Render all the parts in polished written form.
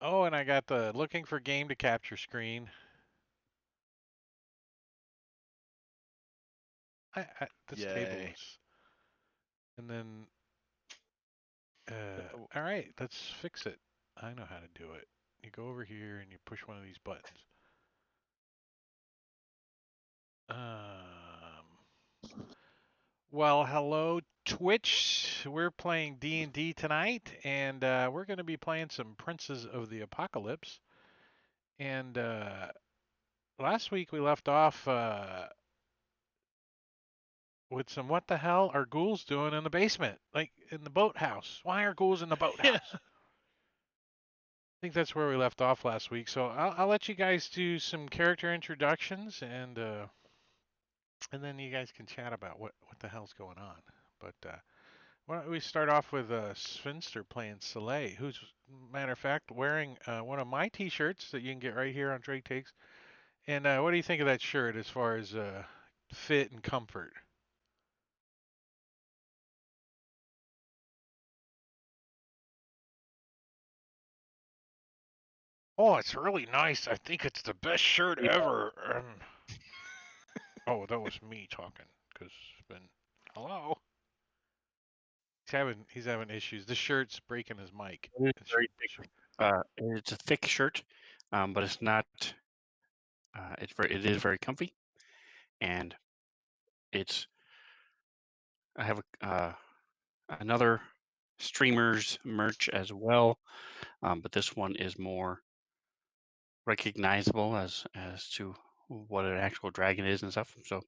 Oh, and I got the looking for game to capture screen. This table Yay. is, and then all right, let's fix it. I know how to do it. You go over here and you push one of these buttons. Well, hello Twitch. We're playing D&D tonight, and we're going to be playing some Princes of the Apocalypse. And last week we left off with some what the hell are ghouls doing in the basement, like in the boathouse? Why are ghouls in the Yeah. boathouse? I think that's where we left off last week. So I'll let you guys do some character introductions, and then you guys can chat about what the hell's going on. But why don't we start off with Sphinster playing Soleil, who's, matter of fact, wearing one of my T-shirts that you can get right here on Drake Takes. And what do you think of that shirt as far as fit and comfort? Oh, it's really nice. I think it's the best shirt ever. Oh, that was me talking because it's been hello. He's having issues. The shirt's breaking his mic. It is It very thick. It's a thick shirt, but it's not. It is very comfy, and it's. I have another streamer's merch as well, but this one is more recognizable as to what an actual dragon is and stuff. So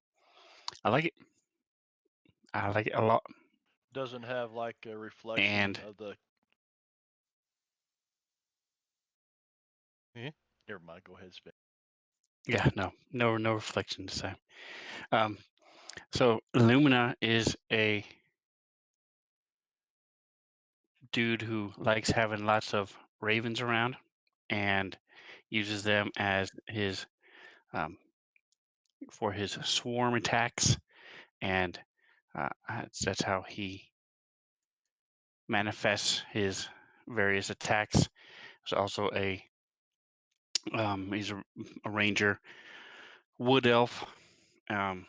I like it. I like it a lot. Doesn't have like a reflection And of the. yeah. Never mind. Go ahead, Spin. yeah, no reflection this time. Um, so Lumina is a dude who likes having lots of ravens around and uses them as his um, for his swarm attacks, and that's how he manifests his various attacks. There's also he's a ranger wood elf, um,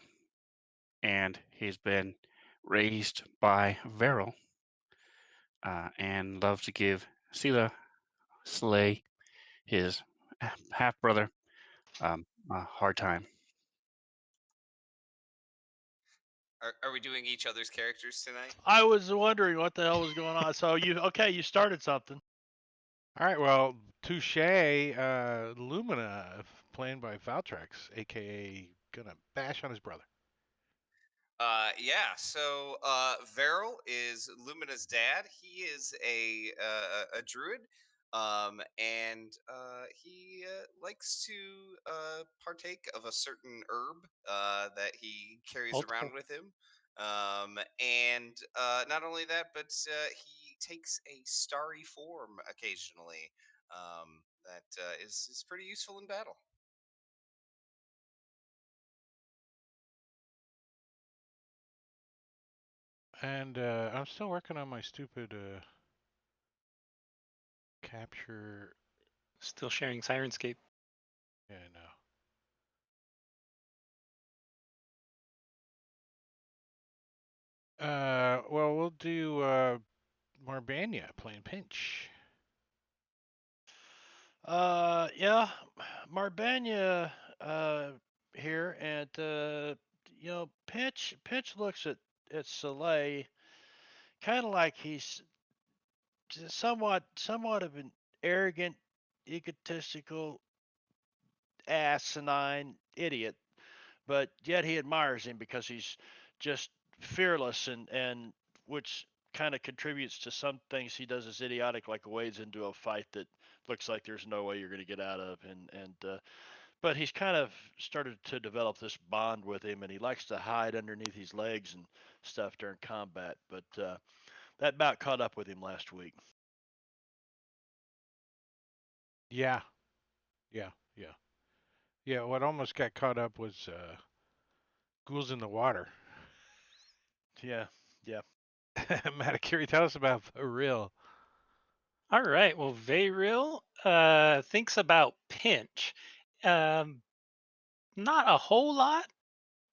and he's been raised by Veril, and loves to give Sela Slay, his half brother, a hard time. Are we doing each other's characters tonight? I was wondering what the hell was going on. So you started something. All right. Well, Touche, Lumina, played by Valtrex, aka gonna bash on his brother. Yeah. So Varel is Lumina's dad. He is a druid, and he likes to partake of a certain herb that he carries around Multiple. with him. And not only that, but he takes a starry form occasionally. That is pretty useful in battle. And I'm still working on my stupid capture. Still sharing Sirenscape. Yeah, I know. Well, we'll do Marbania playing Pinch. Yeah, Marbanya here, and Pitch looks at Soleil kind of like he's somewhat of an arrogant, egotistical, asinine idiot, but yet he admires him because he's just fearless and which kind of contributes to some things he does as idiotic, like wades into a fight that looks like there's no way you're going to get out of, and but he's kind of started to develop this bond with him, and he likes to hide underneath his legs and stuff during combat. But that bout caught up with him last week. Yeah, yeah, yeah, yeah. What almost got caught up was ghouls in the water. Yeah, yeah. Matakiri, tell us about for real. All right. Well, Vayreal thinks about Pinch. Um, Not a whole lot,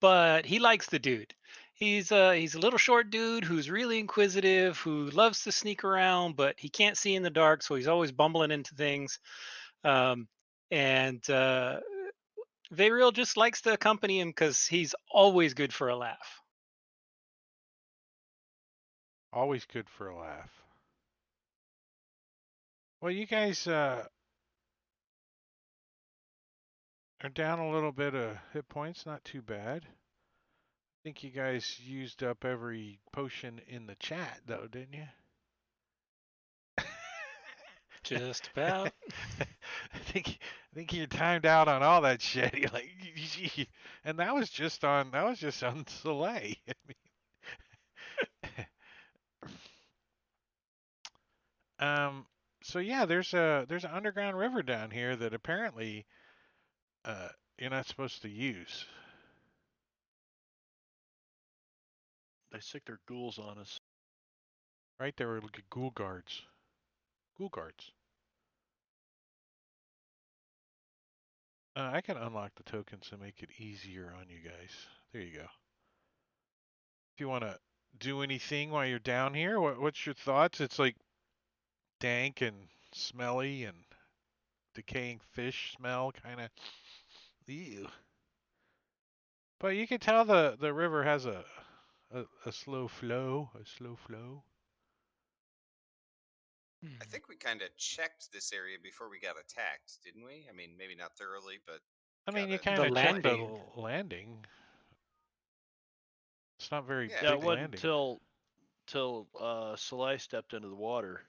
but he likes the dude. He's a little short dude who's really inquisitive, who loves to sneak around, but he can't see in the dark, so he's always bumbling into things. Um, and Vayreal just likes to accompany him because he's always good for a laugh. Always good for a laugh. Well, you guys are down a little bit of hit points. Not too bad. I think you guys used up every potion in the chat, though, didn't you? Just about. I think you're timed out on all that shit. You're like, and that was just on Soleil. I mean, so yeah, there's an underground river down here that apparently uh you're not supposed to use. They sick their ghouls on us. Right there were like ghoul guards. Ghoul guards. I can unlock the tokens to make it easier on you guys. There you go. If you want to do anything while you're down here, what's your thoughts? It's like dank and smelly and decaying fish smell, kind of. Ew. But you can tell the river has a slow flow, a slow flow. I think we kind of checked this area before we got attacked, didn't we? I mean, maybe not thoroughly, but I mean, got you a kind The of general checked the idea. landing. landing. It's not very Yeah, Yeah, it big wasn't landing. till Soleil stepped into the water.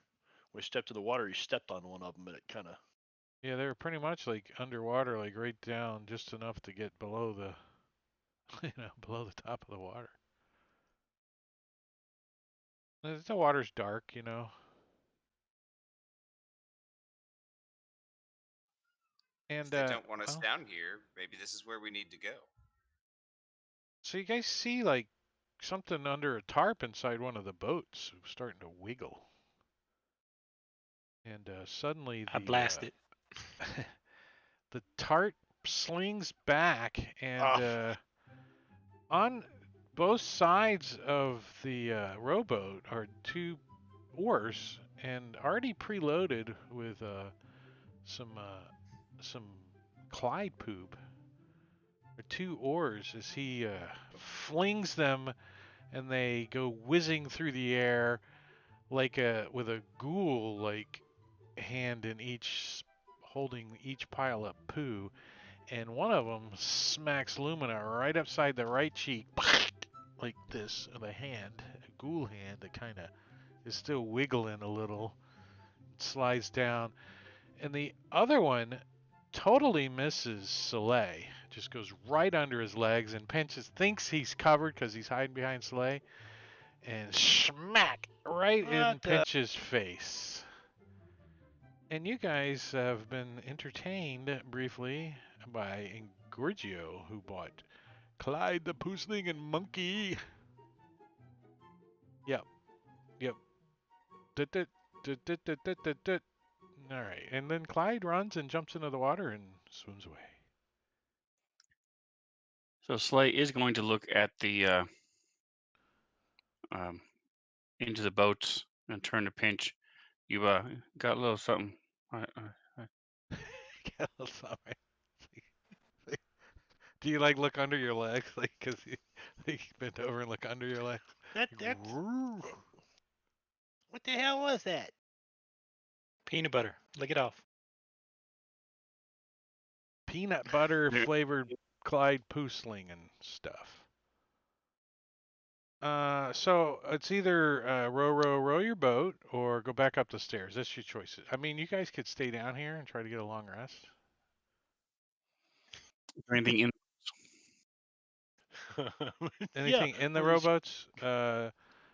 When he stepped in the water, he stepped on one of them, and it kind of. Yeah, they were pretty much like underwater, like right down, just enough to get below the, below the top of the water. The water's dark. If And they don't want us well, down here, maybe this is where we need to go. so you guys see like something under a tarp inside one of the boats starting to wiggle, and suddenly I blast it. the tarp slings back, and Ah, on both sides of the rowboat are two oars, and already preloaded with some some Clyde poop. Or two oars as he flings them, and they go whizzing through the air like with a ghoul like hand in each, holding each pile of poo, and one of them smacks Lumina right upside the right cheek, like this, with a hand, a ghoul hand that kind of is still wiggling a little, slides down, and the other one totally misses Soleil. Just goes right under his legs, and Pinches thinks he's covered because he's hiding behind Soleil, and smack right in what the? Pinch's face. And you guys have been entertained briefly by Ingorgio, who bought Clyde the Poosling and Monkey. Yep, yep. Dut, dut, dut, dut, dut, dut, dut, dut. All right, and then Clyde runs and jumps into the water and swims away. So Slay is going to look at the um, into the boats and turn to Pinch. You got a little something. Sorry. Do you like look under your legs, like, cause you like bend over and look under your legs? That's what the hell was that? Peanut butter. Lick it off. Peanut butter There- flavored Clyde Poosling and stuff. So it's either row your boat or go back up the stairs. That's your choices. I mean, you guys could stay down here and try to get a long rest. Is there anything in? Yeah, Anything in the well, there's rowboats?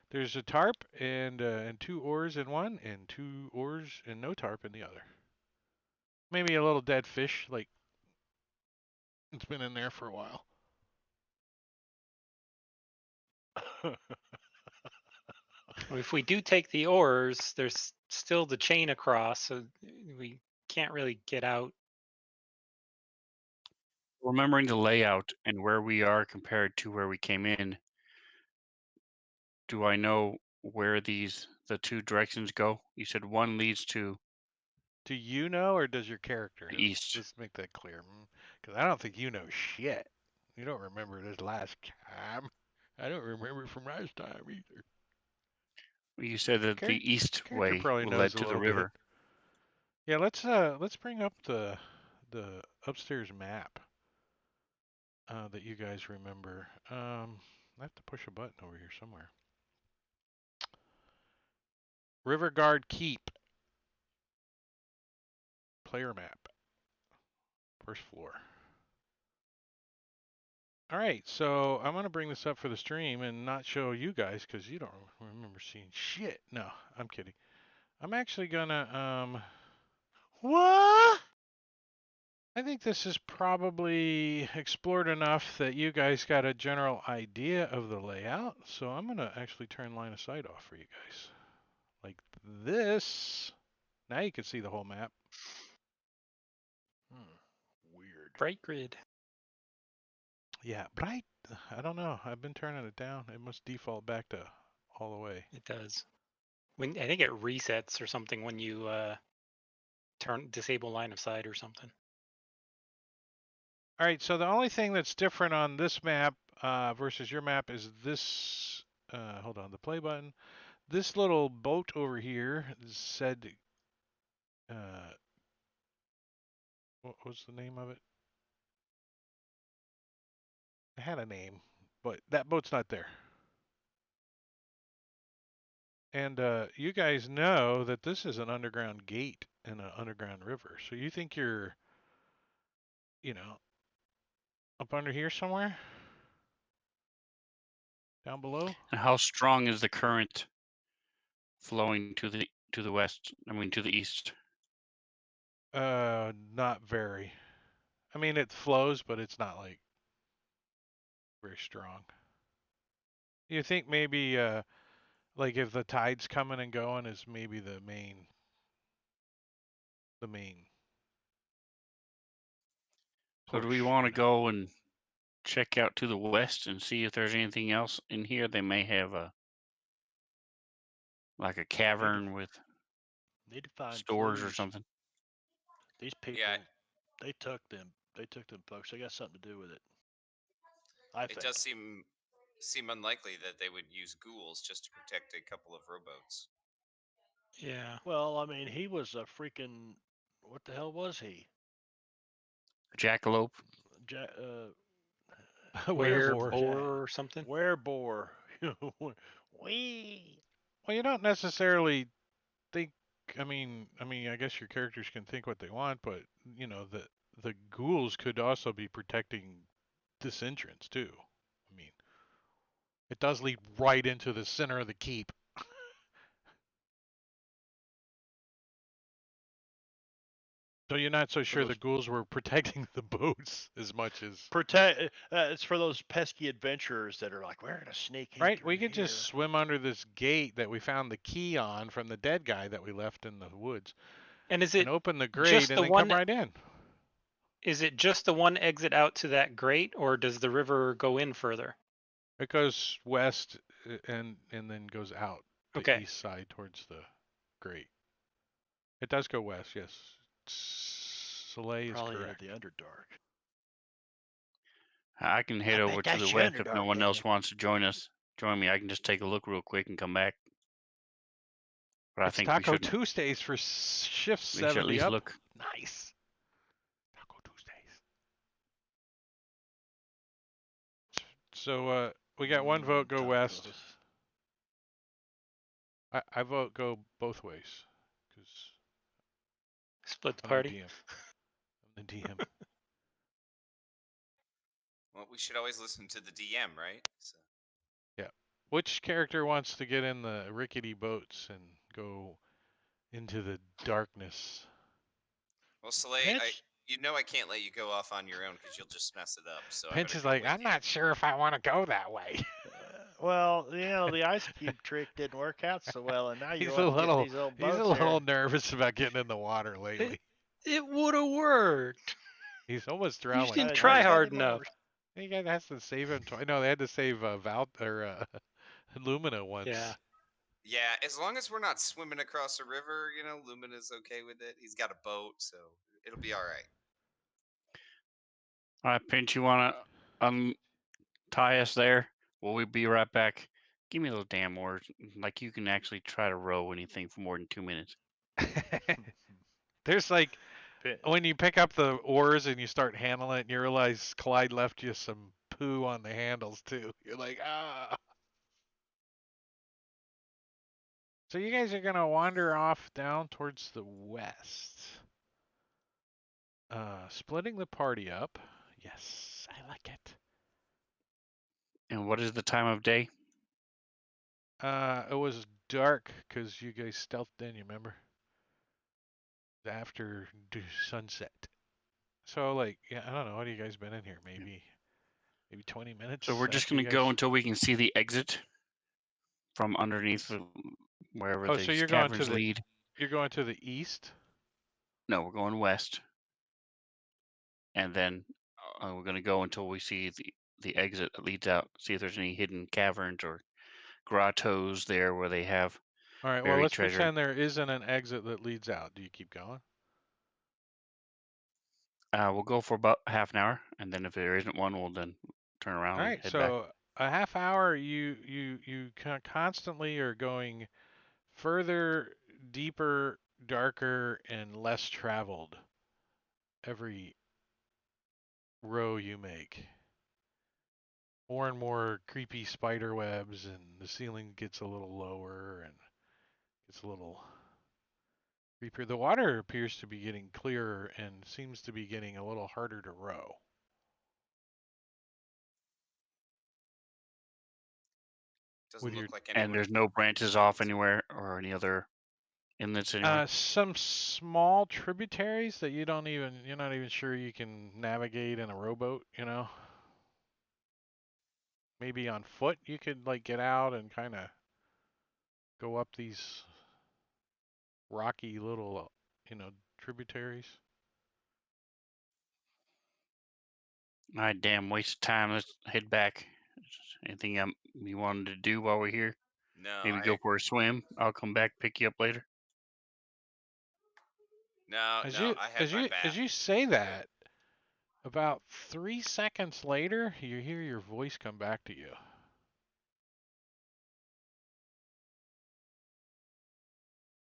There's a tarp and two oars in one, and two oars and no tarp in the other. Maybe a little dead fish, like it's been in there for a while. If we do take the oars, there's still the chain across, so we can't really get out. Remembering the layout and where we are compared to where we came in, do I know where the two directions go? You said one leads to Do you know, or does your character? the east. Let's make that clear. Because I don't think you know shit. You don't remember this last time. I don't remember from last time either. You said that the east Character way probably knows led a to the little bit. river. Yeah, let's bring up the upstairs map that you guys remember. I have to push a button over here somewhere. River Guard Keep. Player map. First floor. All right, so I'm going to bring this up for the stream and not show you guys because you don't remember seeing shit. No, I'm kidding. I'm actually going to, What? I think this is probably explored enough that you guys got a general idea of the layout. So I'm going to actually turn line of sight off for you guys. Like this. Now you can see the whole map. Weird. Bright grid. Yeah, bright. I don't know. I've been turning it down. It must default back to all the way. It does. When I think it resets or something when you disable line of sight or something. All right, so the only thing that's different on this map versus your map is this. Hold on, the play button. This little boat over here said. What was the name of it? It had a name, but that boat's not there. And you guys know that this is an underground gate in an underground river. So you think you're, up under here somewhere? Down below? And how strong is the current flowing to the west? I mean, to the east. Not very. I mean, it flows, but it's not like very strong. You think maybe like if the tide's coming and going is maybe the main So do we push, want to go and check out to the west and see if there's anything else in here? They may have a like a cavern with Need to find stores or clues. something. These people, Yeah, they took them folks. They got something to do with it. I it think. does seem unlikely that they would use ghouls just to protect a couple of rowboats. Yeah. Well, I mean, he was a freaking. What the hell was he? A jackalope. werebore. Boar or something. Werebore. Wee. Well, you don't necessarily think. I guess your characters can think what they want, but the ghouls could also be protecting this entrance too. I mean, it does lead right into the center of the keep. So you're not so sure the ghouls were protecting the boats as much as protect. It's for those pesky adventurers that are like, we're gonna sneak in. right? We through could here." just swim under this gate that we found the key on from the dead guy that we left in the woods, And is and it open the grate just and the then come one? right in. Is it just the one exit out to that grate, or does the river go in further? It goes west and then goes out the Okay. east side towards the grate. It does go west, yes. Soleil is Probably correct. into the Underdark. I can head I over bet to the that's west if no Underdark, one ain't else it? wants to join me. I can just take a look real quick and come back. But I It's think we Taco should Tuesdays for shift we should at 70 least up. look. Nice. Taco Tuesdays. So we got one vote go west. Tacos. I vote go both ways because Split the I'm party. the DM. I'm the DM. Well, we should always listen to the DM, right? So. Yeah. Which character wants to get in the rickety boats and go into the darkness? Well, Soleil, I can't let you go off on your own because you'll just mess it up. So I Pinch better is go like, with I'm you. not sure if I want to go that way. Well, the ice cube trick didn't work out so well, and now you're He's a wanting to get little these old he's a boats little here. nervous about getting in the water lately. It would have worked. He's almost You drowned just like didn't It try hasn't twice. hard anymore. enough. You guys has to save him twice. No, they had to save Val or Lumina Yeah. once. Yeah, as long as we're not swimming across a river, Lumina's okay with it. He's got a boat, so it'll be all right. All right, Pinch, you want to untie us there? Will we be right back? Give me those damn oars. Like you can actually try to row anything for more than 2 minutes. There's like Pin- when you pick up the oars and you start handling it, and you realize Clyde left you some poo on the handles too. You're like, ah. So you guys are gonna wander off down towards the west. Splitting the party up. Yes, I like it. And what is the time of day? It was dark because you guys stealthed in. You remember? After sunset. So like, yeah, I don't know. What have you guys been in here? Maybe 20 So minutes we're just after going you to guys. go until we can see the exit from underneath wherever Oh, so these you're going to caverns lead. the east. No, we're going west, and then we're going to go until we see the exit that leads out. See if there's any hidden caverns or grottos there where they have All right. Well, buried let's treasure. pretend there isn't an exit that leads out. Do you keep going? We'll go for about half an hour, and then if there isn't one, we'll then turn around All and right. head back. So a half hour. You constantly are going further, deeper, darker, and less traveled every row you make. More and more creepy spider webs, and the ceiling gets a little lower and gets a little creepier. The water appears to be getting clearer and seems to be getting a little harder to row. Doesn't With your look like And anyone there's no branches off intends. anywhere or any other inlets anywhere. some small tributaries that you're not even sure you can navigate in a rowboat, Maybe on foot you could like get out and kind of go up these rocky little, tributaries. All right, damn waste of time. Let's head back. Anything you wanted to do while we're here? No, Maybe go for a swim. I'll come back pick you up later. no, As no. you I had as my you as bath. you say I'm good. that, about 3 seconds later, you hear your voice come back to you.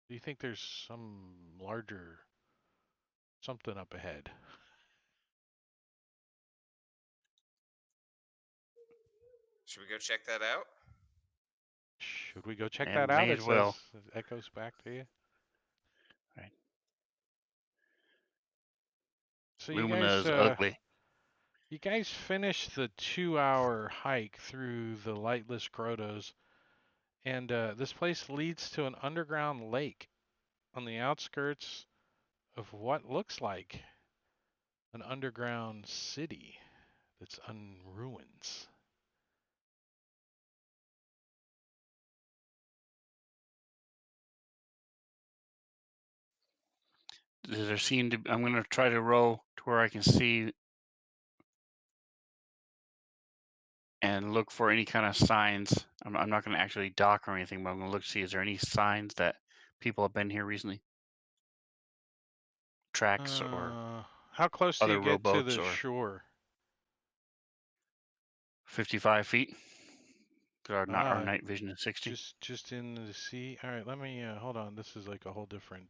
Do you think there's some larger something up ahead? Should we go check that out? Should we go check And that out? may It as well. says it echoes back to you. Right. So Lumina's ugly. you guys finished the 2-hour hike through the lightless grottos, and this place leads to an underground lake on the outskirts of what looks like an underground city that's on ruins. There seem to. I'm going to try to row to where I can see and look for any kind of signs. I'm not going to actually dock or anything, but I'm going to look to see is there any signs that people have been here recently. Tracks or How close do you other get to rowboats the or shore? 55 feet. Because our Uh, night vision is 60. just in the sea. All right, let me hold on. This is like a whole different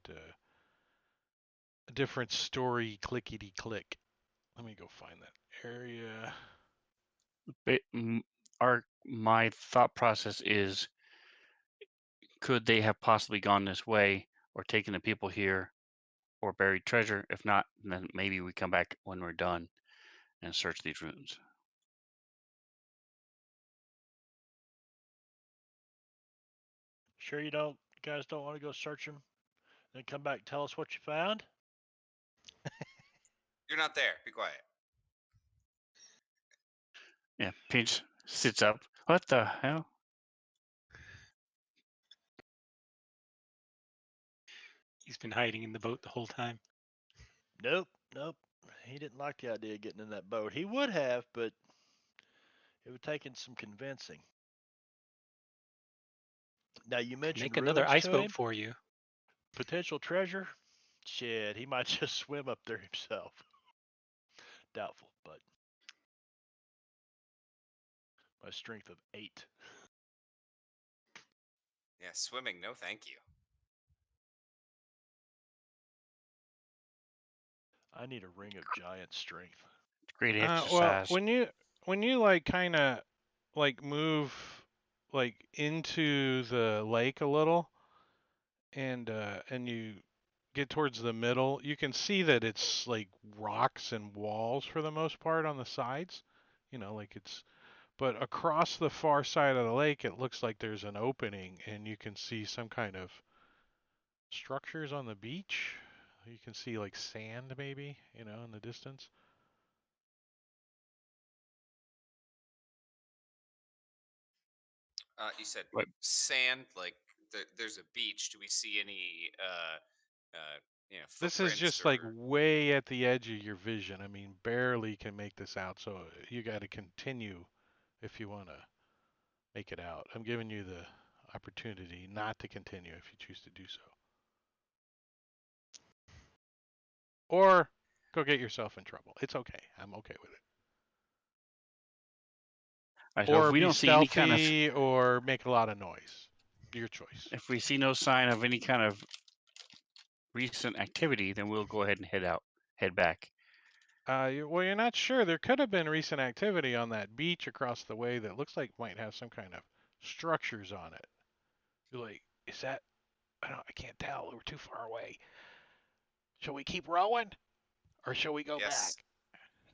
story. Clickety click. Let me go find that area. My thought process is, could they have possibly gone this way or taken the people here or buried treasure? If not, then maybe we come back when we're done and search these ruins. Sure you guys don't want to go search them, then come back and tell us what you found? You're not there. Be quiet. Yeah, Pinch sits up. What the hell? He's been hiding in the boat the whole time. Nope, nope. He didn't like the idea of getting in that boat. He would have, but it would take some convincing. Now you I'll mentioned make another ruins ice to boat him. for you. Potential treasure? Shit, he might just swim up there himself. Doubtful, but my strength of 8. Yeah, swimming, no thank you. I need a ring of giant strength. Great Well, exercise. when you like kind of like move like into the lake a little, and you get towards the middle, you can see that it's like rocks and walls for the most part on the sides. You know, like it's but across the far side of the lake, it looks like there's an opening, and you can see some kind of structures on the beach. You can see like sand, maybe, you know, in the distance. You said What? sand, like there's a beach. Do we see any, This is footprints just like or? way at the edge of your vision. I mean, barely can make this out, so you got to continue if you want to make it out. I'm giving you the opportunity not to continue if you choose to do so. Or go get yourself in trouble. It's okay. I'm okay with it. All right, so if Or we be don't see any kind of, stealthy or make a lot of noise. Your choice. if we see no sign of any kind of recent activity, then we'll go ahead and head back. Well, you're not sure. There could have been recent activity on that beach across the way that looks like might have some kind of structures on it. You're like, is that? I can't tell. We're too far away. Shall we keep rowing, or shall we go Yes. back?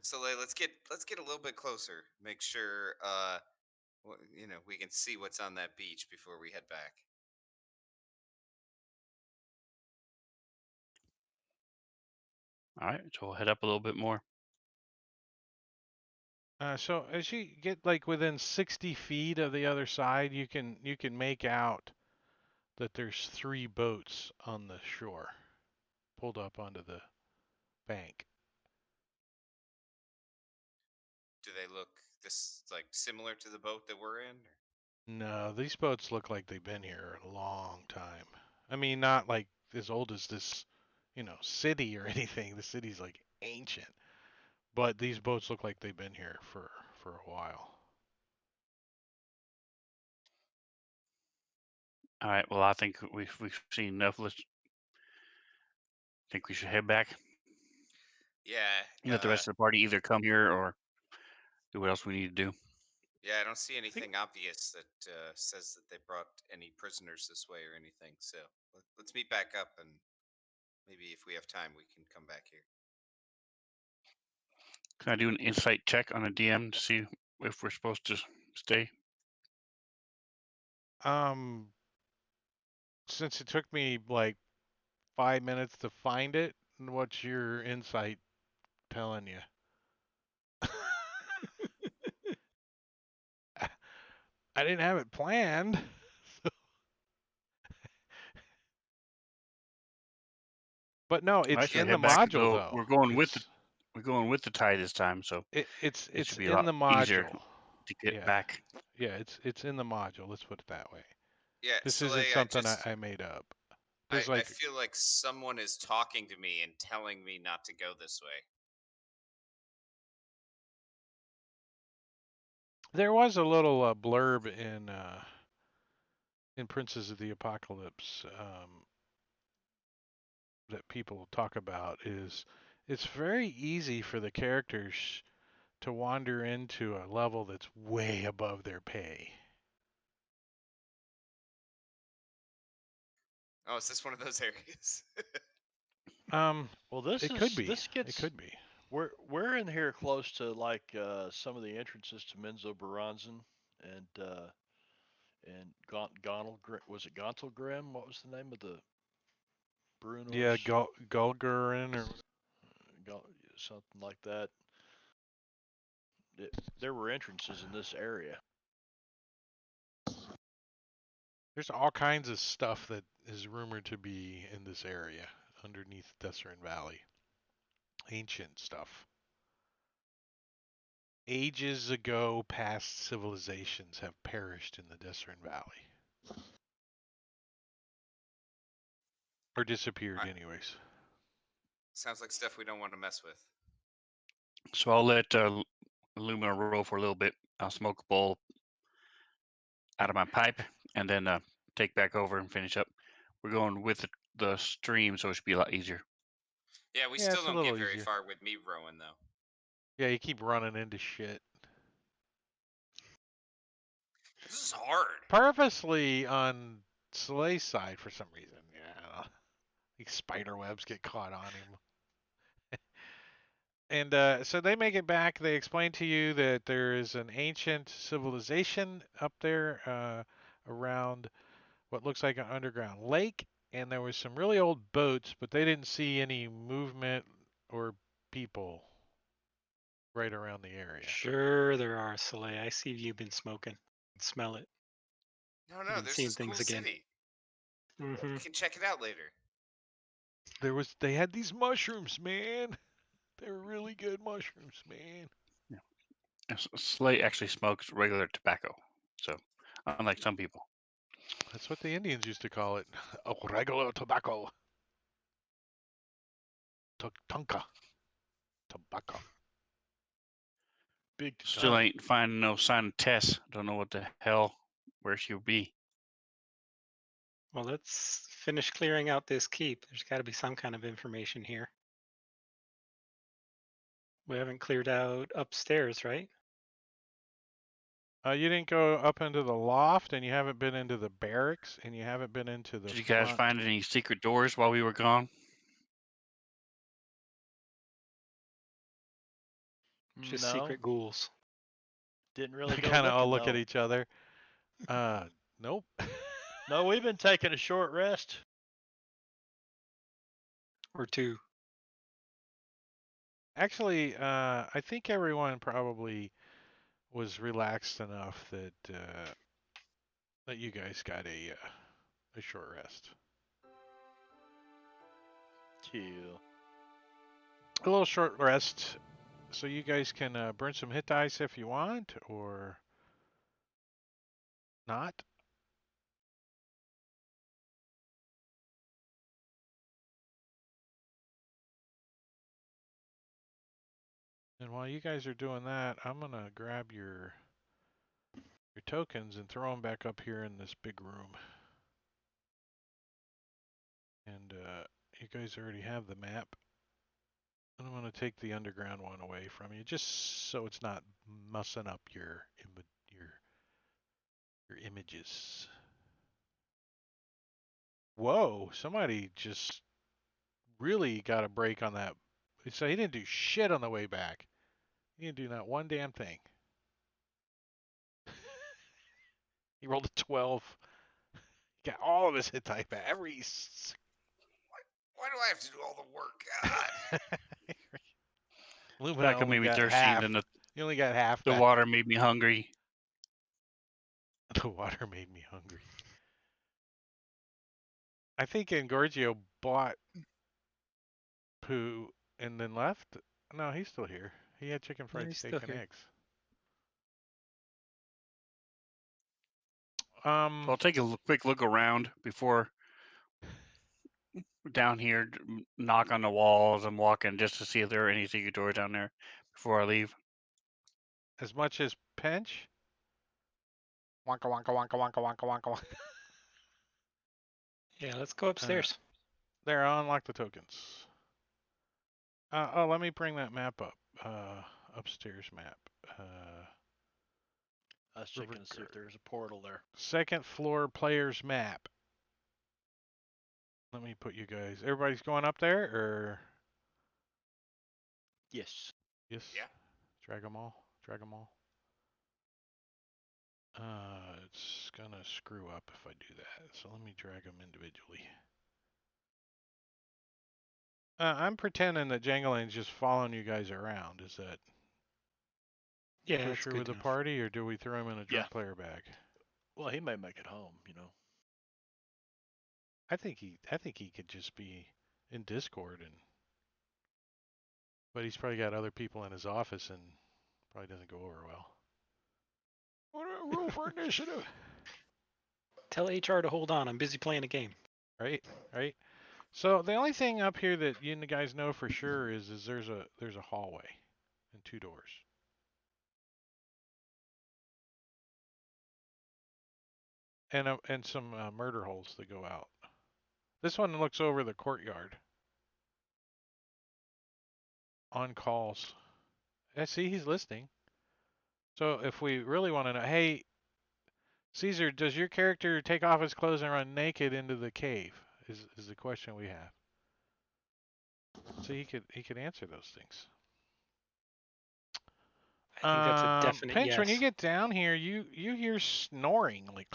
So let's get a little bit closer. Make sure we can see what's on that beach before we head back. All right, so we'll head up a little bit more. So as you get like within 60 feet of the other side, you can make out that there's 3 boats on the shore, pulled up onto the bank. Do they look this like similar to the boat that we're in? Or? No, these boats look like they've been here a long time. I mean, not like as old as this, city or anything. The city's like ancient, but these boats look like they've been here for a while. All right, well, I think we've seen enough. Let's think we should head back Yeah, and let the rest of the party either come here or do what else we need to do. yeah. I don't see I think anything obvious that says that they brought any prisoners this way or anything. So let's meet back up, and maybe if we have time, we can come back here. Can I do an insight check on a DM to see if we're supposed to stay? Um, since it took me like 5 minutes to find it, what's your insight telling you? I didn't have it planned. But no, All it's right, so we in the head back. module though. We're going with the tide this time, so it It's should be a in lot the easier module. to get Yeah. back. Yeah, it's in the module. Let's put it that way. Yeah, This isn't Soleil, something I made up. There's I like feel like someone is talking to me and telling me not to go this way. there was a little blurb in Princes of the Apocalypse that people talk about is it's very easy for the characters to wander into a level that's way above their pay. Oh, is this one of those areas? Um, well this it could is be. this It gets could be. we're in here close to like some of the entrances to Menzo Baranzan and was it Gontalgrim? What was the name of the Yeah, Brunor's? Gulgurin or Something like that. There were entrances in this area. There's all kinds of stuff that is rumored to be in this area underneath Desert Valley. Ancient stuff. Ages ago, past civilizations have perished in the Desert Valley. Or disappeared, Alright. anyways. Sounds like stuff we don't want to mess with. So I'll let Lumina roll for a little bit. I'll smoke a bowl out of my pipe and then take back over and finish up. We're going with the stream, so it should be a lot easier. Yeah, we Yeah, still it's a don't little get very easier. far with me rowing though. Yeah, you keep running into shit. This is hard. Purposely on Soleil's side for some reason. Yeah. Like spider webs get caught on him. And so they make it back. They explain to you that there is an ancient civilization up there around what looks like an underground lake, and there was some really old boats, but they didn't see any movement or people right around the area. Sure, there are, Soleil. I see you've been smoking. Smell it. No, You've no, been there's seeing this cool things again. city. Mm-hmm. We can check it out later. They had these mushrooms, man. They were really good mushrooms, man. Yeah. Slay actually smokes regular tobacco, so unlike some people. That's what the Indians used to call it. A regular tobacco. Tunka. Tobacco. Big Still Tatanka. ain't finding no sign of Tess. Don't know what the hell where she'll be. Well, let's finish clearing out this keep. There's got to be some kind of information here. We haven't cleared out upstairs, right? You didn't go up into the loft, and you haven't been into the barracks, and you haven't been into the Did you guys front. find any secret doors while we were gone? Just No, secret ghouls. didn't really They go kind of all looking look at though. each other. Nope. No, we've been taking a short rest. Or two. Actually, I think everyone probably was relaxed enough that you guys got a short rest. Chill. A little short rest, so you guys can burn some hit dice if you want, or not. And while you guys are doing that, I'm gonna grab your tokens and throw them back up here in this big room. And you guys already have the map. And I'm going to take the underground one away from you, just so it's not mussing up your images. Whoa! Somebody just really got a break on that. So he didn't do shit on the way back. He didn't do not one damn thing. He rolled a 12. He got all of his hit type back. Why do I have to do all the work? God. Lumina Tobacco only made me got thirsty, and half. then He only got half the back. water made me hungry. The water made me hungry. I think Engorgio bought poo and then left. No, he's still here. He had chicken Yeah, fried he's steak still and here. eggs. So I'll take a quick look around before down here, knock on the walls and walk in just to see if there are any secret doors down there before I leave. As much as pinch. Wonka wonka wonka wonka wonka wonka wonka. Yeah, let's go upstairs. There, I'll unlock the tokens. Let me bring that map up. Upstairs map. I was River checking to see if Guard. there's a portal there. Second floor player's map. Let me put you guys. Everybody's going up there, or Yes. yes? Yeah. Drag them all. Drag them all. It's gonna screw up if I do that. So let me drag them individually. I'm pretending that Jangoline's just following you guys around. Is that Yeah, that's pusher good with the enough. party, or do we throw him in a Yeah. drunk player bag? Well, he may make it home, you know. I think he could just be in Discord but he's probably got other people in his office and probably doesn't go over well. What a roll for initiative. Tell HR to hold on. I'm busy playing a game. Right, right. So the only thing up here that you guys know for sure is there's a hallway and 2 doors. And some murder holes that go out. This one looks over the courtyard. On calls. I see he's listening. So if we really want to know, hey, Caesar, does your character take off his clothes and run naked into the cave? Is the question we have. So he could answer those things. I think that's a definite Pinch, when you yes. get down here, you hear snoring like.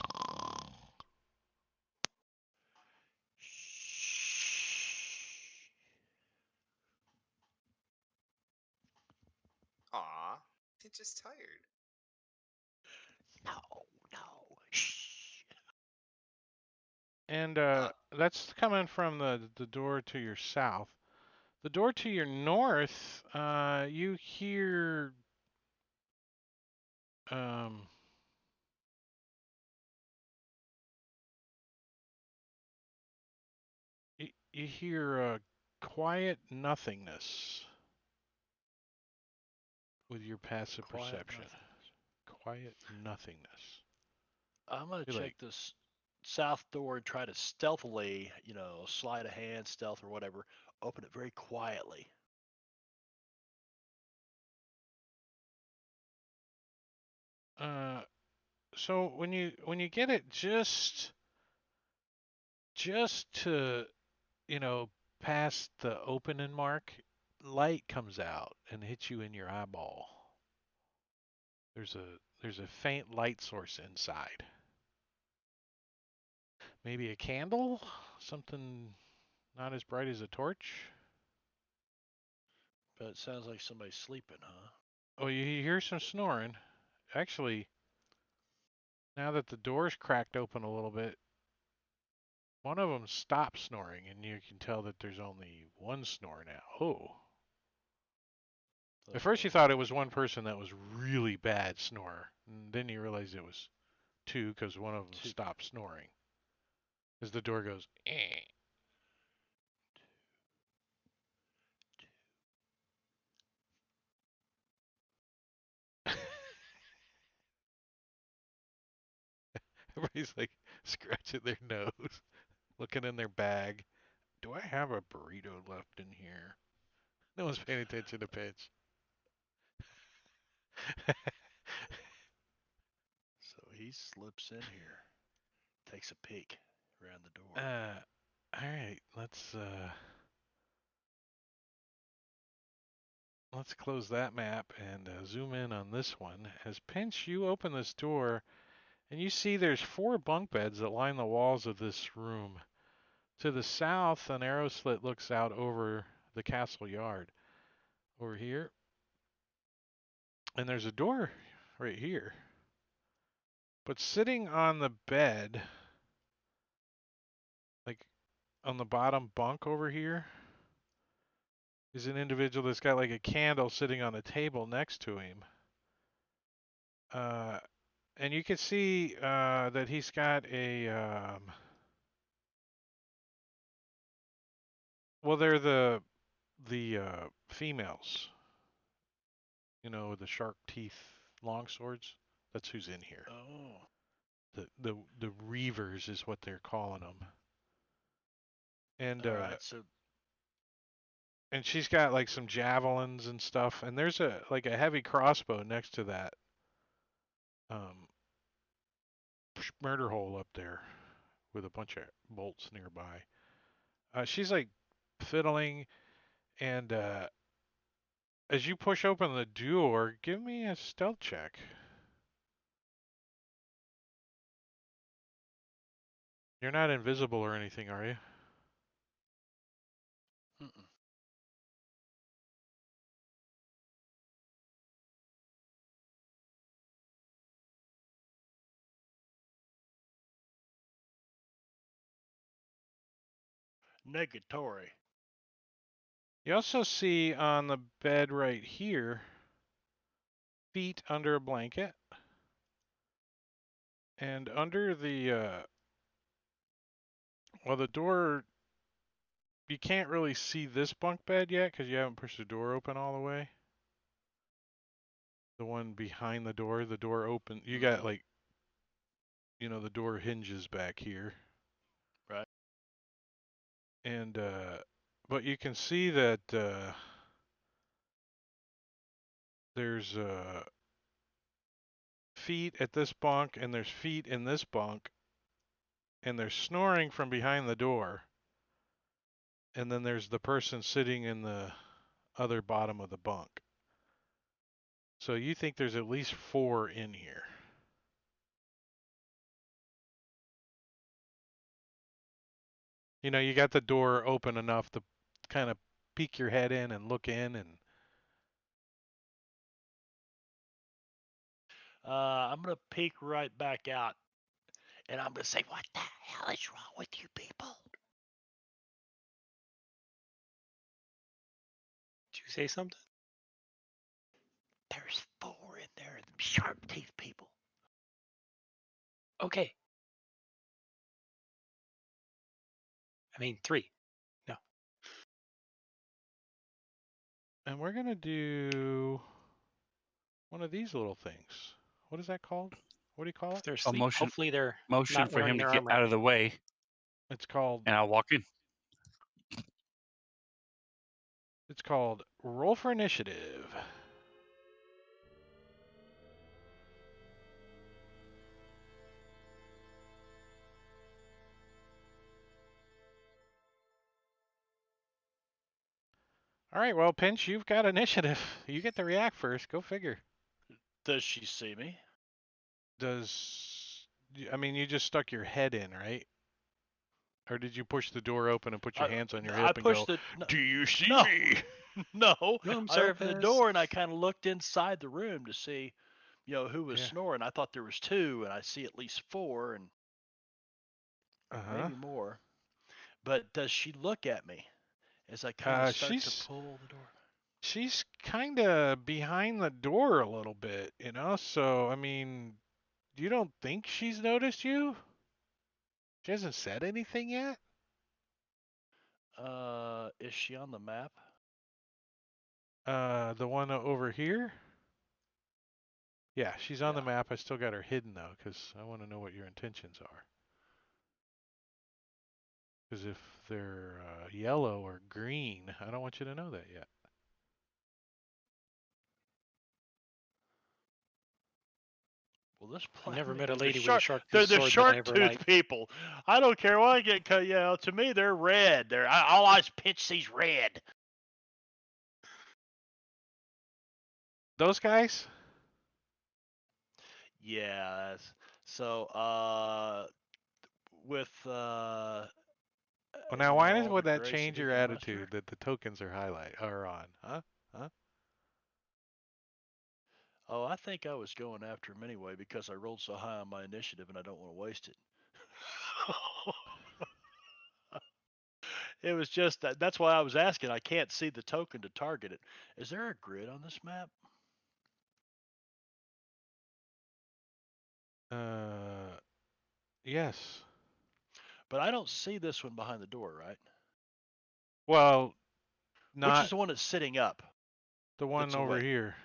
Aw, he's just tired. No, no. Shh. And Uh, that's coming from the door to your south. The door to your north, you hear um, you hear quiet nothingness with your passive Quiet perception. nothingness. Quiet nothingness. I'm gonna You're check like, this south door and try to stealthily, slide a hand, stealth or whatever, open it very quietly. so when you get it just to past the opening mark, light comes out and hits you in your eyeball. There's a faint light source inside. Maybe a candle? Something not as bright as a torch? But it sounds like somebody's sleeping, huh? Oh, you hear some snoring. Actually, now that the door's cracked open a little bit, one of them stops snoring, and you can tell that there's only one snore now. Oh. At first you Uh-oh. thought it was one person that was really bad snorer. And then you realized it was two because one of them Two. stopped snoring. As the door goes, eh. Everybody's like scratching their nose, looking in their bag. Do I have a burrito left in here? No one's paying attention to Pitch. So he slips in here, takes a peek around the door. All right, let's close that map and zoom in on this one. As Pinch, you open this door and you see there's 4 bunk beds that line the walls of this room. To the south, an arrow slit looks out over the castle yard. Over here, and there's a door right here. But sitting on the bed, like on the bottom bunk over here, is an individual that's got like a candle sitting on a table next to him. Uh, and you can see that he's got a. Well, they're the females, with the shark teeth long swords. That's who's in here. Oh. The reavers is what they're calling them. And All right. So and she's got like some javelins and stuff. And there's a heavy crossbow next to that um, murder hole up there with a bunch of bolts nearby. She's like fiddling, and as you push open the door, give me a stealth check. You're not invisible or anything, are you? mm-mm. Negatory. You also see on the bed right here feet under a blanket. And under the, well, the door, you can't really see this bunk bed yet because you haven't pushed the door open all the way. The one behind the door open. You got like, the door hinges back here. Right. And, but you can see that there's feet at this bunk and there's feet in this bunk. And there's snoring from behind the door. And then there's the person sitting in the other bottom of the bunk. So you think there's at least 4 in here. You got the door open enough to kind of peek your head in and look in and I'm gonna peek right back out, and I'm gonna say, "What the hell is wrong with you people?" Did you say something? There's 4 in there, them sharp teeth people. Okay. I mean 3. No. and we're going to do one of these little things. What is that called? What do you call If it? they're A asleep, hopefully they're motion not for wearing him to their get armor. out of the way, It's called and I'll walk in. roll for initiative. All right, well, Pinch, you've got initiative. You get to react first. Go figure. Does she see me? I mean, you just stuck your head in, right? Or did you push the door open and put your hands on your I hip and pushed go, the "Do you see no, me?" no. Room I opened the service. door and I kind of looked inside the room to see, who was Yeah. snoring. I thought there was 2, and I see at least 4, and Uh-huh. maybe more. But does she look at me as I kind of start to She's pull the door? she's kind of behind the door a little bit, So, I mean, you don't think she's noticed you? She hasn't said anything yet? Is she on the map? The one over here? Yeah, she's on the Yeah. map. I still got her hidden though, because I want to know what your intentions are. Because if they're yellow or green, I don't want you to know that yet. Well, this I've never met a they're lady with a shark. shark They're tooth sword that I shark ever tooth liked. people. I don't care what I get cut. To me they're red. All I pitch sees red. Those guys? Yeah. So with Well, now why all the would that grace that change he your can muster. attitude that the tokens are on? Huh? Huh? Oh, I think I was going after him anyway because I rolled so high on my initiative and I don't want to waste it. It was just that's why I was asking. I can't see the token to target it. Is there a grid on this map? Yes. But I don't see this one behind the door, right? Well, Which is not the one that's sitting up? the one That's over awake. here.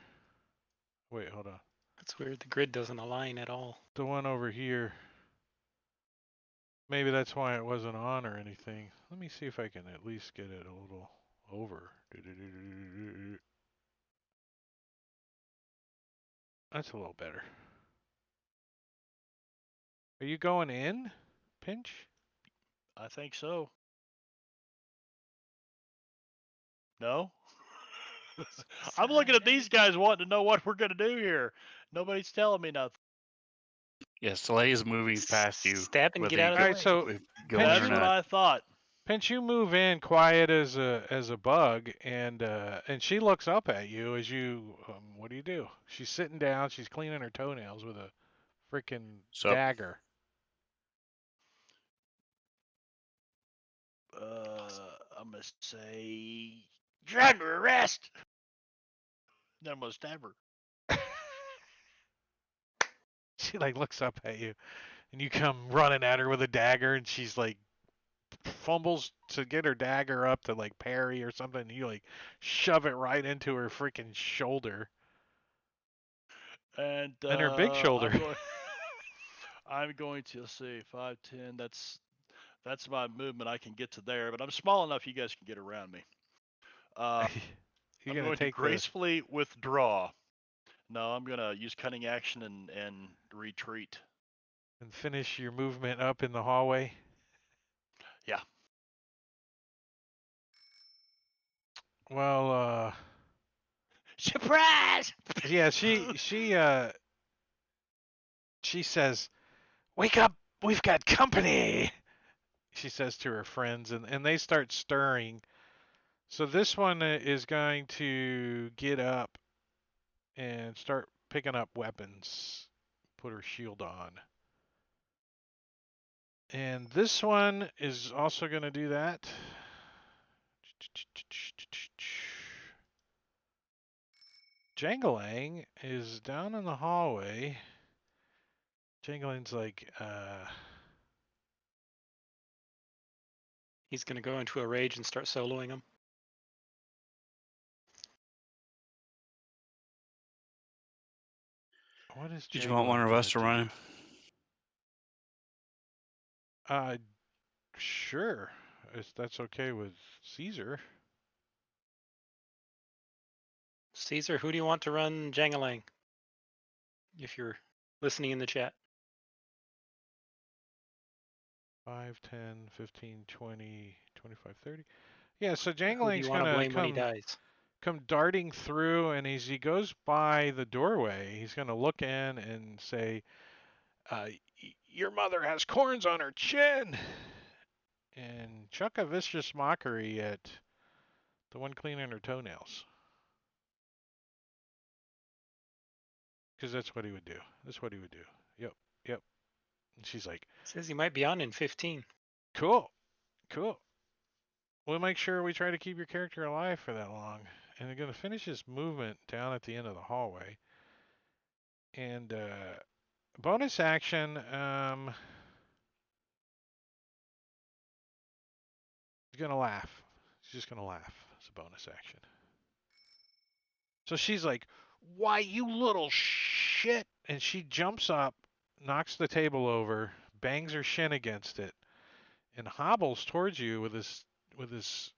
Wait, hold on. That's weird. The grid doesn't align at all. The one over here. Maybe that's why it wasn't on or anything. Let me see if I can at least get it a little over. That's a little better. Are you going in, Pinch? I think so. No? I'm looking at these guys wanting to know what we're going to do here. Nobody's telling me nothing. Yes, Soleil is moving past you, Stab and get whether you out of the All right, way. so go in Pinch, or That's you what not. I thought. Pinch, you move in quiet as a bug, and she looks up at you as you. What do? She's sitting down. She's cleaning her toenails with a freaking So dagger. I'm gonna say you're under arrest. Then I'm gonna stab her. She like looks up at you, and you come running at her with a dagger, and she's like fumbles to get her dagger up to like parry or something. And you like shove it right into her freaking shoulder And and her big shoulder. I'm going to let's see 5, 10. That's my movement. I can get to there, but I'm small enough you guys can get around me. You're I'm gonna going to take the gracefully withdraw. No, I'm gonna use cunning action and retreat. and finish your movement up in the hallway. Yeah. Well, Surprise! yeah, she says, "Wake up, we've got company." She says to her friends, and they start stirring. So this one is going to get up and start picking up weapons. Put her shield on. And this one is also going to do that. Jangalang is down in the hallway. Jangalang's like, He's going to go into a rage and start soloing him. what is Did you want one Jangalang of gonna us to do? run him? Sure. If that's okay with Caesar. Caesar, who do you want to run Jangalang? If you're listening in the chat. 5, 10, 15, 20, 25, 30. Yeah, so Who do you Jangalang's want to gonna blame when he dies? come darting through, and as he goes by the doorway, he's gonna look in and say, "Your mother has corns on her chin," and chuck a vicious mockery at the one cleaning her toenails. Because that's what he would do. That's what he would do. Yep, yep. And she's like, Says he might be on in 15. "Cool, cool. We'll make sure we try to keep your character alive for that long." And they're gonna finish his movement down at the end of the hallway. And bonus action, he's gonna laugh. She's just gonna laugh. It's a bonus action. So she's like, "Why, you little shit!" And she jumps up, knocks the table over, bangs her shin against it, and hobbles towards you with this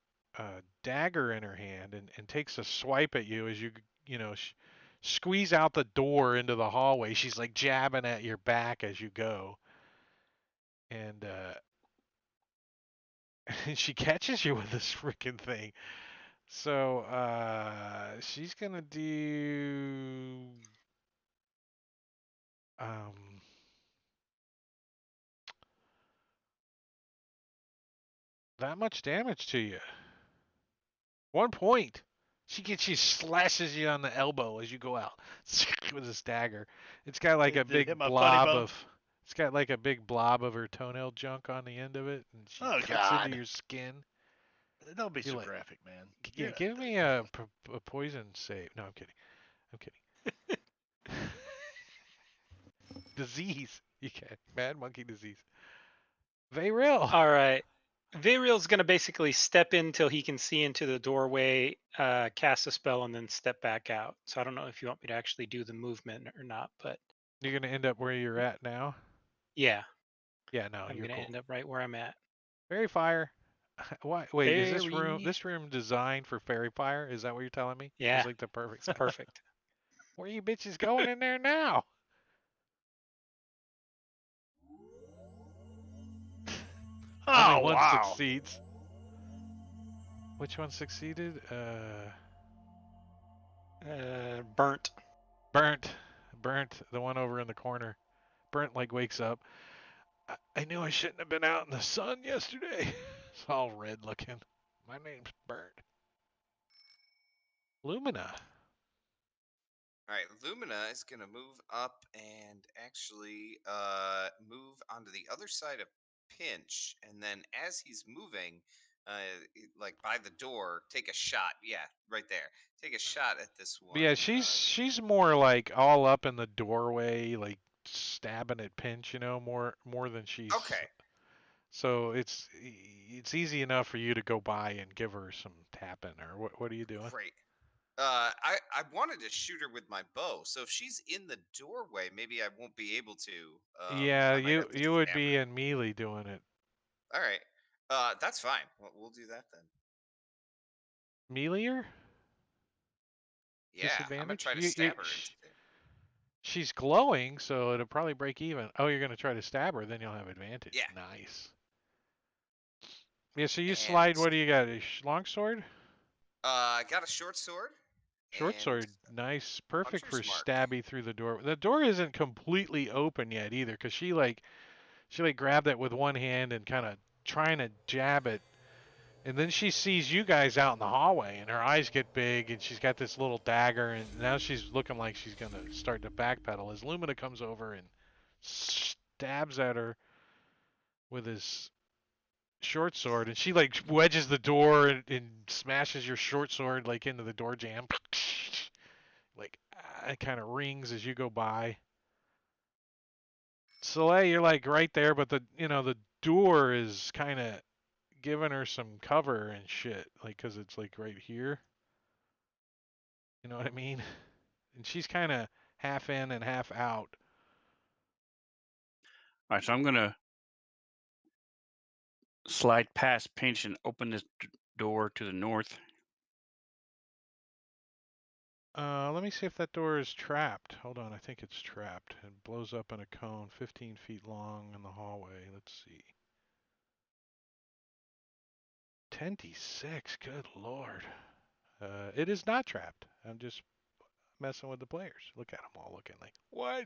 dagger in her hand, and takes a swipe at you as you know squeeze out the door into the hallway. She's like jabbing at your back as you go, and and she catches you with this freaking thing. So she's gonna do um that much damage to you. 1 point. She slashes you on the elbow as you go out with this dagger. It's got like a Did it hit big my funny blob bone? of it's got like a big blob of her toenail junk on the end of it, and she Oh cuts into God! your skin. Don't be You're so like, graphic, man. yeah, give me a poison save. No, I'm kidding. I'm kidding. Disease. You can't. Mad monkey disease. They real. All right. Viriel's going to basically step in till he can see into the doorway, cast a spell, and then step back out. So I don't know if you want me to actually do the movement or not, but You're gonna end up where you're at now. yeah, Yeah, no, I'm you're going to cool. end up right where I'm at. Fairy fire. Why? Wait, is Very, this room designed for fairy fire? Is that what you're telling me? yeah, It's like the perfect. it's perfect. Where are you bitches going in there now? Only Oh one wow! succeeds. Which one succeeded? Burnt. Burnt. Burnt. The one over in the corner. Burnt like wakes up. I knew I shouldn't have been out in the sun yesterday. It's all red looking. My name's Burnt. Lumina. All right, Lumina is gonna move up and actually move onto the other side of Pinch, and then as he's moving, like by the door, take a shot. Yeah, right there. Take a shot at this But one. yeah, she's more like all up in the doorway, like stabbing at Pinch, more than she's. Okay, So it's easy enough for you to go by and give her some tapping, or what are you doing? great. I wanted to shoot her with my bow, so if she's in the doorway, maybe I won't be able to. Yeah, I might you have to you would stab be her. in melee doing it. All right. That's fine. We'll do that then. Meleeer? Yeah, I'm gonna Disadvantage? try to stab her instead. She's glowing, so it'll probably break even. Oh, you're gonna try to stab her, then you'll have advantage. Yeah, Nice. Yeah, so you and slide. What do you got? A longsword? I got a short sword Short and sword, nice, perfect for hunter's mark. stabby through the door. The door isn't completely open yet either, because she grabbed it with one hand and kind of trying to jab it, and then she sees you guys out in the hallway, and her eyes get big, and she's got this little dagger, and now she's looking like she's gonna start to backpedal as Lumina comes over and stabs at her with his short sword, and she like wedges the door and smashes your short sword like into the door jamb. Like it kind of rings as you go by. Soleil, you're like right there, but the door is kind of giving her some cover and shit, like because it's like right here. You know what I mean? And she's kind of half in and half out. All right, so I'm gonna slide past Pinch and open this door to the north. Let me see if that door is trapped. Hold on, I think it's trapped. It blows up in a cone 15 feet long in the hallway. Let's see. 10d6, good lord. It is not trapped. I'm just messing with the players. Look at them all looking like, what?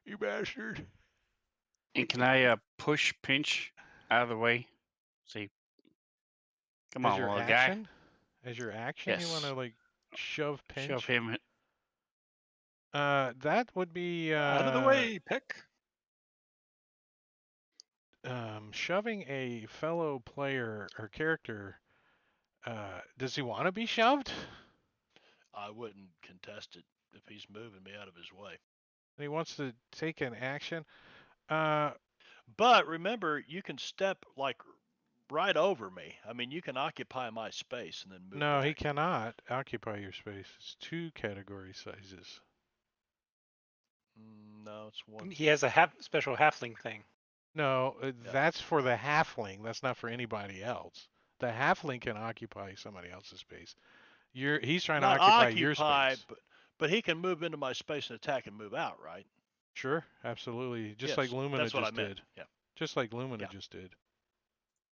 You bastard. And can I push Pinch out of the way? See, come As on, your little guy. action? As your action, you want to Yes, like shove shove Pinch? him. That would be Out of the way, Peck. shoving a fellow player or character. Does he want to be shoved? I wouldn't contest it if he's moving me out of his way. And he wants to take an action. Uh, But remember, you can step like right over me. I mean, you can occupy my space and then move no, he back. cannot occupy your space. It's two category sizes. No, it's one. He has a special halfling thing. No, Yeah. that's for the halfling. That's not for anybody else. The halfling can occupy somebody else's space. He's trying to Not occupy your occupy, space. but he can move into my space and attack and move out, right? Sure, absolutely. Just like Yes, Lumina that's what I just meant. did. Yeah. Just like Lumina Yeah. just did.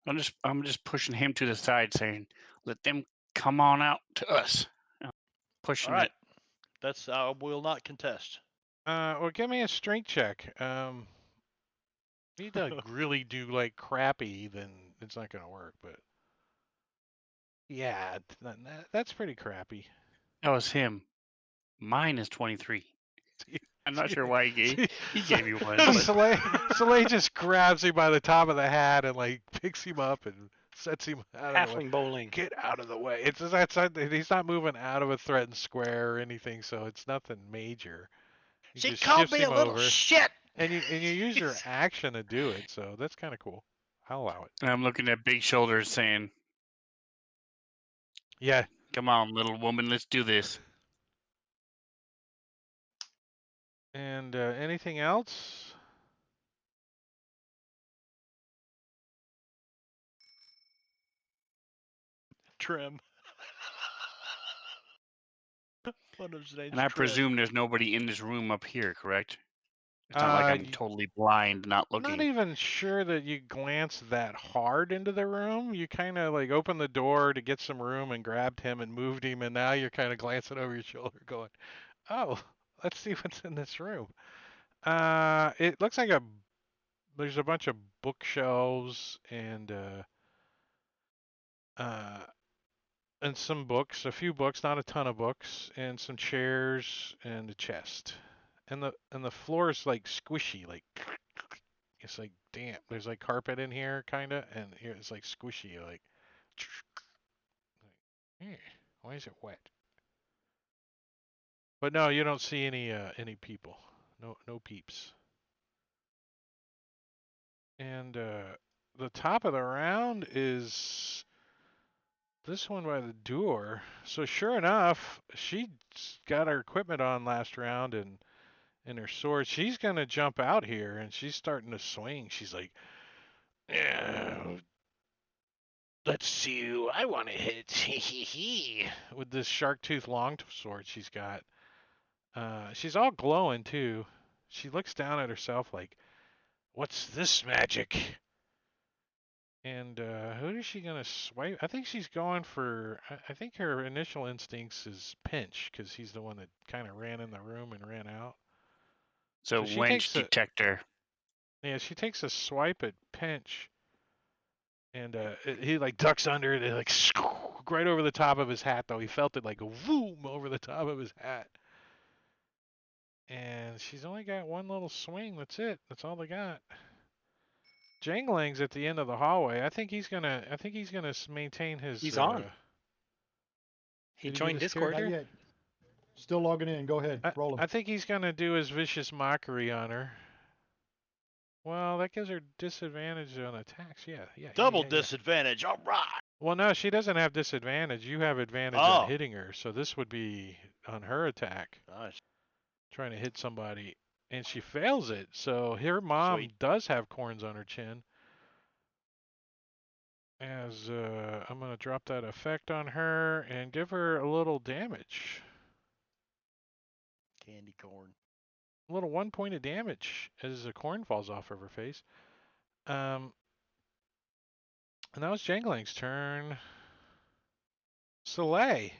I'm just pushing him to the side, saying, "Let them come on out to us." Pushing All right. it. That's I will not contest. Well, give me a strength check. You need to like, really do like crappy, then it's not gonna work. But yeah, that's pretty crappy. That was him. Mine is 23. I'm not sure why See, he gave you one, but Soleil just grabs him by the top of the hat and like picks him up and sets him out of the way. Halfling bowling. Get out of the way. It's just outside. He's not moving out of a threatened square or anything, so it's nothing major. He She just called shifts me a him little over, shit. and you use your action to do it, so that's kind of cool. I'll allow it. I'm looking at Big Shoulders, saying, Yeah. "Come on, little woman, let's do this." And anything else? Trim. One of his name's And I Trim. presume there's nobody in this room up here, correct? It's not like I'm totally blind, not I'm not looking. even sure that you glance that hard into the room. You kind of like opened the door to get some room and grabbed him and moved him, and now you're kind of glancing over your shoulder, going, "Oh, let's see what's in this room." It looks like there's a bunch of bookshelves uh, and some books, a few books, not a ton of books, and some chairs and a chest. And the floor is like squishy, like it's like damp. There's like carpet in here, kinda, and here it's like squishy, like Why is it wet? But no, you don't see any people. No peeps. And the top of the round is this one by the door. So sure enough, she got her equipment on last round and her sword. She's gonna jump out here and she's starting to swing. She's like, yeah, let's see who I want to hit. With this shark tooth long sword she's got. She's all glowing too. She looks down at herself like, what's this magic? And who is she gonna swipe? I think she's going for. I think her initial instincts is Pinch because he's the one that kind of ran in the room and ran out. So So she wench takes a detector. she takes a swipe at Pinch, and he like ducks under it, like right over the top of his hat. Though he felt it like a boom over the top of his hat. And she's only got one little swing. That's it. That's all they got. Jangling's at the end of the hallway. I think he's gonna. I think he's gonna maintain his. He's on. He Did he get joined his Discord. Not character? yet. Still logging in. Go ahead. Roll him. I think he's gonna do his vicious mockery on her. Well, that gives her disadvantage on attacks. Yeah. Double disadvantage. All right. Well, no, she doesn't have disadvantage. You have advantage Oh. on hitting her, so this would be on her attack, Nice. trying to hit somebody, and she fails it. So her mom Sweet. does have corns on her chin. As I'm gonna drop that effect on her and give her a little damage. Candy corn. A little 1 point of damage as the corn falls off of her face. And that was Jangling's turn. Soleil.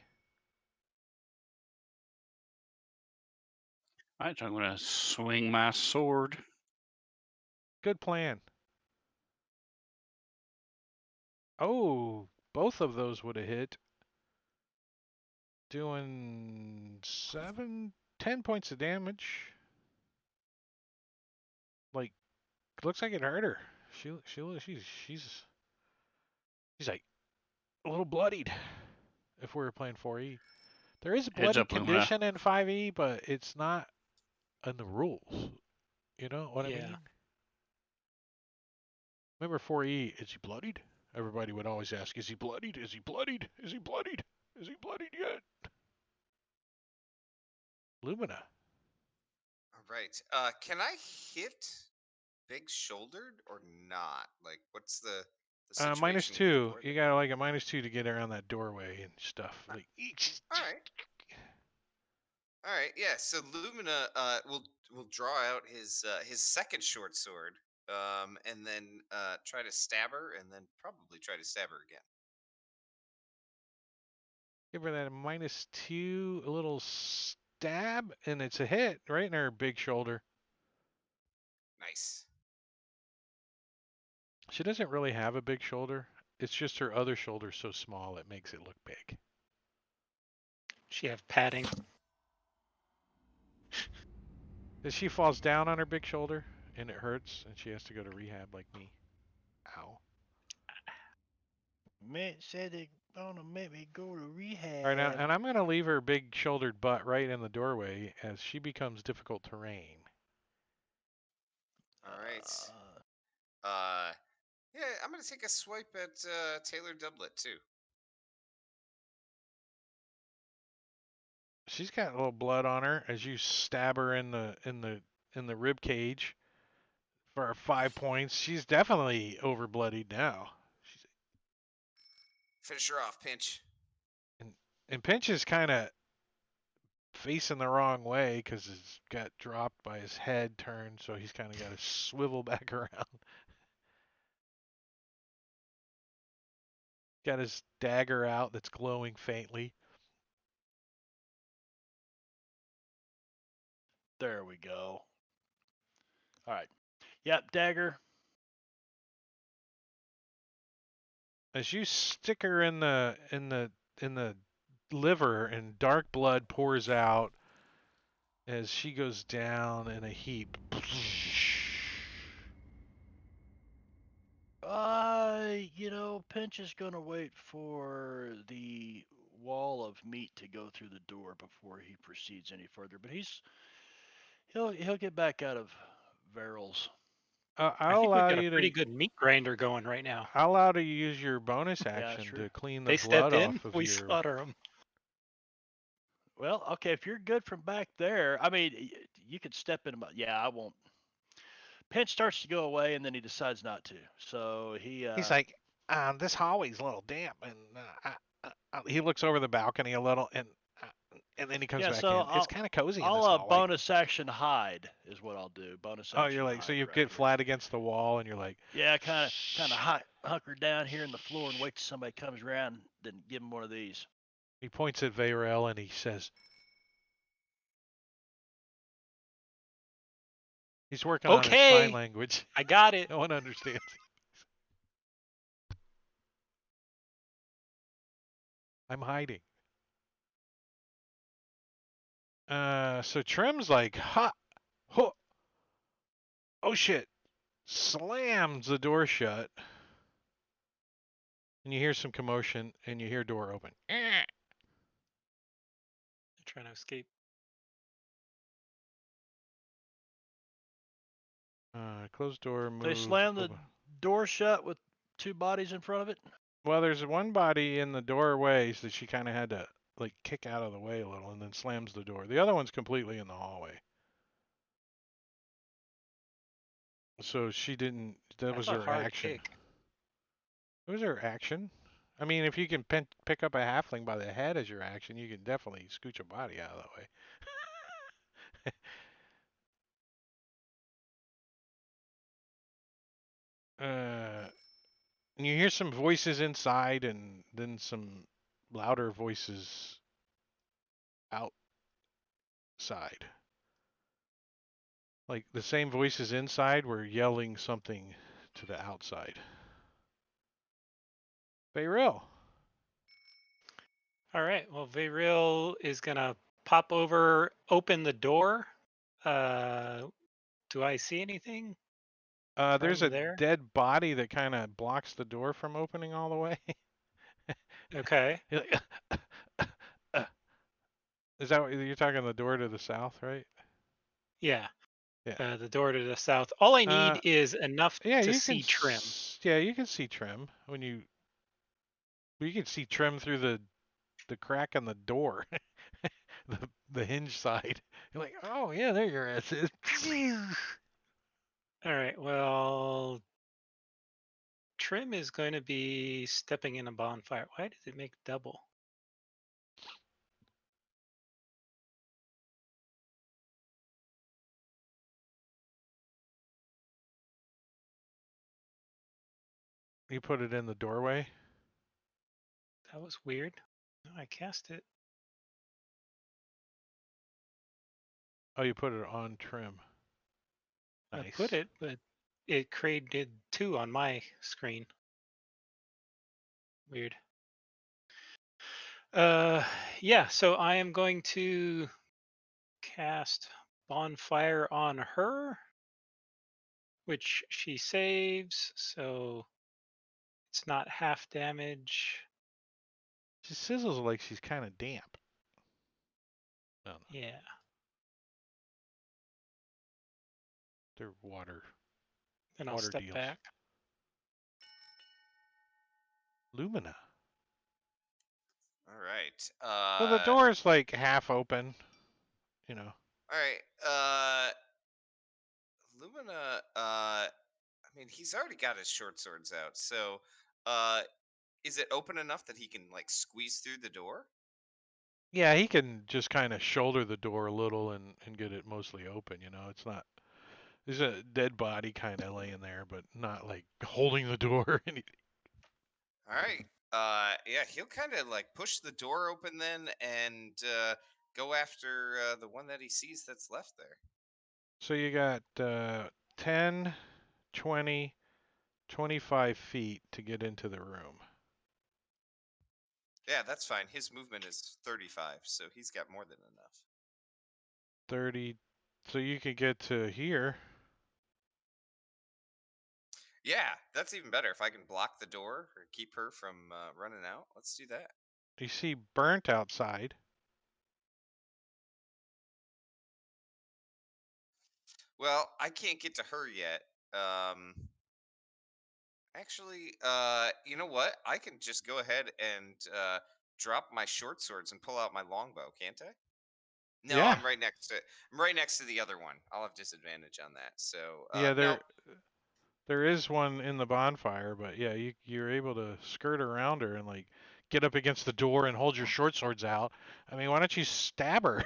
All right, so I'm going to swing my sword. Good plan. Oh, both of those would have hit. Doing 10 points of damage. Like, looks like it hurt her. She's like a little bloodied. If we were playing 4E, there is a Heads bloody up, Lumina. condition in 5E, but it's not in the rules. You know what I Yeah. mean? Remember 4E? Is he bloodied? Everybody would always ask, "Is he bloodied? Is he bloodied? Is he bloodied? Is he bloodied yet?" Lumina. All right. Can I hit big shouldered or not? Like, what's the Minus situation 2. for You that? got like a -2 to get around that doorway and stuff. Like, All right. All right. Yeah. So Lumina will draw out his second short sword, and then try to stab her, and then probably try to stab her again. give her that a -2, a little stab, and it's a hit right in her big shoulder. Nice. She doesn't really have a big shoulder. It's just her other shoulder's so small it makes it look big. She have padding. If she falls down on her big shoulder and it hurts and she has to go to rehab like me. Ow. Man said they gonna make me go to rehab. All right, now, and I'm going to leave her big shouldered butt right in the doorway as she becomes difficult terrain. All right. Yeah, I'm gonna take a swipe at Taylor Doublet too. She's got a little blood on her as you stab her in the rib cage for 5 points. She's definitely over bloodied now. Finish her off, Pinch. And Pinch is kind of facing the wrong way because he's got dropped by his head turned, so he's kind of got to swivel back around. Got his dagger out that's glowing faintly. There we go. All right. Yep, dagger. As you stick her in the liver, and dark blood pours out as she goes down in a heap. Pinch is going to wait for the wall of meat to go through the door before he proceeds any further. But he'll get back out of Verril's. I I'll think we've allow got a you pretty to. good meat grinder going right now. I'll allow you to use your bonus Yeah, action sure. to clean the They blood step in, off of we your. slaughter them. Well, okay, if you're good from back there, I mean, you could step in. Yeah, I won't. Pinch starts to go away, and then he decides not to. So He's like, this hallway's a little damp, and he looks over the balcony a little, and then he comes yeah. back So in. It's kind of cozy in this I'll hallway. bonus action hide is what I'll do. Bonus Oh, you're action like, so hide you right get here. flat against the wall, and you're like, Yeah, kind of shh. hunker down here in the floor and wait till somebody comes around, then give him one of these. He points at Vayrell and he says, he's working on his sign Okay, language. I got it. No one understands. I'm hiding. So Trim's like, ha, ho, oh shit, slams the door shut, and you hear some commotion, and you hear door open. They're trying to escape. Closed door, They move, slam the open. door shut with two bodies in front of it. Well, there's one body in the doorway that she kind of had to like kick out of the way a little, and then slams the door. The other one's completely in the hallway. So she didn't. That was That's a her hard action. kick. It was her action. I mean, if you can pick up a halfling by the head as your action, you can definitely scooch a body out of the way. And you hear some voices inside, and then some louder voices outside. Like the same voices inside were yelling something to the outside. Bayril. All right. Well, Vayril is gonna pop over, open the door. Do I see anything There's from a there? dead body that kind of blocks the door from opening all the way. Okay. Is that what you're talking? The door to the south, right? Yeah. Yeah. The door to the south. All I Uh, need is enough yeah, to you can. see Trim. Yeah, you can see Trim when you. You can see Trim through the crack in the door, the hinge side. You're like, oh yeah, there your ass is. All right. Well, Trim is going to be stepping in a bonfire. Why does it make double? You put it in the doorway. That was weird. No, I cast it. Oh, you put it on Trim. Nice. I put it, but it created two on my screen. Weird. Yeah, so I am going to cast Bonfire on her, which she saves, so it's not half damage. She sizzles like she's kind of damp. No, Yeah. they're water. Then I'll Water step deals. back. Lumina. All right. Well, the door's like half open. You know. All right. Lumina. I mean, he's already got his short swords out. So, is it open enough that he can like squeeze through the door? Yeah, he can just kind of shoulder the door a little and get it mostly open. You know, it's not. There's a dead body kind of laying there, but not like holding the door or anything. All right. Yeah, he'll kind of like push the door open then and go after the one that he sees that's left there. So you got 10, 20, 25 feet to get into the room. Yeah, that's fine. His movement is 35, so he's got more than enough. 30. So you could get to here. Yeah, that's even better. If I can block the door or keep her from running out, let's do that. You see Burnt outside. Well, I can't get to her yet. Actually, you know what? I can just go ahead and drop my short swords and pull out my longbow, can't I? No, Yeah. I'm right next to the other one. I'll have disadvantage on that. So, Yeah, no. there is one in the bonfire, but yeah, you're able to skirt around her and like get up against the door and hold your short swords out. I mean, why don't you stab her?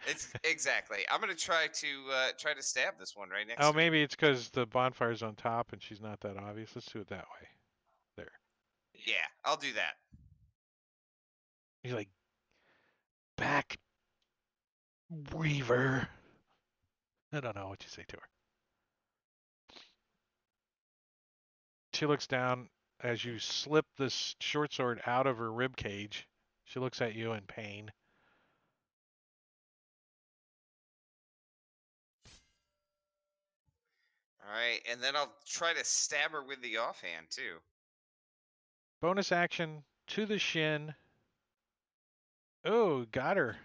It's exactly. I'm gonna try to stab this one right next Oh, to me. maybe it's because the bonfire's on top and she's not that obvious. Let's do it that way. There. Yeah, I'll do that. He's like, back, Weaver. I don't know what you say to her. She looks down as you slip this short sword out of her rib cage. She looks at you in pain. All right, and then I'll try to stab her with the offhand too. Bonus action to the shin. Oh, got her.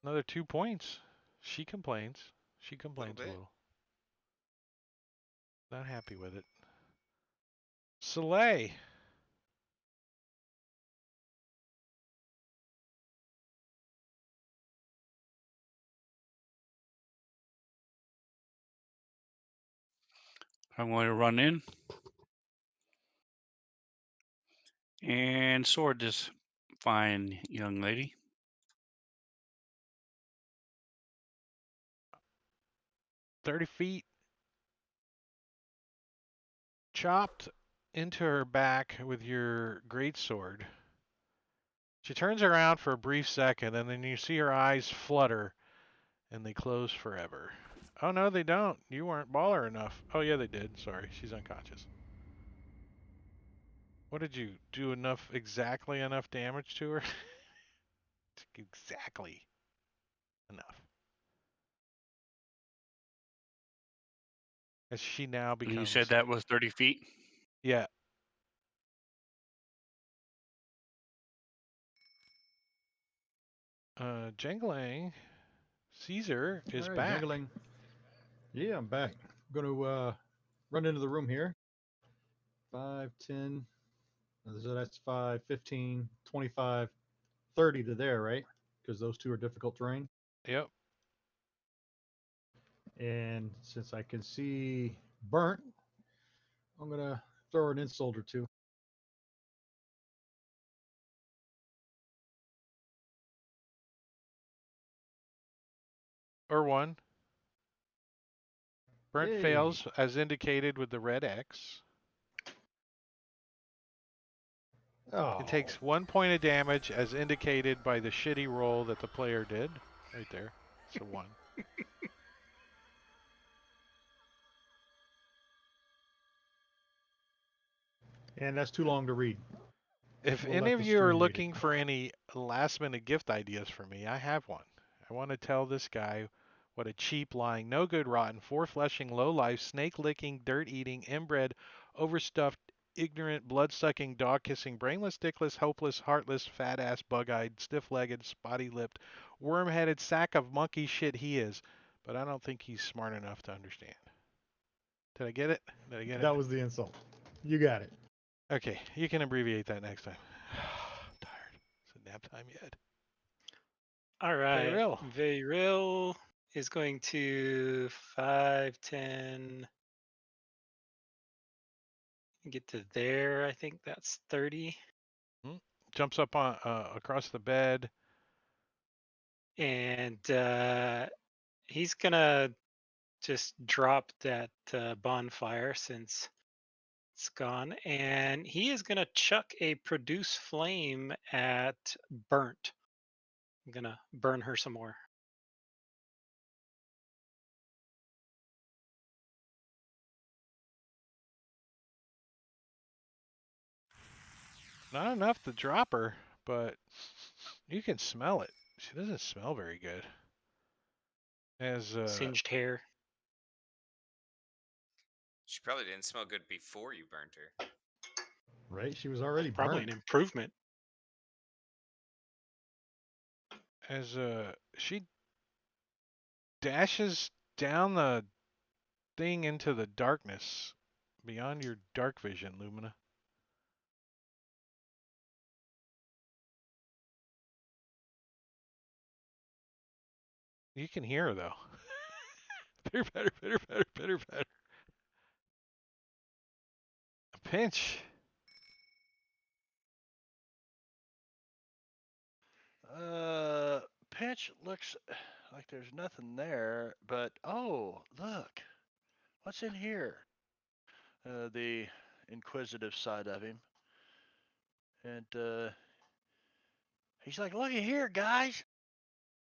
Another 2 points. She complains. She A little complains a bit. little. Not happy with it. Soleil. I'm going to run in and sword this fine young lady. 30 feet. Chopped into her back with your greatsword. She turns around for a brief second, and then you see her eyes flutter, and they close forever. Oh, no, they don't. You weren't baller enough. Oh, yeah, they did. Sorry, she's unconscious. What did you do? Exactly enough damage to her? Exactly enough. As she now And you said becomes, that was 30 feet? yeah. Jangling, Caesar is All right, back. jingling. Yeah, I'm back. I'm going to run into the room here. 5, 10. So that's 5, 15, 25, 30 to there, right? Because those two are difficult terrain. Yep. And since I can see Burnt, I'm going to throw an insult or two. Or one. Burnt Yay. fails as indicated with the red X. It Oh. takes 1 point of damage as indicated by the shitty roll that the player did. Right there. It's a 1. And that's too long to read. If We'll any let of the you are stream read it. looking for any last minute gift ideas for me, I have one. I want to tell this guy what a cheap, lying, no good, rotten, four fleshing, low life, snake licking, dirt eating, inbred, overstuffed, ignorant, blood sucking, dog kissing, brainless, dickless, hopeless, heartless, fat ass, bug eyed, stiff legged, spotty lipped, worm headed sack of monkey shit he is. But I don't think he's smart enough to understand. Did I get it? Did I get it? That was the insult. You got it. Okay, you can abbreviate that next time. I'm tired. Is it nap time yet? All right. Real. Very real is going to 5, 10, get to there. I think that's 30. Jumps up on across the bed. And he's going to just drop that bonfire since it's gone. And he is going to chuck a produce flame at Burnt. I'm going to burn her some more. Not enough to drop her, but you can smell it. She doesn't smell very good. As Singed hair. She probably didn't smell good before you burnt her. Right? She was already Probably an burnt. improvement. she dashes down the thing into the darkness beyond your dark vision, Lumina. You can hear her though. Pitter patter, pitter patter, pitter patter. A pinch. Pinch looks like there's nothing there, but oh, look, what's in here? The inquisitive side of him, and he's like, "Looky here, guys."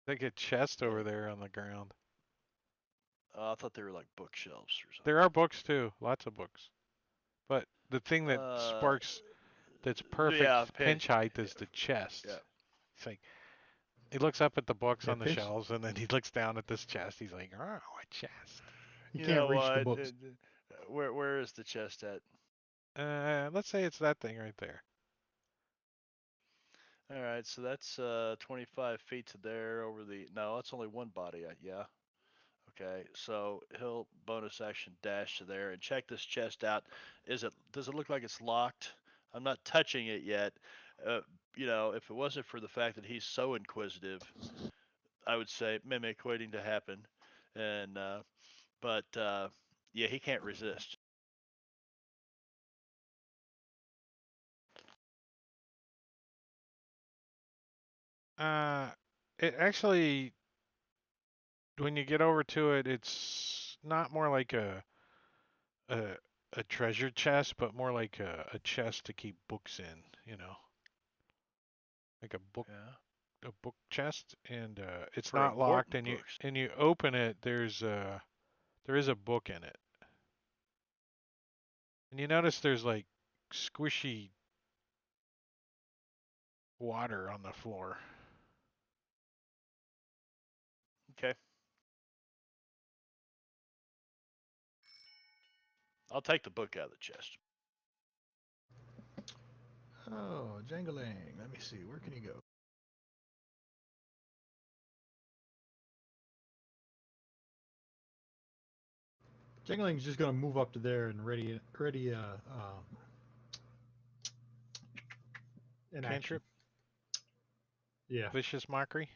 Like a chest over And there on the ground. I thought they were like bookshelves or There are books too, lots of books. But the thing that something. sparks that's Yeah, perfect pinch height is the yeah. chest. It's like he looks up at the books Yeah, on the pinch. shelves and then he looks down at this chest. He's like, "Oh, a chest." You You can't know reach the what? books. Where is the chest at? Let's say it's that thing right there. All right, so that's 25 feet to there over the. No, that's only one body. Yeah. Okay, so he'll bonus action dash to there and check this chest out. Does it look like it's locked? I'm not touching it yet. Uh, if it wasn't for the fact that he's so inquisitive, I would say mimic waiting to happen. And but yeah, he can't resist. Uh, it actually, when you get over to it, it's not more like a, a treasure chest, but more like a chest to keep books in. Like Yeah. a book chest, and it's For not locked. important And books. you open it, there is a book in it, and you notice there's like squishy water on the floor. Okay. I'll take the book out of the chest. Oh, jangling. Let me see. Where can he go? Jangling's just gonna move up to there and ready an action. Cantrip, Yeah. vicious mockery,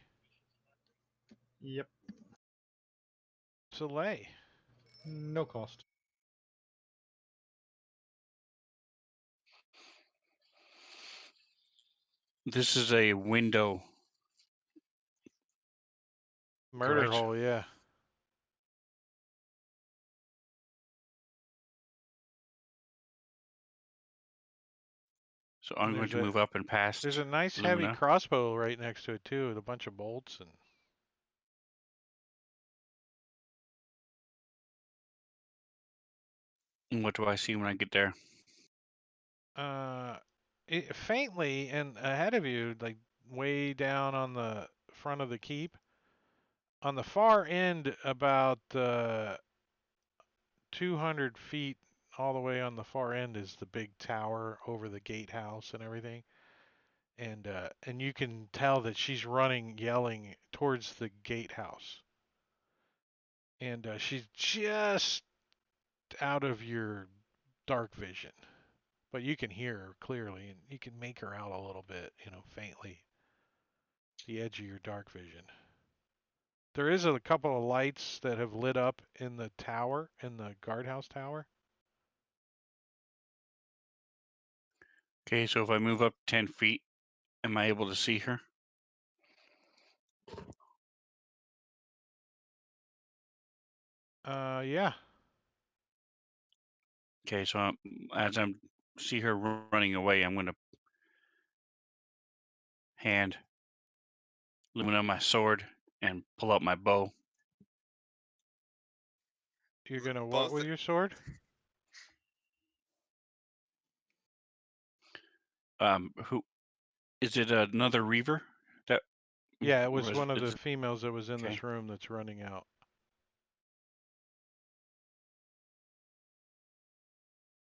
Yep. Soleil. No cost. This is a window, Murder correct? hole, yeah. So And I'm going to move up and there's past a nice heavy Lumina. crossbow right next to it too, with a bunch of bolts And what do I see when I get there? faintly and ahead of you, like way down on the front of the keep. On the far end, about 200 feet all the way on the far end, is the big tower over the gatehouse and everything. And you can tell that she's running, yelling towards the gatehouse. And she's just out of your dark vision, but you can hear her clearly, and you can make her out a little bit, faintly, the edge of your dark vision. There is a couple of lights that have lit up in the tower, in the guardhouse tower. Okay, so if I move up 10 feet, am I able to see her? Yeah. Okay, so as I'm see her running away, I'm going to hand Lumina my sword and pull out my bow. You're gonna what Both. with your sword? Who is it? Another Reaver? That Yeah, it was was one of the is females that was in okay. this room that's running out.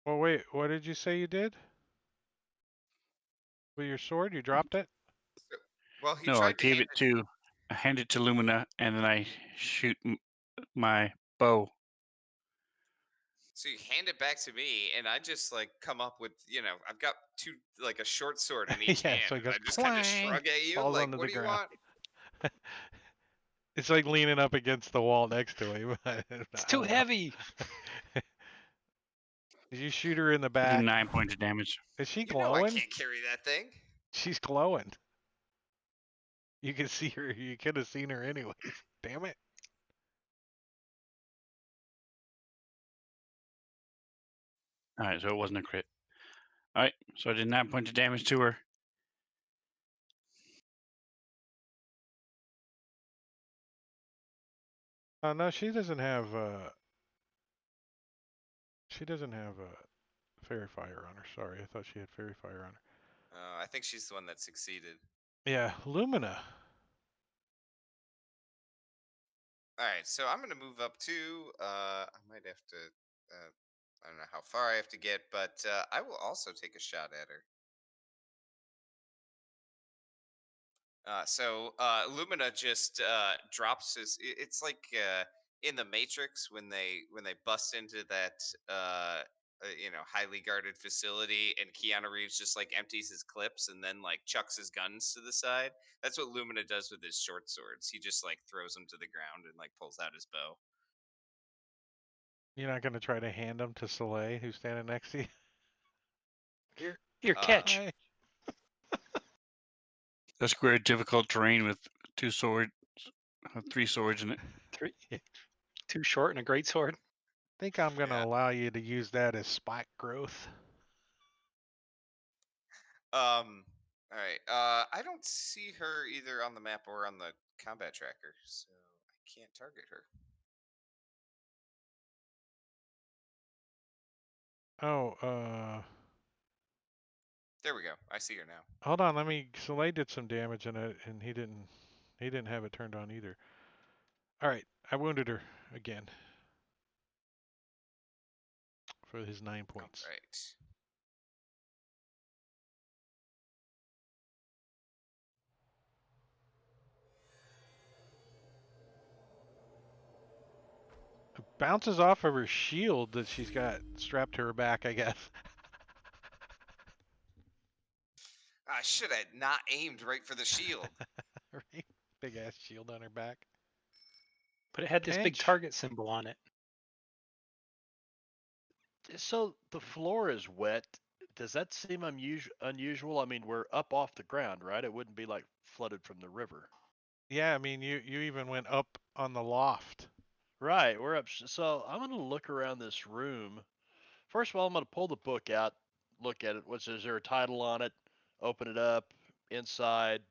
Well, wait. What did you say you did with your sword? You dropped it? So, well, he No, I tried to gave hand it it. to, I hand it to Lumina, and then I shoot my bow. So you hand it back to me, and I just like come up with, I've got two, like a short sword in each Yeah. So hand, it and goes I just kind of twang, shrug at you, falls like, onto "What the do you ground. want?" It's like leaning up against the wall next to him. I It's too don't know. heavy. Did you shoot her in the I do back? 9 points of damage. Is she You know I glowing? can't carry that thing. She's glowing. You can see her. You could have seen her anyways. Damn it. All right, so it wasn't a crit. All right, so I did 9 points of damage to her. Oh no, she doesn't have. She doesn't have fairy fire on her. Sorry, I thought she had fairy fire on her. I think she's the one that succeeded. Yeah, Lumina. All right, so I'm gonna move up too. I might have to. I don't know how far I have to get, but I will also take a shot at her. So Lumina just drops his. It's like in the Matrix when they bust into that highly guarded facility, and Keanu Reeves just like empties his clips and then like chucks his guns to the side. That's what Lumina does with his short swords. He just like throws them to the ground and like pulls out his bow. You're not gonna try to hand them to Soleil, who's standing next to you. Here, Uh, catch. Hi. That's quite difficult terrain with 2 swords, 3 swords in it. Three, too short and a great sword. Think I'm gonna yeah. allow you to use that as spike growth. All right. I don't see her either on the map or on the combat tracker, so I can't target her. Oh, There we go. I see her now. hold on. Let me. Soleil did some damage in it, and he didn't. He didn't have it turned on either. All right, I wounded her again for his 9 points. All right. It bounces off of her shield that she's got strapped to her back, I guess. I should have not aimed right for the shield. Right? Big ass shield on her back. But it had this big Pinch. target symbol on it. So the floor is wet. Does that seem unusual? I mean, we're up off the ground, right? It wouldn't be like flooded from the river. Yeah, I mean, you even went up on the loft. Right, we're up. So I'm gonna look around this room. First of all, I'm gonna pull the book out, look at it. Is there a title on it? Open it up. Inside.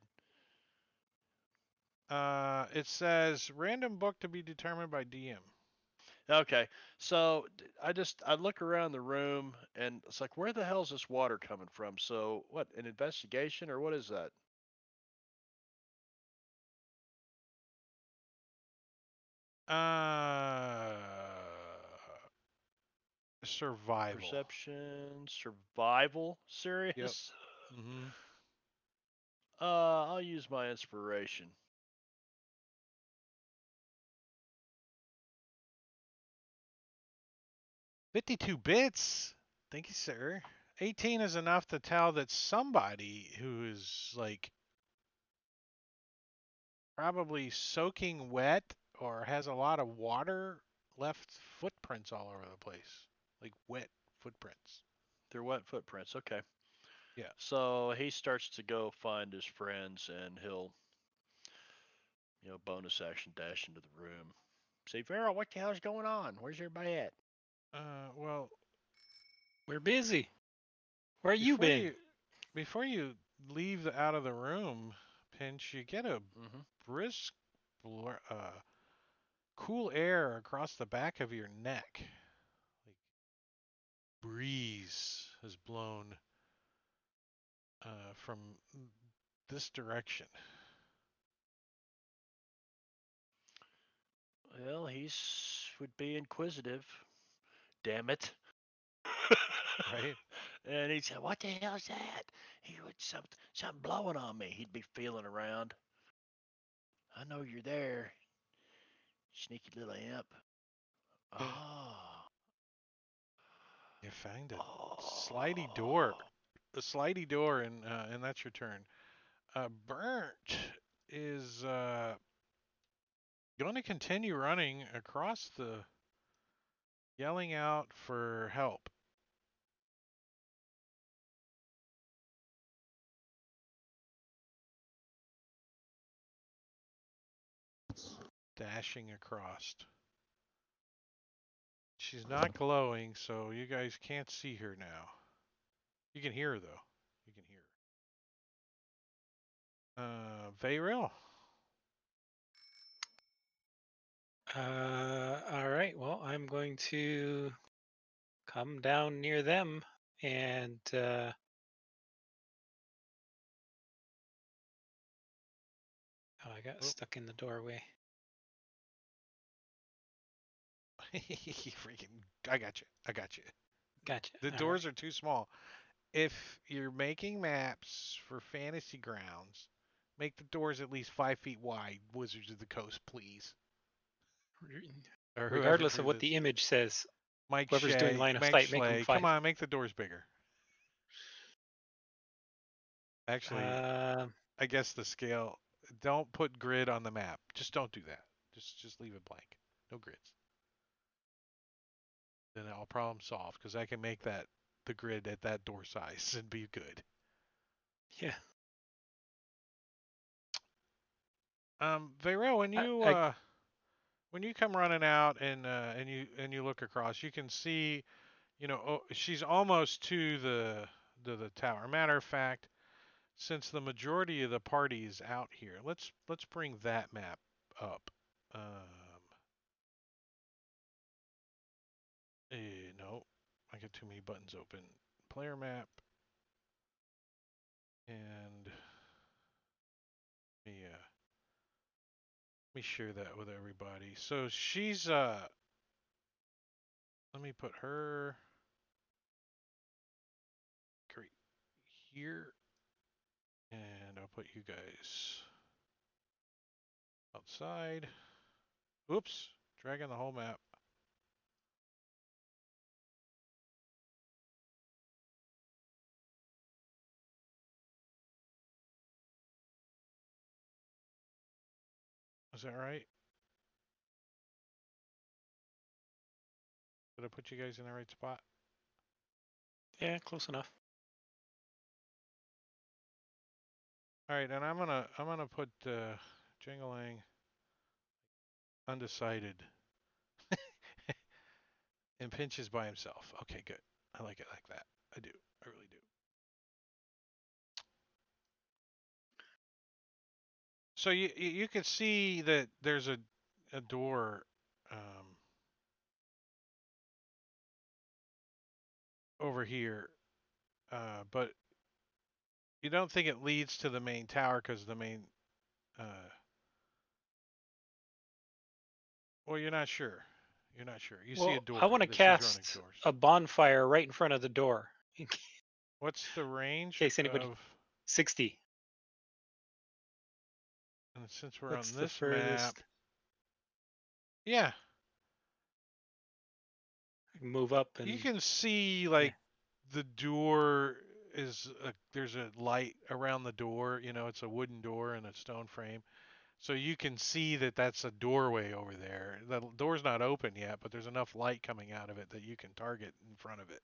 It says random book to be determined by DM. Okay, so I look around the room and it's like, where the hell's this water coming from? So what? An investigation or what is that? Uh, survival. Perception, survival, Yep. serious. Mm-hmm. I'll use my inspiration. 52 bits. Thank you, sir. 18 is enough to tell that somebody who is like probably soaking wet or has a lot of water left footprints all over the place. Like wet footprints. They're wet footprints. Okay. Yeah. So he starts to go find his friends and he'll, bonus action dash into the room. Say, Farrell, what the hell's going on? Where's everybody at? Well, We're busy. Where you before been? you before you leave out of the room, Pinch, you get a Mm-hmm. brisk, cool air across the back of your neck. Like breeze has blown from this direction. Well, he's would be inquisitive. Damn it. Right? And he'd say, "What the hell's that?" He would something blowing on me. He'd be feeling around. I know you're there, sneaky little imp. Oh, You find a slidey door. oh. A slidey door, and that's your turn. Burnt is going to continue running across the, yelling out for help. Dashing across. She's not glowing, so you guys can't see her now. You can hear her though. You can hear her. Vayrail. All right. Well, I'm going to come down near them and oh, I got Oh. stuck in the doorway. Freaking! I got you. I got you. Gotcha. The All doors right. are too small. If you're making maps for Fantasy Grounds, make the doors at least 5 feet wide. Wizards of the Coast, please, or whoever Regardless of drew what this. the image says, Mike whoever's doing Shea, line of Mike sight, make them Schley, come 5. on, make the doors bigger. Actually, Uh, I guess the scale. Don't put grid on the map. Just don't do that. Just leave it blank. No grids. Then all problem solved because I can make that the grid at that door size and be good. yeah. Vero, I when you come running out and you look across, you can see, she's almost to the tower. Matter of fact, since the majority of the party is out here, let's bring that map up. No, I got too many buttons open. Player map, and let me share that with everybody. So she's let me put her right here, and I'll put you guys outside. Oops, dragging the whole map. Is that right? Did I put you guys in the right spot? yeah, close enough. All right, and I'm gonna put Jingalang undecided and pinches by himself. Okay, good. I like it like that. I do. I really do. So you can see that there's a door over here, but you don't think it leads to the main tower because the main. Uh, well, you're not sure. You're not sure. You see a Well, I door want to that she's running cast towards. a bonfire right in front of the door in What's the range case anybody. of? 60. And since we're What's on the this map, furthest? yeah, Move up you and can see yeah. like the door there's a light around the door. It's a wooden door and a stone frame. So you can see that that's a doorway over there. The door's not open yet, but there's enough light coming out of it that you can target in front of it.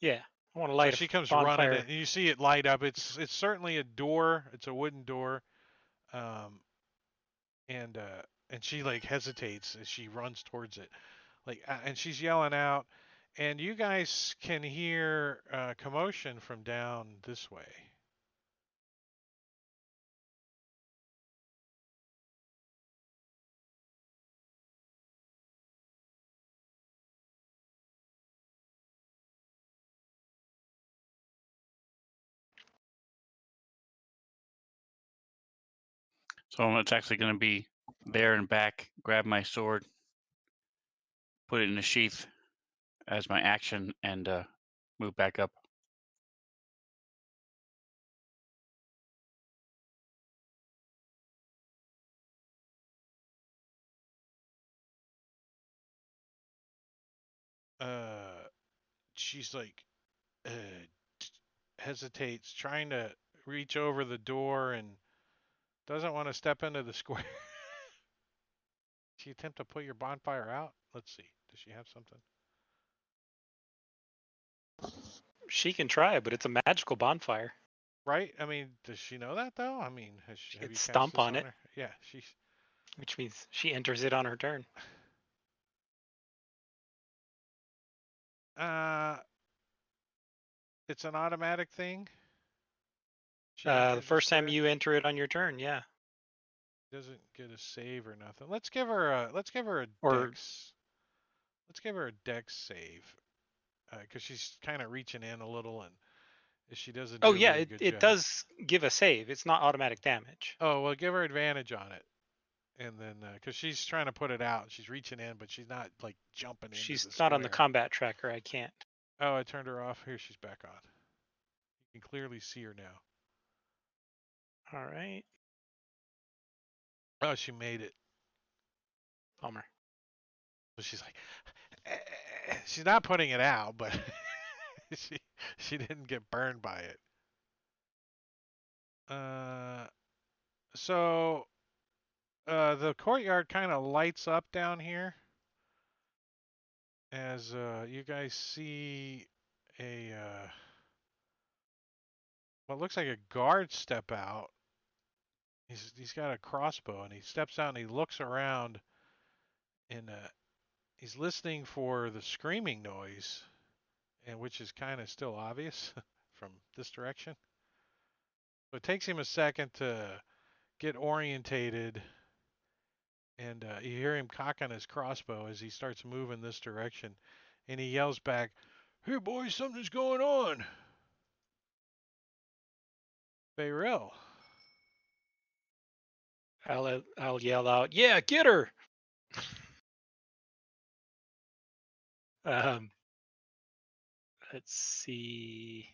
Yeah. I want to So light a she comes running it, bonfire. and you see it light up. It's certainly a door. It's a wooden door, um, and she like hesitates as she runs towards it, and she's yelling out, and you guys can hear commotion from down this way. So it's actually going to be there and back, grab my sword, put it in a sheath as my action, and move back up. She's like, uh, hesitates, trying to reach over the door and doesn't want to step into the square. She attempt to put your bonfire out? Let's see. Does she have something? She can try, but it's a magical bonfire. Right? I mean, does she know that though? I mean, She have could you cast stomp this on on it, her? Yeah, she's. which means she enters it on her turn. Uh, it's an automatic thing. She The enters the first time square. you enter it on your turn, yeah. Doesn't get a save or nothing. Let's give her a Or dex. Let's give her a dex save, because she's kind of reaching in a little, and if she doesn't oh do a yeah, really it, good it job. does give a save. It's not automatic damage. Oh well, give her advantage on it, and then because she's trying to put it out, she's reaching in, but she's not like jumping into She's the not on the square. combat tracker. I can't. Oh, I turned her off. Here she's back on. You can clearly see her now. All right. Oh, she made it. Bummer. So she's like, she's not putting it out, but she she didn't get burned by it. Uh, so the courtyard kind of lights up down here as you guys see a what looks like a guard step out. He's got a crossbow and he steps out and he looks around and he's listening for the screaming noise, and which is kind of still obvious from this direction. So it takes him a second to get orientated, and you hear him cocking his crossbow as he starts moving this direction, and he yells back, "Hey boys, something's going on!" Beryl. I'll yell out, "Yeah, get her!" Um, let's see.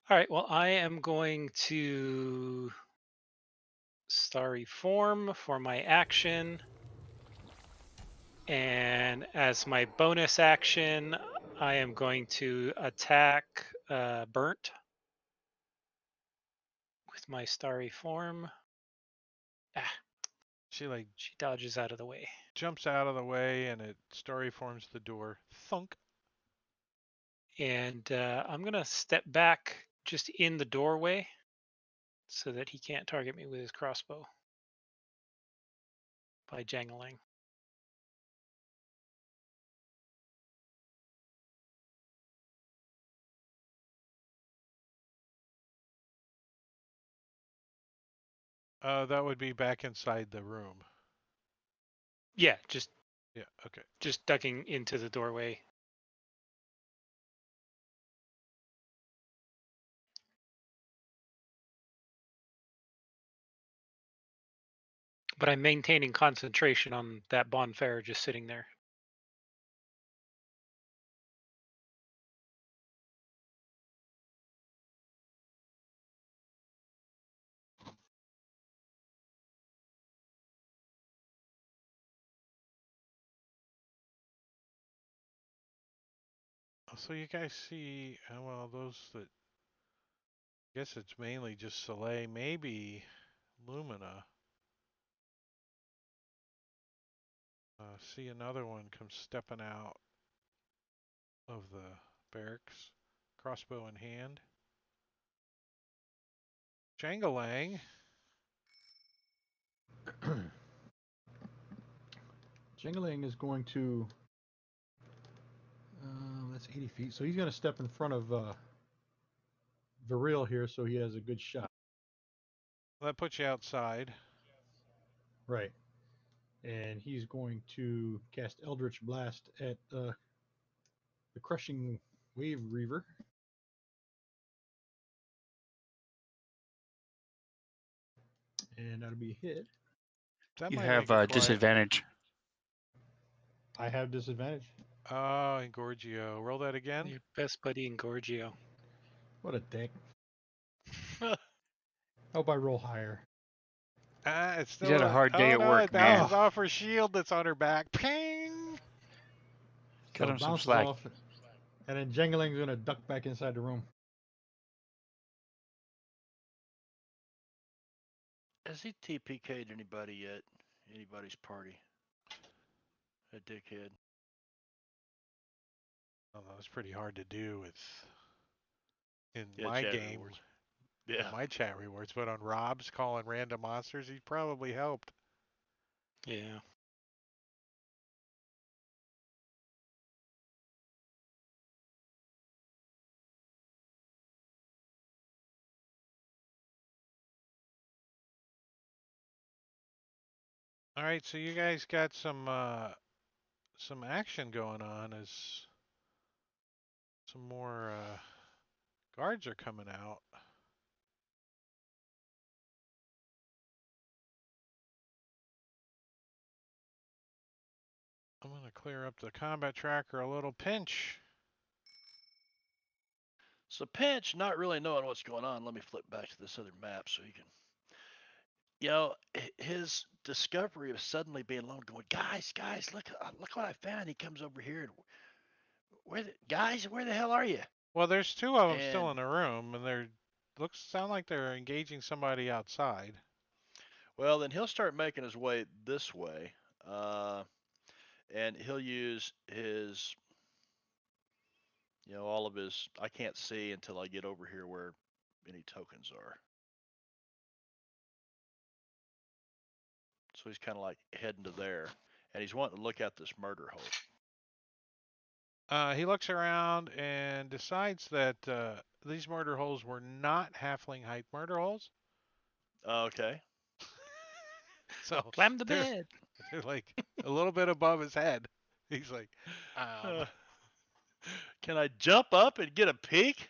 All right. Well, I am going to starry form for my action, and as my bonus action, I am going to attack Burnt with my starry form. Ah, She like she dodges out of the way. jumps out of the way, and it story forms the door. Thunk. And I'm going to step back just in the doorway so that he can't target me with his crossbow by jangling. That would be back inside the room. Yeah, just Yeah. Okay. ducking into the doorway. But I'm maintaining concentration on that bonfire just sitting there. So you guys see, well, those that I guess it's mainly just Soleil, maybe Lumina. See another one come stepping out of the barracks, crossbow in hand. Jangalang. Jingling is going to. That's 80 feet. So he's going to step in front of Viril here so he has a good shot. That puts you outside. Right. And he's going to cast Eldritch Blast at the Crushing Wave Reaver. And that'll be a hit. That You might have make it quiet. disadvantage. I have disadvantage. Oh, Engorgio. Roll that again. Your best buddy Engorgio. What a dick. Hope I roll higher. Ah, it's He's still had a a. hard day Oh at no! work, It man. bounces off her shield that's on her back. Ping! Cut So him it some bounces slack. off, and then Jengling's gonna duck back inside the room. Has he TPK'd anybody yet? Anybody's party? A dickhead. Oh, that was pretty hard to do in Yeah, my chat game, rewards. in Yeah. my chat rewards, but on Rob's calling random monsters, he probably helped. Yeah. All right, so you guys got some action going on as some more guards are coming out. I'm gonna clear up the combat tracker a little. Pinch. So Pinch, not really knowing what's going on. Let me flip back to this other map so he can. You know, his discovery of suddenly being alone, going, guys, look what I found. He comes over here and guys, where the hell are you? Well, there's two of them still And in the room, and they're sound like they're engaging somebody outside. well, then he'll start making his way this way, and he'll use his, all of his. I can't see until I get over here where any tokens are. So he's kind of like heading to there, and he's wanting to look at this murder hole. He looks around and decides that these murder holes were not halfling height murder holes. Okay. So Climb the they're bed. they're like a little bit above his head. He's like, Can I jump up and get a peek?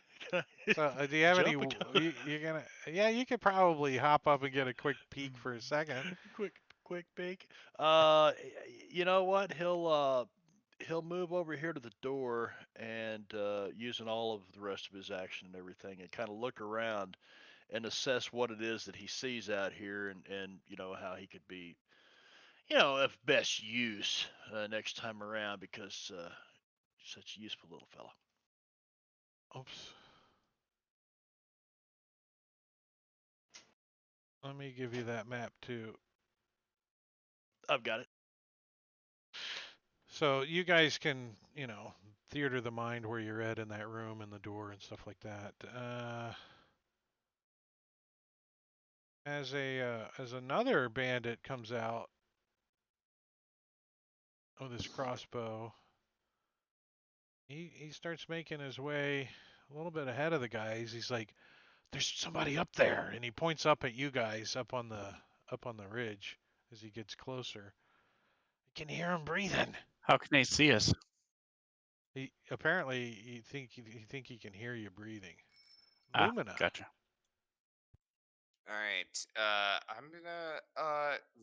So do you have any? Jump and You're gonna? Yeah, you could probably hop up and get a quick peek for a second. quick peek. You know what? He'll move over here to the door and using all of the rest of his action and everything, and kind of look around and assess what it is that he sees out here, and how he could be, of best use next time around because such a useful little fella. Oops. Let me give you that map too. I've got it. So you guys can, theater the mind where you're at in that room and the door and stuff like that. As another bandit comes out with his crossbow, he starts making his way a little bit ahead of the guys. He's like, "There's somebody up there," and he points up at you guys up on the ridge as he gets closer. I can hear him breathing. How can they see us? He apparently he think he can hear you breathing. Ah, Lumina. gotcha. All right. I'm gonna.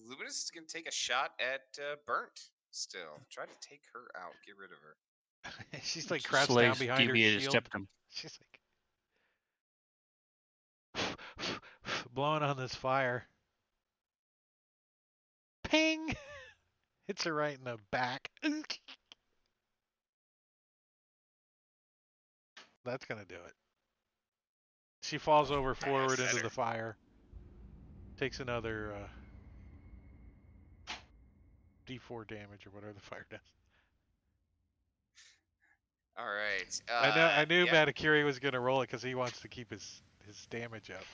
Luminous is gonna take a shot at Burnt. Still, try to take her out. Get rid of her. She's like crouched down Slaves behind her deviated shield. septum. She's like blowing on this fire. Ping! Hits her right in the back. That's gonna do it. She falls over forward into the fire. Takes another D4 damage or whatever the fire does. All right. I knew Yeah. Matakiri was gonna roll it because he wants to keep his damage up.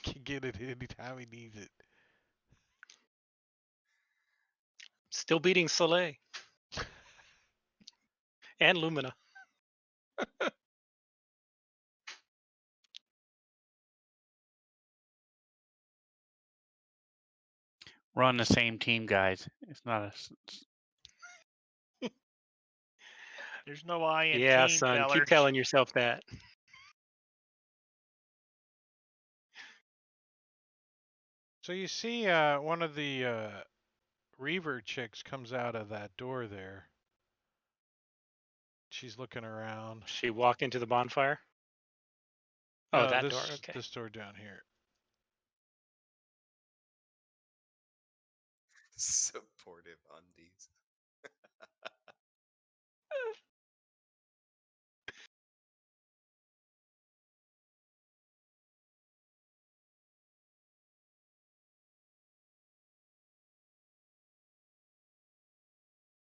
Can get it anytime he needs it. Still beating Soleil and Lumina. We're on the same team, guys. It's not a. There's no I in Yeah, team, son. Keep fellers. telling yourself that. So you see one of the Reaver chicks comes out of that door there. She's looking around. She walk into the bonfire. Oh, that door. Okay. This door down here. Supportive undies.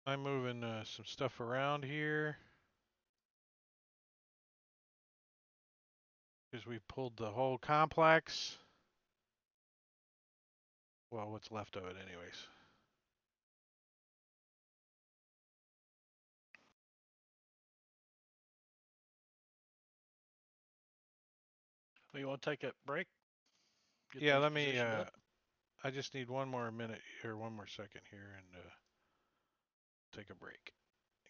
I'm moving some stuff around here. Because we pulled the whole complex. Well, what's left of it anyways. Well, you want to take a break? Get Yeah, things let me, positioned up? I just need one more minute or one more second here and take a break.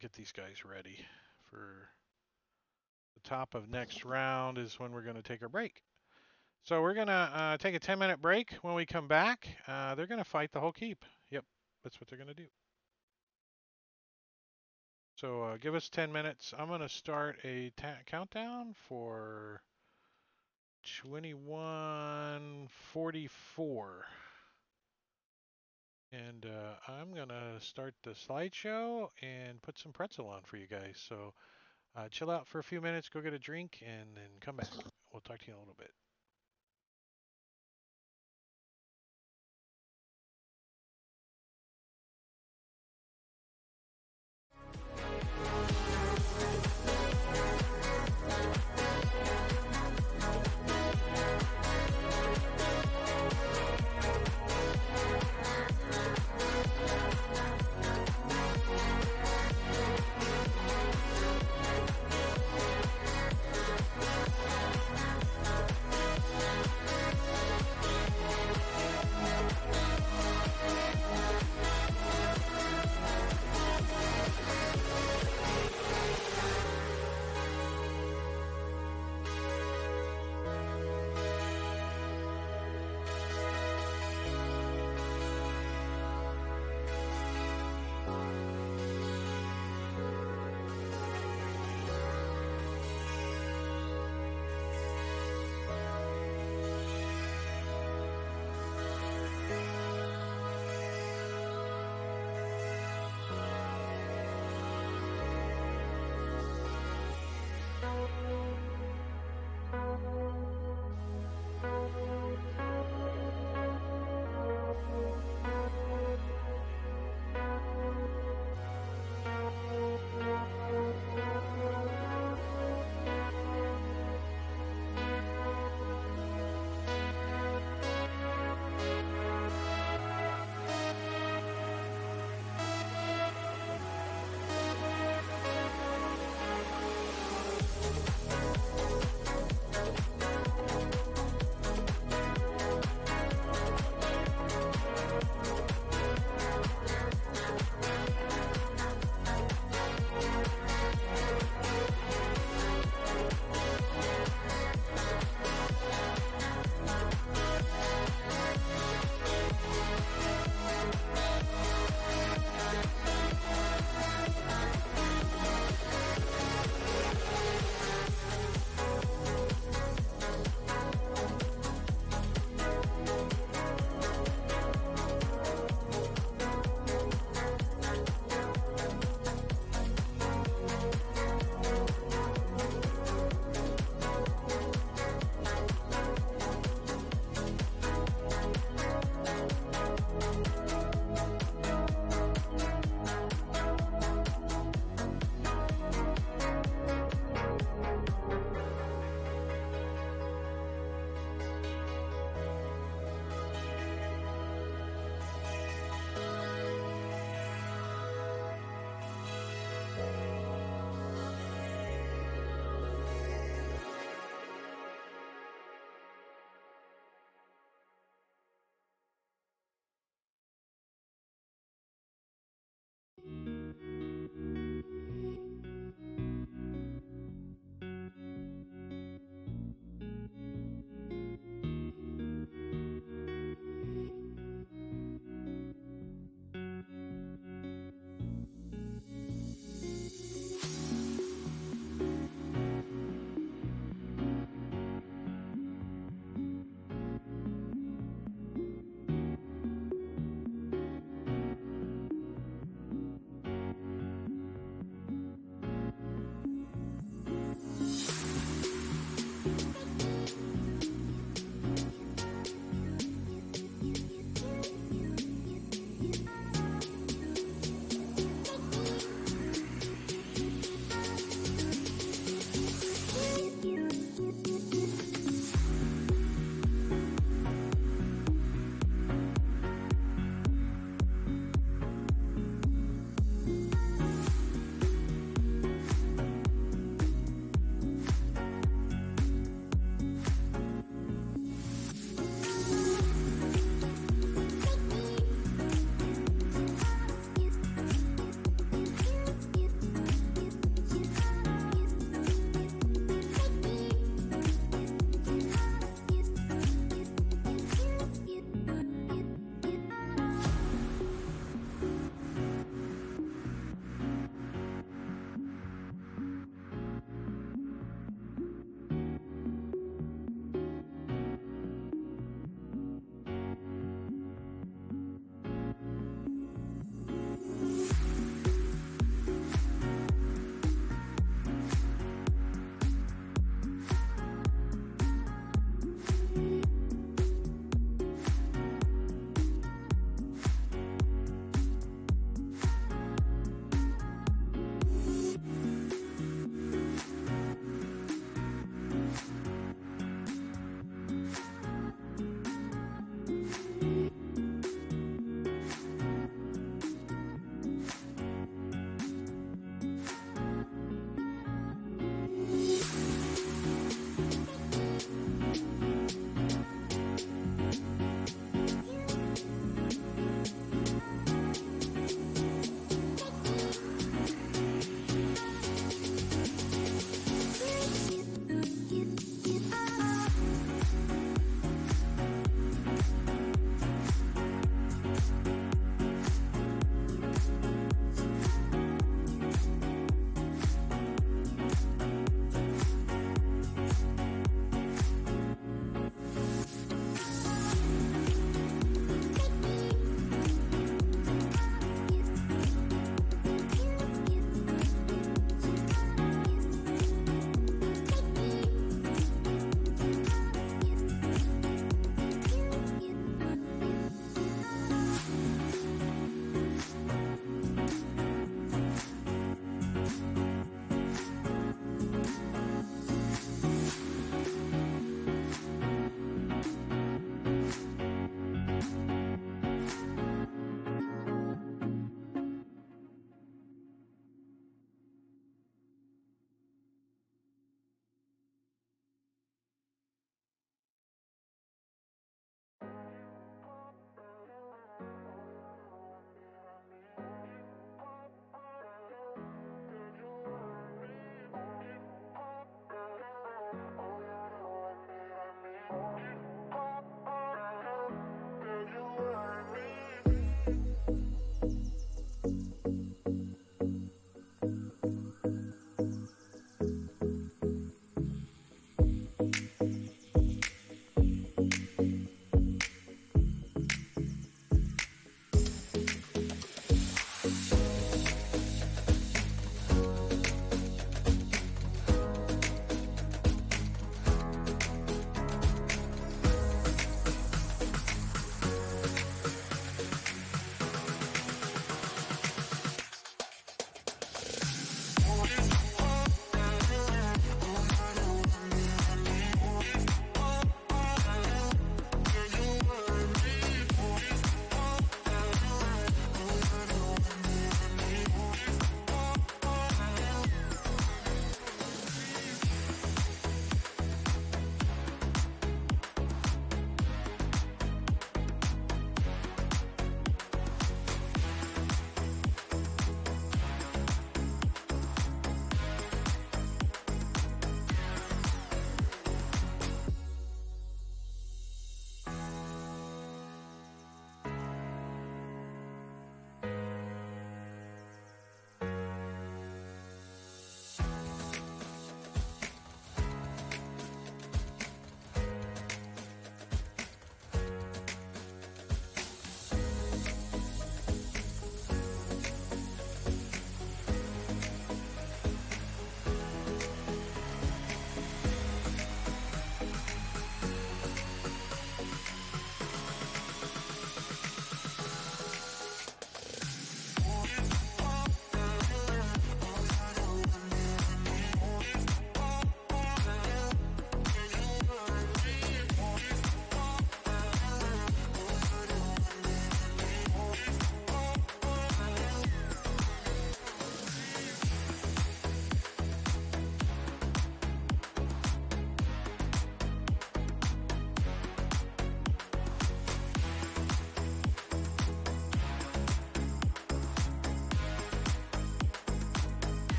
Get these guys ready for the top of next round is when we're going to take our break. So we're going to take a 10-minute break. When we come back, they're going to fight the whole keep. Yep, that's what they're going to do. So give us 10 minutes. I'm going to start a countdown for 21:44. And I'm going to start the slideshow and put some pretzel on for you guys. So chill out for a few minutes, go get a drink, and then come back. We'll talk to you in a little bit.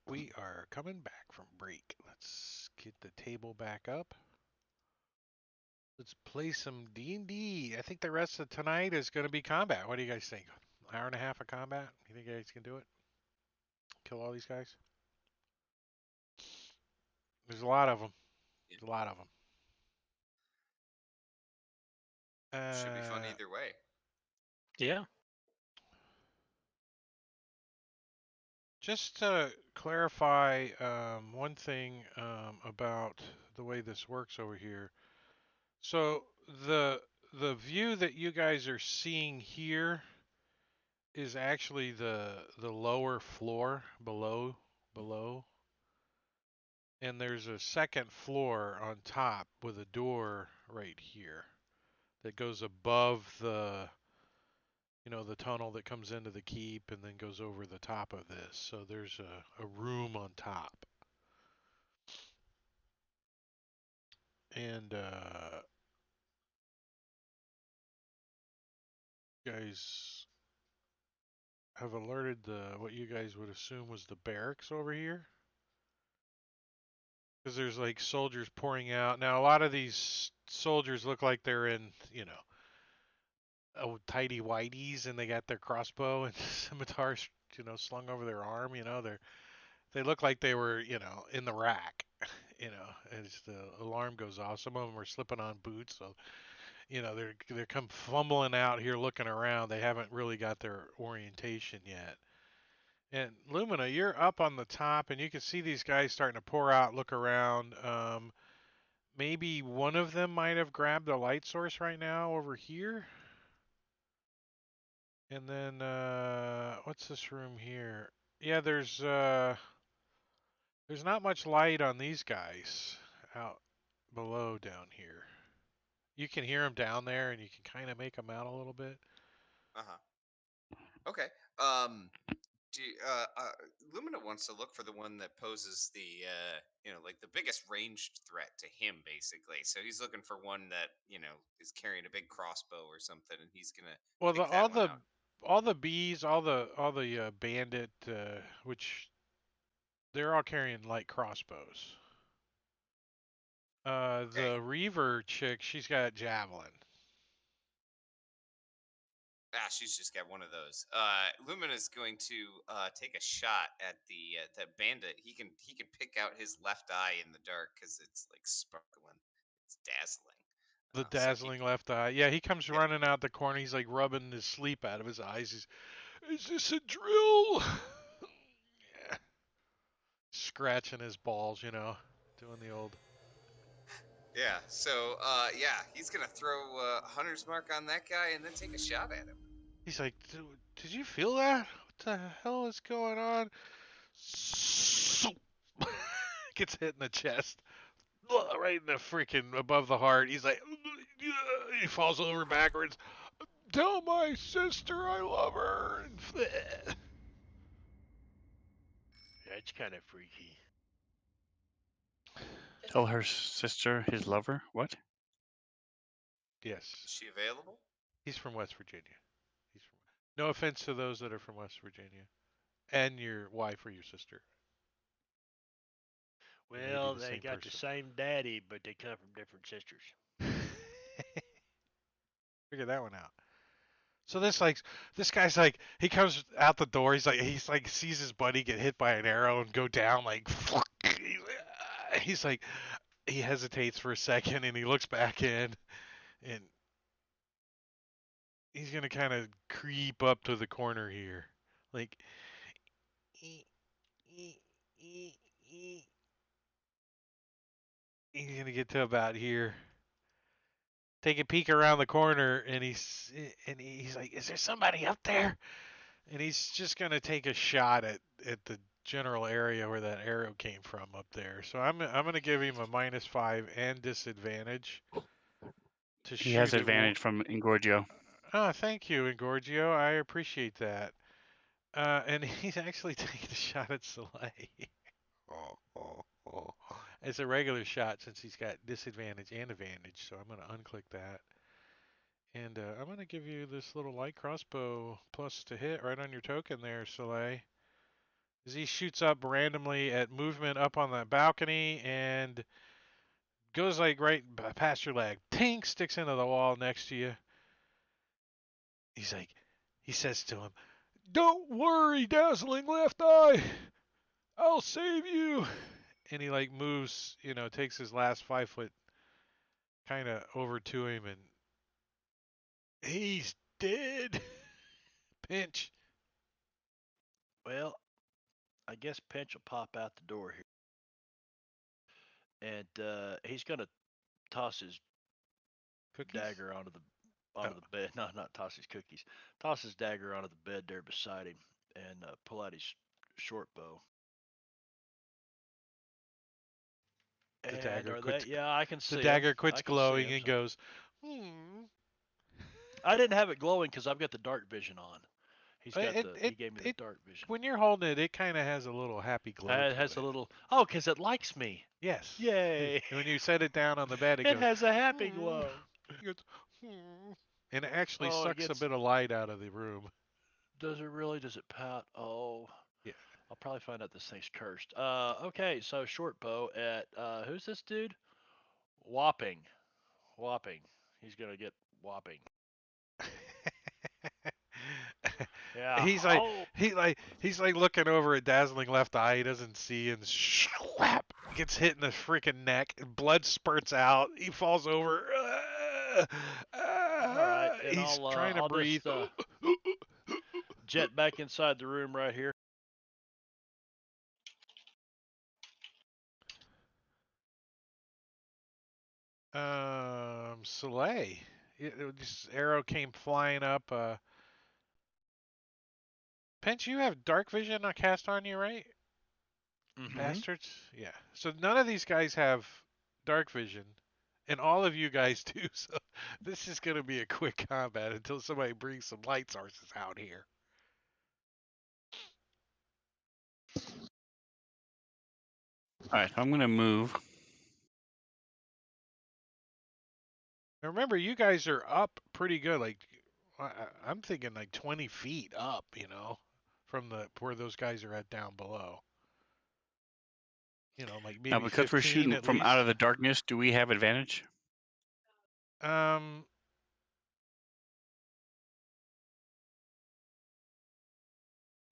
We are coming back from break. Let's get the table back up. Let's play some D&D. I think the rest of tonight is going to be combat. What do you guys think? Hour and a half of combat? You think you guys can do it? Kill all these guys? There's a lot of them. Yeah. There's a lot of them. Should be fun either way. Yeah. Just to clarify one thing about the way this works over here. So the view that you guys are seeing here is actually the lower floor below, and there's a second floor on top with a door right here that goes above the tunnel that comes into the keep and then goes over the top of this. So there's a room on top. And guys have alerted what you guys would assume was the barracks over here. Because there's like soldiers pouring out. Now, a lot of these soldiers look like they're in, tidy whities, and they got their crossbow and scimitars, slung over their arm. They look like they were, in the rack. As the alarm goes off. Some of them are slipping on boots, so they're come fumbling out here looking around. They haven't really got their orientation yet. And Lumina, you're up on the top, and you can see these guys starting to pour out, look around. Maybe one of them might have grabbed a light source right now over here. And then what's this room here? Yeah, there's not much light on these guys out below down here. You can hear them down there, and you can kind of make them out a little bit. Uh-huh. Okay. Do Lumina wants to look for the one that poses the like the biggest ranged threat to him, basically. So he's looking for one that is carrying a big crossbow or something, and he's gonna Well, pick that one out. all the bees, all the bandit, which they're all carrying light crossbows. Okay. The Reaver chick, she's got javelin. She's just got one of those. Lumina's going to take a shot at the bandit. He can pick out his left eye in the dark because it's like sparkling. It's dazzling. The So he dazzling left eye. Yeah, he comes yeah. running out the corner. He's like rubbing the sleep out of his eyes. Is this a drill? Yeah. Scratching his balls, doing the old. Yeah. So yeah, he's gonna throw Hunter's Mark on that guy and then take a shot at him. He's like, did you feel that? What the hell is going on? Gets hit in the chest. Right in the freaking above the heart. He's like, he falls over backwards. Tell my sister I love her. That's kind of freaky. Tell her sister, his lover. What? Yes, Is she available? he's from West Virginia. He's from. No offense to those that are from West Virginia, and your wife or your sister. You may be Well, the they same got the person. same daddy, but they come from different sisters. Figure that one out. So this guy's like he comes out the door. He's like sees his buddy get hit by an arrow and go down like. He's like he hesitates for a second and he looks back in and he's gonna kind of creep up to the corner here, like. He's gonna get to about here. Take a peek around the corner, and he's like, "Is there somebody up there?" And he's just gonna take a shot at the general area where that arrow came from up there. So I'm gonna give him a -5 and disadvantage to He has shoot it. advantage from Ingorgio. Oh, thank you, Engorgio. I appreciate that. And he's actually taking a shot at Soleil. It's a regular shot since he's got disadvantage and advantage, so I'm going to unclick that. And I'm going to give you this little light crossbow plus to hit right on your token there, Soleil. as he shoots up randomly at movement up on the balcony and goes like right past your leg. Tink, sticks into the wall next to you. He says to him, "Don't worry, dazzling left eye. I'll save you." And he like moves, takes his last 5 foot kind of over to him, and he's dead. Pinch. Well, I guess Pinch will pop out the door here, and he's gonna toss his Cookies? dagger onto the Oh. bed. No, not toss his cookies. Toss his dagger onto the bed there beside him, and pull out his short bow. The And dagger are quits. they? Yeah, I can see The 'em. dagger quits I can see glowing 'em, and so- goes, I didn't have it glowing because I've got the dark vision on. He's got It, he it, gave me the it, dark vision. when you're holding it, it kind of has a little happy glow It to has it. a little. Oh, because it likes me. Yes. Yay! And when you set it down on the bed, it It goes, has a happy "Hmm." glow. It goes, "Hmm." And it actually Oh, it sucks a gets. bit of light out of the room. Does it really? Does it pout? Oh, Yeah. I'll probably find out this thing's cursed. Okay, so short bow at who's this dude? Whopping, whopping. He's gonna get whopping. Yeah. he's like Oh. he's like looking over at dazzling left eye. He doesn't see, and slap gets hit in the freaking neck. And blood spurts out. He falls over. All right, and He's trying to I'll breathe. just jet back inside the room right here. Soleil. This arrow came flying up. Pinch, you have dark vision cast on you, right? Mm-hmm. Bastards. Yeah. So none of these guys have dark vision, and all of you guys do. So this is gonna be a quick combat until somebody brings some light sources out here. All right, so I'm gonna move. Now remember, you guys are up pretty good. Like I'm thinking like 20 feet up, from the where those guys are at down below. Like Now, maybe because we're 15 shooting at from out least. of the darkness, do we have advantage?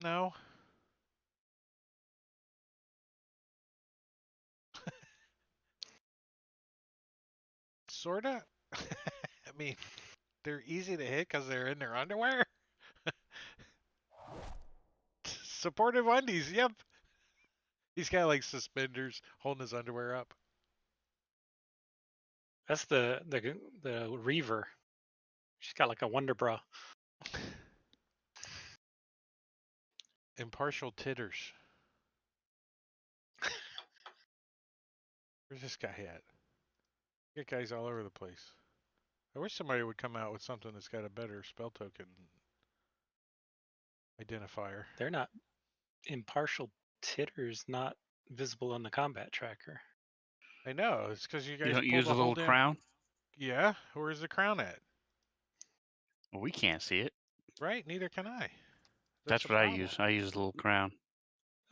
No. Sorta. I mean, they're easy to hit because they're in their underwear. Supportive undies. Yep. He's got like suspenders holding his underwear up. That's the Reaver. She's got like a wonder bra. Impartial titters. Where's this guy at? Get guys all over the place. I wish somebody would come out with something that's got a better spell token identifier. They're not impartial titters, not visible on the combat tracker. I know. It's because you You guys don't pulled use the a whole little damn. crown? Yeah. Where's the crown at? Well, we can't see it. Right. Neither can I. That's the what I problem. use. I use a little crown.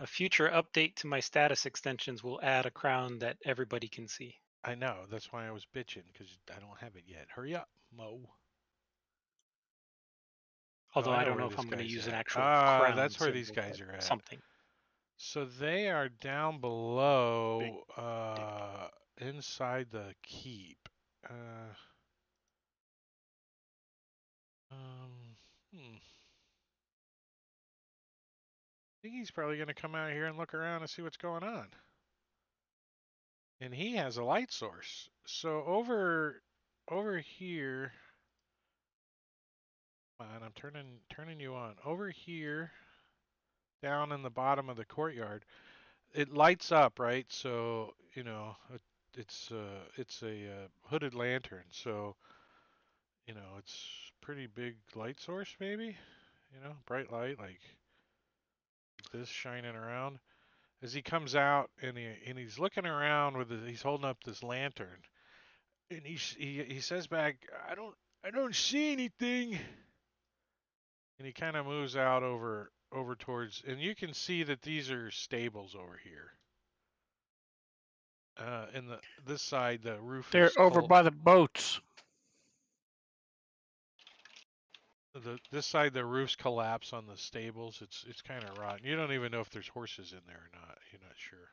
A future update to my status extensions will add a crown that everybody can see. I know. That's why I was bitching because I don't have it yet. Hurry up, Mo. Although I I know don't where know if this I'm going to guy's use an at. actual crown. That's where these symbol, guys but are at. something. So they are down below, inside the keep. I think he's probably going to come out here and look around and see what's going on. And he has a light source. So over here. Come on, I'm turning you on. Over here, down in the bottom of the courtyard, it lights up, right? So it's a hooded lantern. So it's pretty big light source, maybe. Bright light like this shining around. As he comes out and he's looking around he's holding up this lantern, and he says back, I don't see anything. And he kind of moves out over over towards, and you can see that these are stables over here. In this side, the roof They're is over by the boats. this side, the roof's collapse on the stables. It's kind of rotten. You don't even know if there's horses in there or not. You're not sure.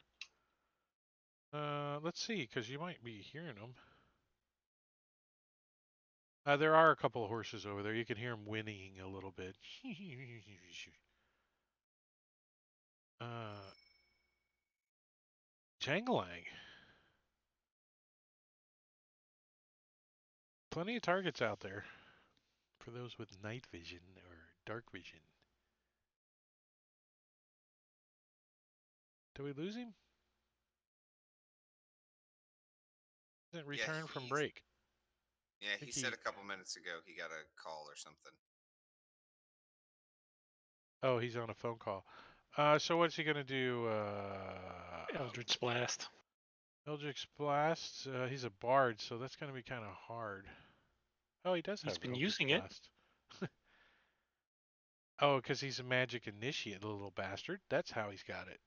Let's see, because you might be hearing them. There are a couple of horses over there. You can hear them whinnying a little bit. Jangling. Plenty of targets out there for those with night vision or dark vision. Did we lose him? Didn't Yeah, return from break. Yeah, Think he said a couple minutes ago he got a call or something. Oh, he's on a phone call. So what's he gonna do? Eldritch Blast. Eldritch Blast. He's a bard, so that's gonna be kind of hard. Oh, he does He's have been Eldritch using it. Blast. Oh, because he's a magic initiate, the little bastard. That's how he's got it.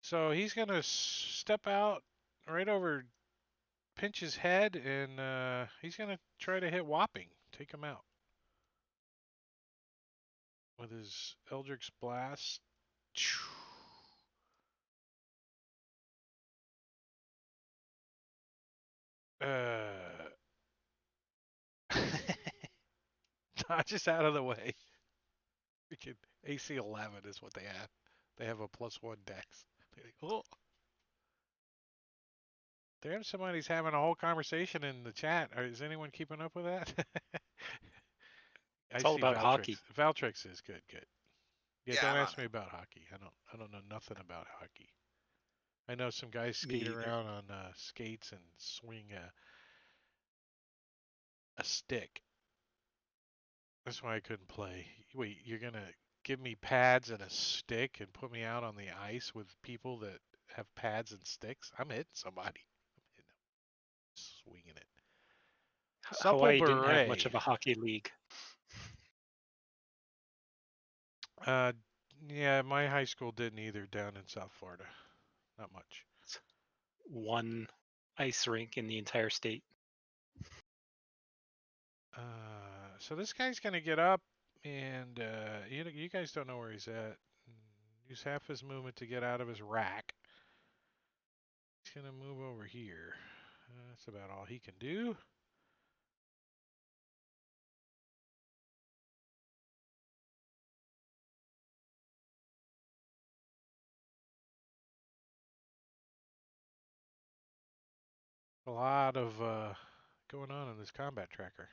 So he's gonna step out right over Pinch's head, and he's gonna try to hit Whopping, take him out with his Eldritch Blast. Uh, Dodges out of the way. Freaking AC 11 is what they have. They have a +1 dex. Oh, damn! Somebody's having a whole conversation in the chat. Is anyone keeping up with that? I It's all see about Valtrix. hockey. Valtrix is good. Good. Yeah, Yeah, don't I'm on ask me about hockey. I don't know nothing about hockey. I know some guys Me skate either. around on skates and swing a stick. That's why I couldn't play. Wait, you're gonna give me pads and a stick and put me out on the ice with people that have pads and sticks? I'm hitting somebody. I'm hitting them, swinging it. Supple Hawaii didn't have much beret. of a hockey league. Uh, yeah, my high school didn't either down in South Florida. Not much. It's one ice rink in the entire state. So this guy's gonna get up, and you guys don't know where he's at. Use half his movement to get out of his rack. He's gonna move over here. That's about all he can do. A lot of going on in this combat tracker.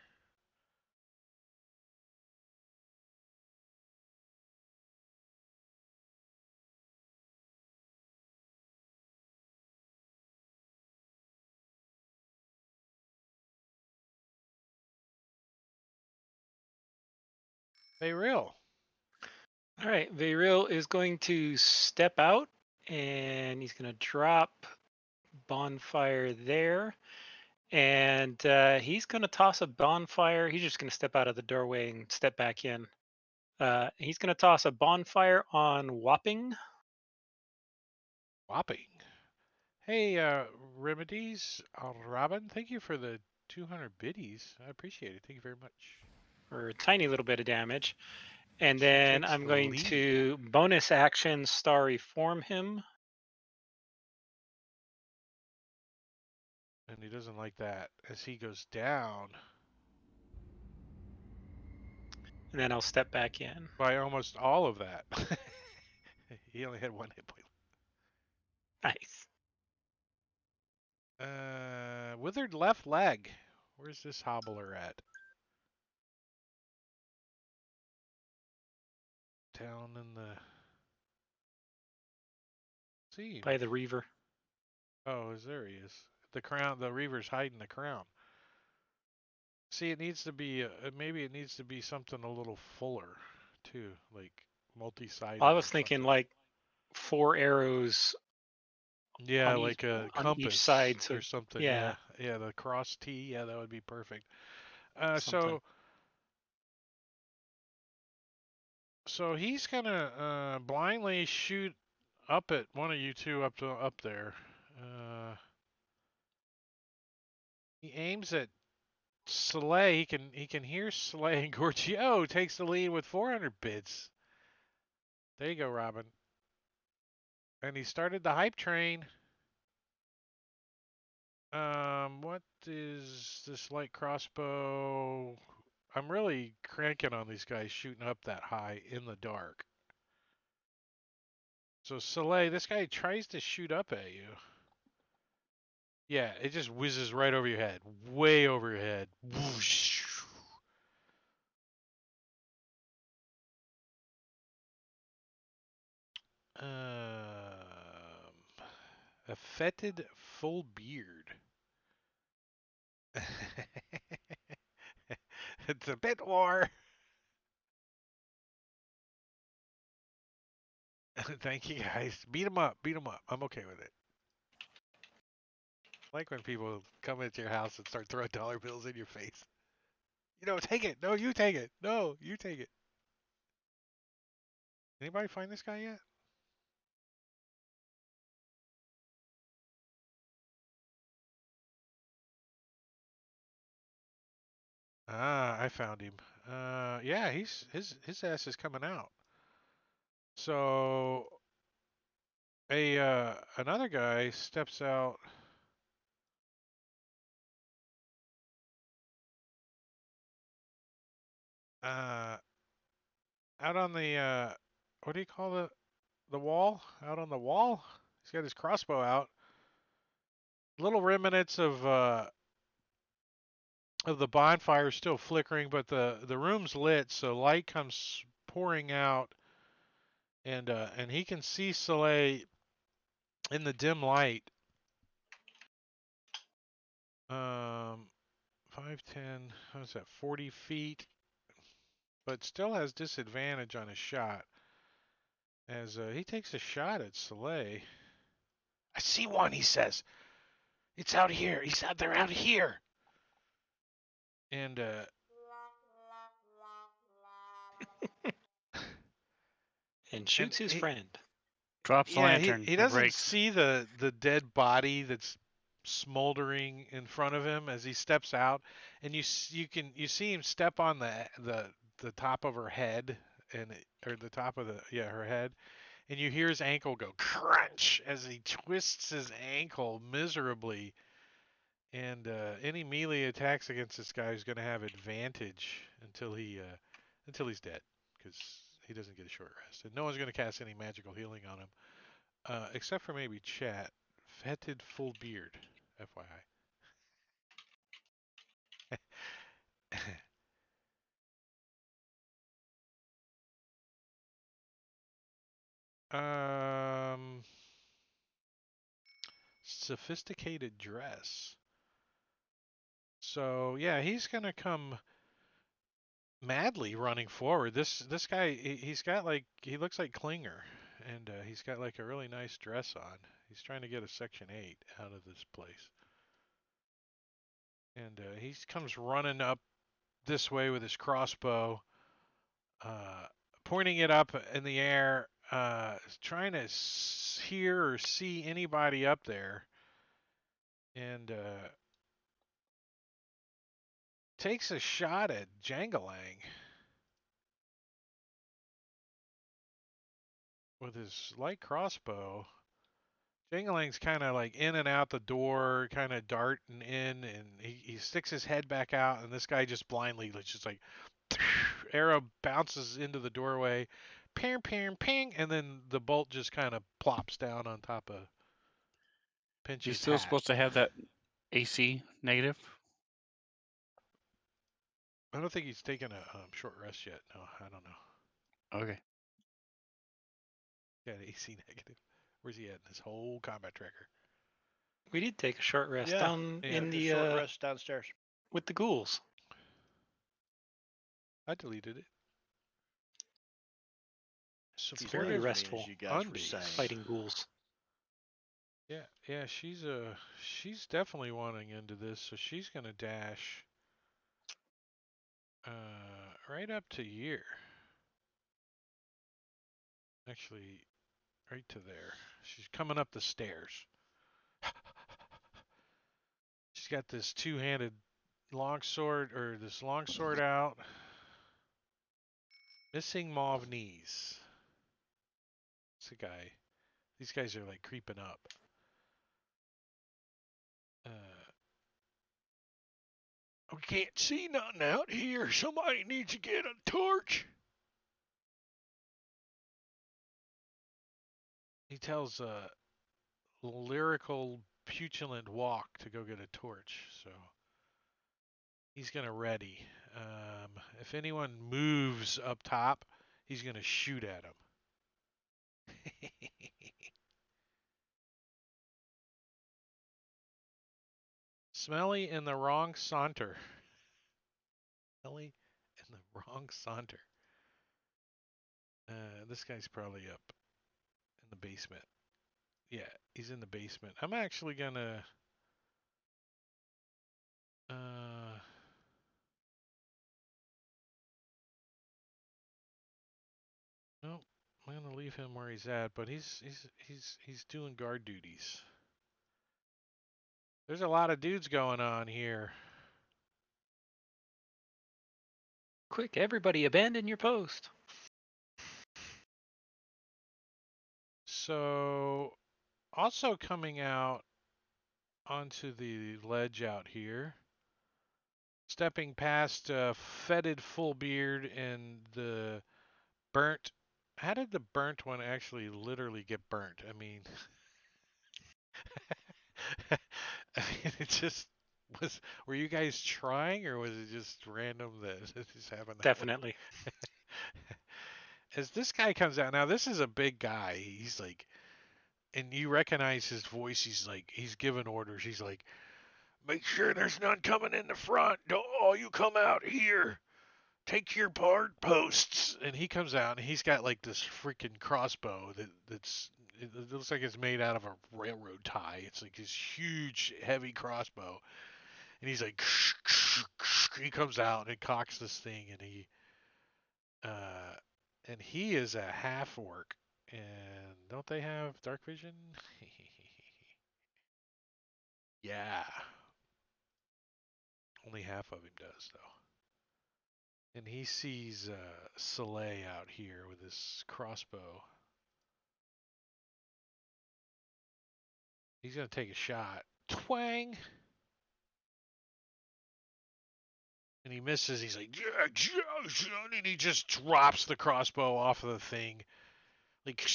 Hey, real. All right, Vayril is going to step out and he's going to drop bonfire there. And he's going to toss a bonfire. He's just going to step out of the doorway and step back in. He's going to toss a bonfire on Whopping. Whopping. Hey, Remedies, Robin, thank you for the 200 biddies. I appreciate it. Thank you very much. For a tiny little bit of damage. And She then takes I'm the going lead. to bonus action Starry Form him. And he doesn't like that as he goes down And then I'll step back in. by almost all of that. He only had one hit point. Nice. Withered left leg. Where's this hobbler at? Down in the. See. By the Reaver. Oh, there he is. The crown. The Reaver's hiding the crown. See, it needs to be. Maybe it needs to be something a little fuller, too, like multi-sided Well, I or was thinking something. like 4 arrows Yeah, like a on each compass side. So or something. yeah, Yeah, the cross T. Yeah, that would be perfect. something. So So he's gonna blindly shoot up at one of you two up there. He aims at Soleil. He can hear Soleil, and Gorgio takes the lead with 400 bids. There you go, Robin. And he started the hype train. What is this light crossbow? I'm really cranking on these guys shooting up that high in the dark. So Soleil, this guy tries to shoot up at you. Yeah, it just whizzes right over your head, way over your head. Whoosh. A fetid full beard. It's a bit war. Thank you guys. Beat him up. Beat him up. I'm okay with it. I like when people come into your house and start throwing dollar bills in your face. Take it. No, you take it. No, you take it. Anybody find this guy yet? Ah, I found him. Yeah, his ass is coming out. So another guy steps out. Uh, out on the what do you call the wall? Out on the wall. He's got his crossbow out. Little remnants of the bonfire still flickering, but the room's lit, so light comes pouring out, and he can see Soleil in the dim light. 5, 10, how's that? 40 feet, but still has disadvantage on his shot as he takes a shot at Soleil. I see one, he says. It's out here. He's out there, out here. And And and shoots his friend. Drops the yeah, he lantern he and doesn't breaks. see the dead body that's smoldering in front of him as he steps out, and you see him step on the top of her head or the top of her head, and you hear his ankle go crunch as he twists his ankle miserably. And any melee attacks against this guy is going to have advantage until he's dead, because he doesn't get a short rest, and no one's going to cast any magical healing on him. Except for maybe chat. Fetid full beard, FYI. Sophisticated dress. So yeah, he's gonna come madly running forward. This guy, he's got he looks like Klinger, and he's got like a really nice dress on. He's trying to get a Section 8 out of this place, and he comes running up this way with his crossbow. uh, Pointing it up in the air, trying to hear or see anybody up there, and takes a shot at Jangalang with his light crossbow. Jangalang's kind of like in and out the door, kind of darting in, and he sticks his head back out, and this guy just blindly, just like, arrow bounces into the doorway, ping, ping, ping, and then the bolt just kind of plops down on top of He's Pinch's still hat. supposed to have that AC negative. I don't think he's taken a short rest yet. No, I don't know. Okay. Yeah, AC negative. Where's he at in his whole combat tracker? We did take a short rest Yeah, down Yeah. in took a the short rest downstairs. with the ghouls. I deleted it. He's very not Supportive as mean restful. as you guys were undies. saying. Fighting ghouls. Yeah, she's definitely wanting into this, so she's gonna dash right up to here. Actually, right to there. She's coming up the stairs. She's got this two-handed longsword, or this longsword out. Missing mauve knees. It's a guy. These guys are like creeping up. We can't see nothing out here. Somebody needs to get a torch. He tells lyrical Pugilant Walk to go get a torch. So he's going to ready. If anyone moves up top, he's going to shoot at him. Smelly in the wrong saunter. Smelly in the wrong saunter. This guy's probably up in the basement. Yeah, he's in the basement. I'm actually going to... Nope. I'm gonna leave him where he's at, but he's doing guard duties. There's a lot of dudes going on here. Quick, everybody, abandon your post. So, also coming out onto the ledge out here, stepping past fetid full beard and the burnt. How did the burnt one actually literally get burnt? I mean, it just was. Were you guys trying, or was it just random that it just happened that way? Definitely. As this guy comes out, now this is a big guy. He's like, and you recognize his voice. He's like, he's giving orders. He's like, make sure there's none coming in the front. Don't all you come out here. Take your guard posts. And he comes out and he's got like this freaking crossbow that's it looks like it's made out of a railroad tie. It's like this huge, heavy crossbow. And he's like, he comes out and cocks this thing, uh, and he is a half orc. And don't they have dark vision? Yeah, only half of him does though. And he sees Soleil out here with his crossbow. He's gonna take a shot. Twang! And he misses. He's like, yeah, and he just drops the crossbow off of the thing. Like,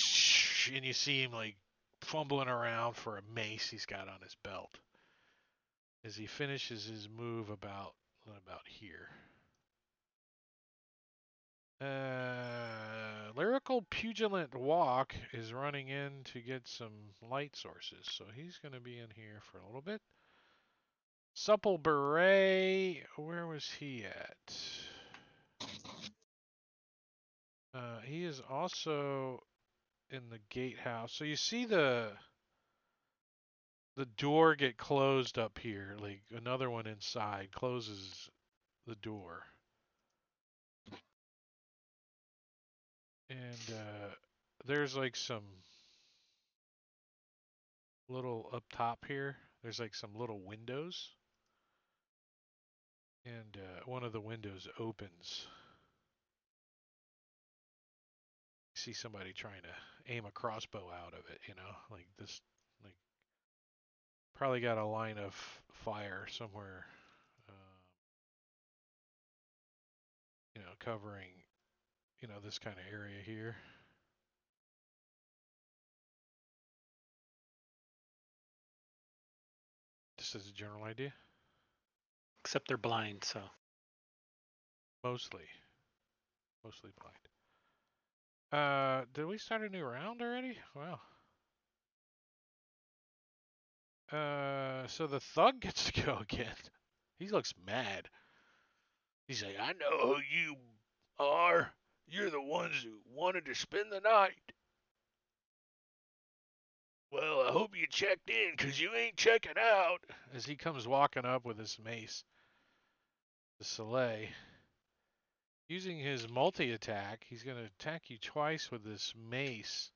and you see him like fumbling around for a mace he's got on his belt as he finishes his move about here. Lyrical Pugilant Walk is running in to get some light sources, so he's going to be in here for a little bit. Supple Beret, where was he at? He is also in the gatehouse. So you see the door get closed up here, like another one inside closes the door. And there's like some little up top here. There's like some little windows. And one of the windows opens. You see somebody trying to aim a crossbow out of it, like this, like probably got a line of fire somewhere, covering, this kind of area here. Just as a general idea. Except they're blind, so. Mostly blind. Did we start a new round already? Wow. So the thug gets to go again. He looks mad. He's like, I know who you are. You're the ones who wanted to spend the night. Well, I hope you checked in, 'cause you ain't checking out. As he comes walking up with his mace. The Soleil. Using his multi-attack, he's going to attack you twice with this mace.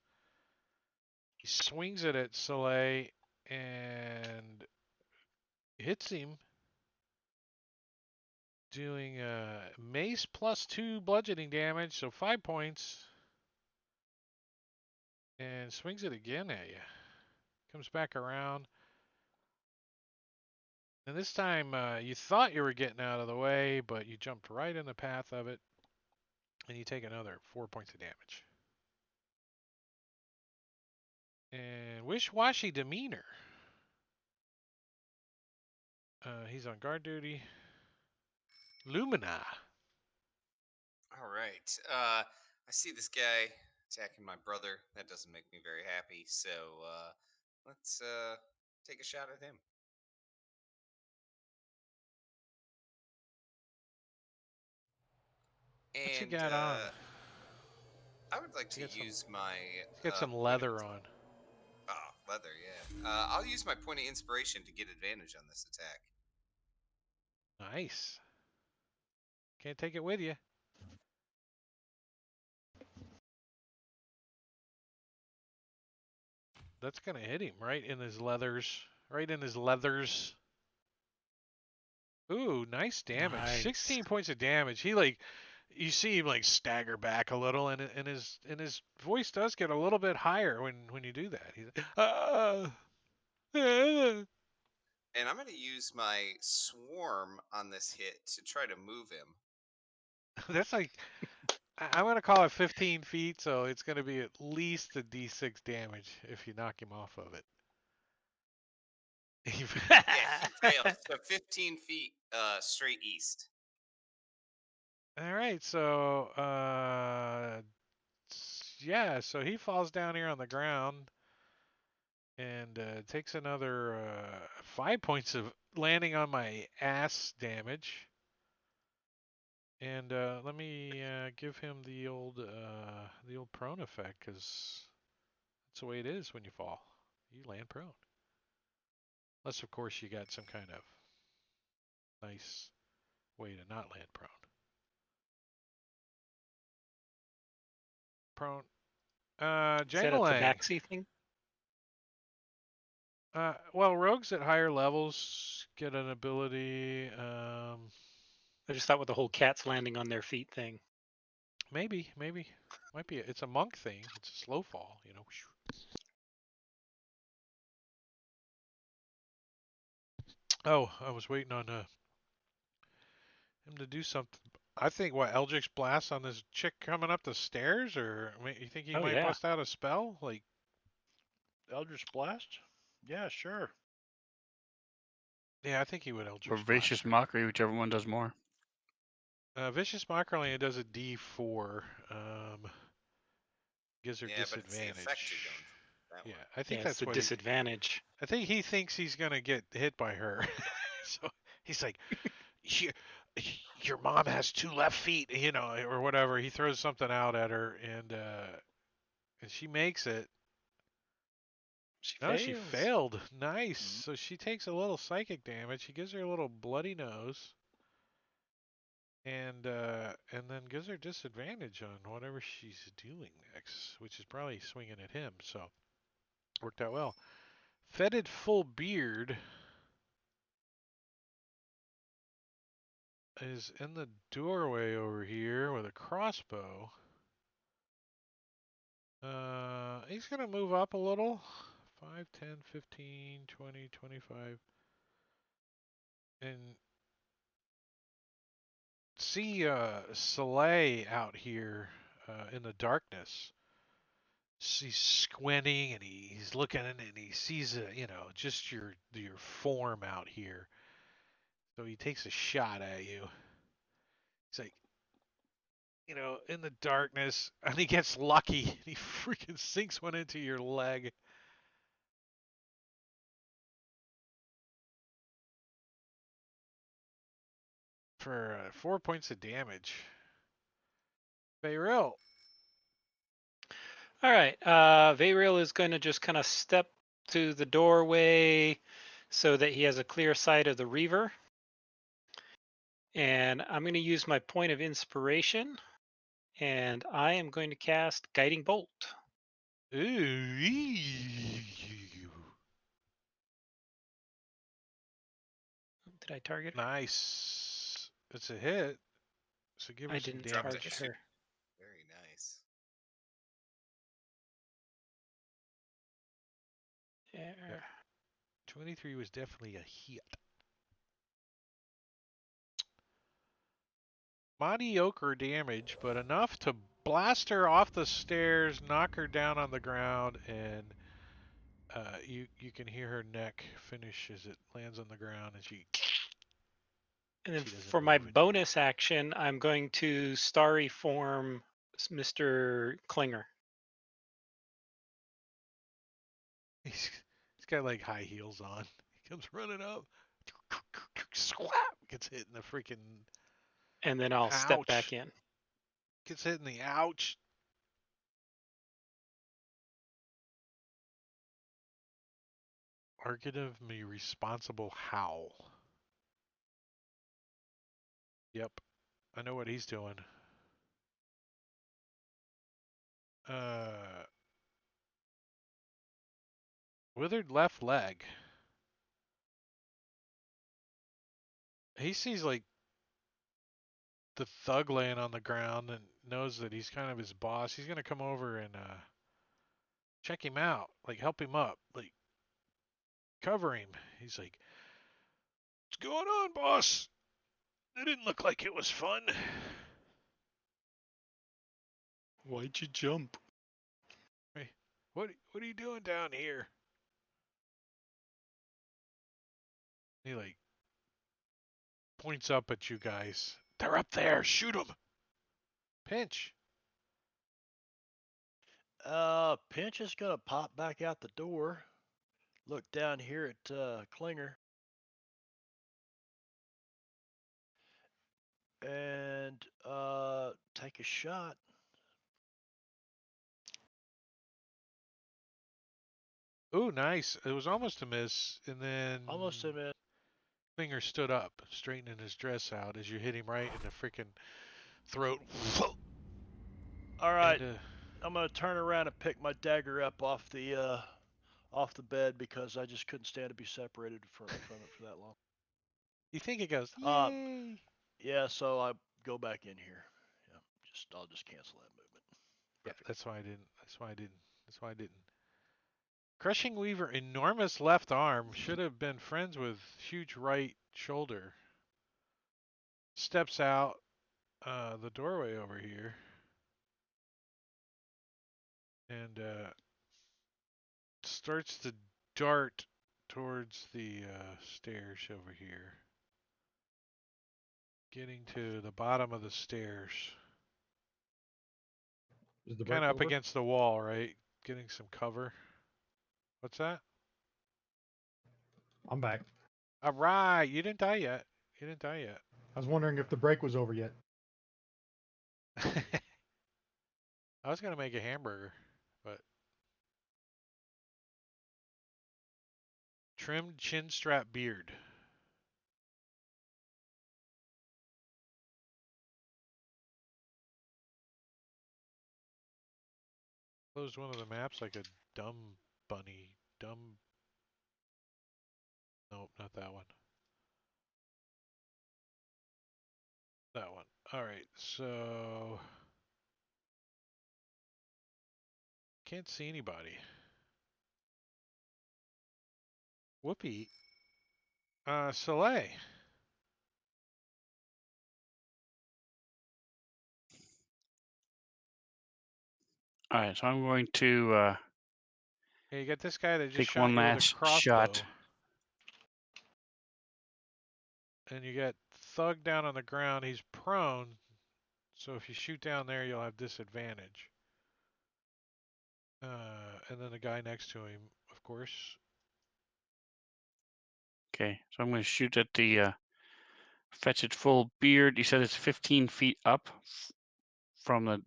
He swings it at Soleil and hits him, doing mace plus 2 bludgeoning damage, so 5 points. And swings it again at you. Comes back around. And this time you thought you were getting out of the way, but you jumped right in the path of it. And you take another 4 points of damage. And Wish-Washy Demeanor. He's on guard duty. Lumina. All right. I see this guy attacking my brother. That doesn't make me very happy. So let's take a shot at him. What you And got on? I would like to Get some. use my Let's get some point of leather on. leather. Yeah. I'll use my point of inspiration to get advantage on this attack. Nice. Can't take it with you. That's gonna hit him right in his leathers. Right in his leathers. Ooh, nice damage. Nice. 16 points of damage. He you see him stagger back a little, and his voice does get a little bit higher when you do that. He's And I'm going to use my swarm on this hit to try to move him. That's I'm gonna call it 15 feet, so it's gonna be at least a D6 damage if you knock him off of it. Yeah, he fails. So 15 feet straight east. All right, so yeah, so he falls down here on the ground and takes another 5 points of landing on my ass damage. And let me give him the old prone effect, because that's the way it is when you fall. You land prone. Unless, of course, you got some kind of nice way to not land prone. Prone. Is that a Jangalang. tabaxi thing? Well, rogues at higher levels get an ability. I just thought with the whole cats landing on their feet thing. Maybe. Might be. It's a monk thing. It's a slow fall, Oh, I was waiting on him to do something. I think Eldritch Blast on this chick coming up the stairs, or you think he Oh, might yeah. bust out a spell? Eldritch Blast? Yeah, sure. Yeah, I think he would Or Eldritch Blast Vicious her. Mockery, whichever one does more. Vicious Mockery does a D4. Gives her Yeah, but it's the effect disadvantage. you're going for. That Yeah, one. I think Yeah, it's that's the what disadvantage. I think he thinks he's gonna get hit by her. So he's like, your mom has 2 left feet, or whatever. He throws something out at her, and she makes it. She No, she fails. failed. Nice. Mhm. So she takes a little psychic damage. He gives her a little bloody nose, and then gives her disadvantage on whatever she's doing next, which is probably swinging at him. So worked out well. Fetid Full Beard is in the doorway over here with a crossbow. He's going to move up a little. 5, 10, 15, 20, 25. And see Soleil out here in the darkness. He's squinting and he's looking and he sees just your form out here. So he takes a shot at you. He's like, in the darkness, and he gets lucky. He freaking sinks one into your leg. For 4 points of damage. Beryl. All right. Vayriel is going to just kind of step to the doorway so that he has a clear sight of the Reaver. And I'm going to use my point of inspiration, and I am going to cast Guiding Bolt. Ooh. Did I target her? Nice. It's a hit. So give her I some didn't Dropped damage. target it. her. Very nice. There. 23 was definitely a hit. Mediocre damage, but enough to blast her off the stairs, knock her down on the ground, and you can hear her neck finish as it lands on the ground, and she And then doesn't for my move anymore. bonus action, I'm going to starry form Mr. Klinger. He's got like high heels on. He comes running up, slap, gets hit in the freaking And then I'll step back ouch. in. Gets hit in the ouch. Arguably responsible howl. Yep, I know what he's doing. Uh, withered left leg. He sees like the thug laying on the ground and knows that he's kind of his boss. He's gonna come over and check him out, like help him up, like cover him. He's like, "What's going on, boss? It didn't look like it was fun." Why'd you jump? Hey, what are you doing down here? He like points up at you guys. They're up there. Shoot them. Pinch. Pinch is gonna pop back out the door. Look down here at Klinger. And take a shot. Ooh, nice. It was almost a miss, and then Almost a minute. Finger stood up, straightening his dress out as you hit him right in the freaking throat. All right, And I'm gonna turn around and pick my dagger up off the bed because I just couldn't stand to be separated from it for that long. you think it goes, Uh, yay? yeah, so I go back in here. Yeah, I'll just cancel that movement. Yeah, Perfect. that's why I didn't. That's why I didn't. That's why I didn't. Crushing Weaver, enormous left arm, should have been friends with huge right shoulder. Steps out the doorway over here and starts to dart towards the stairs over here. Getting to the bottom of the stairs. Is the Kind break of up over? against the wall, right? Getting some cover. What's that? I'm back. All right. You didn't die yet. You didn't die yet. I was wondering if the break was over yet. I was going to make a hamburger, but trimmed chin strap beard. Closed one of the maps like a dumb bunny. Dumb. Nope, not that one. That one. All right. So can't see anybody. Whoopee. Soleil. All right, so I'm going to Hey, you got this guy that just take shot one you with a last shot. crossbow. And you got Thug down on the ground. He's prone. So if you shoot down there, you'll have disadvantage. And then the guy next to him, of course. Okay, so I'm going to shoot at the fetch it full beard. You said it's 15 feet up from the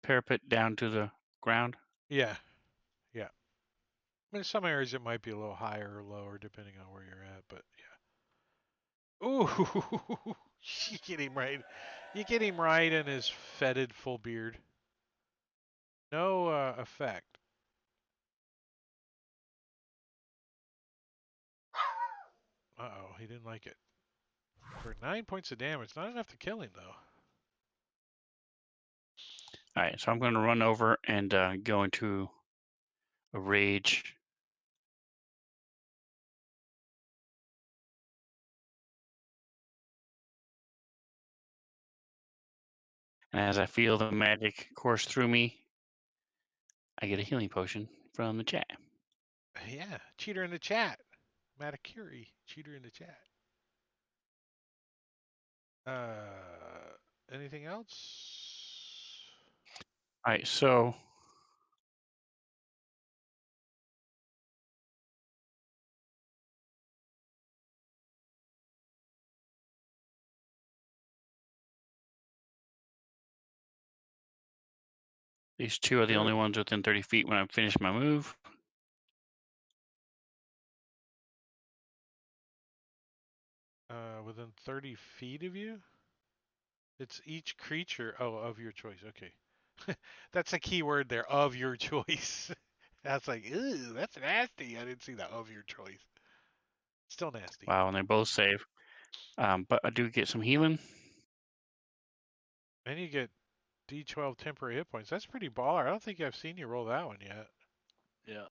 parapet down to the ground. Yeah, yeah. I mean, in some areas it might be a little higher or lower depending on where you're at, but yeah. Ooh, you get him right. You get him right in his fetid full beard. No effect. Uh-oh, he didn't like it. For 9 points of damage, not enough to kill him though. All right, so I'm going to run over and go into a rage. And as I feel the magic course through me, I get a healing potion from the chat. Yeah, cheater in the chat. Matakiri, cheater in the chat. Anything else? All right, so these two are the only ones within 30 feet when I finish my move. Within 30 feet of you? It's each creature. Oh, of your choice. Okay. That's a key word there. Of your choice. That's like, ooh, that's nasty. I didn't see that. Of your choice. Still nasty. Wow, and they both save. But I do get some healing. And you get D12 temporary hit points. That's pretty baller. I don't think I've seen you roll that one yet. Yeah.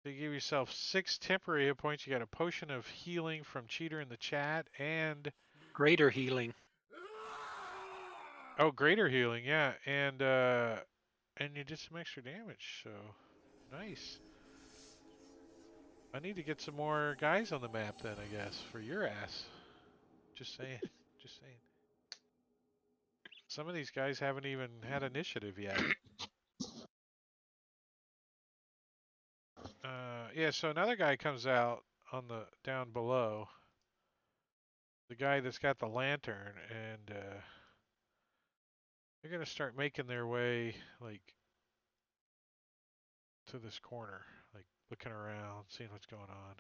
So you give yourself 6 temporary hit points. You got a potion of healing from Cheater in the chat and Greater healing. oh, greater healing, yeah, and you did some extra damage. So nice. I need to get some more guys on the map then, I guess, for your ass. Just saying. Just saying. Some of these guys haven't even had initiative yet. Yeah, so another guy comes out on the down below. The guy that's got the lantern, and they're gonna start making their way like to this corner, like looking around, seeing what's going on.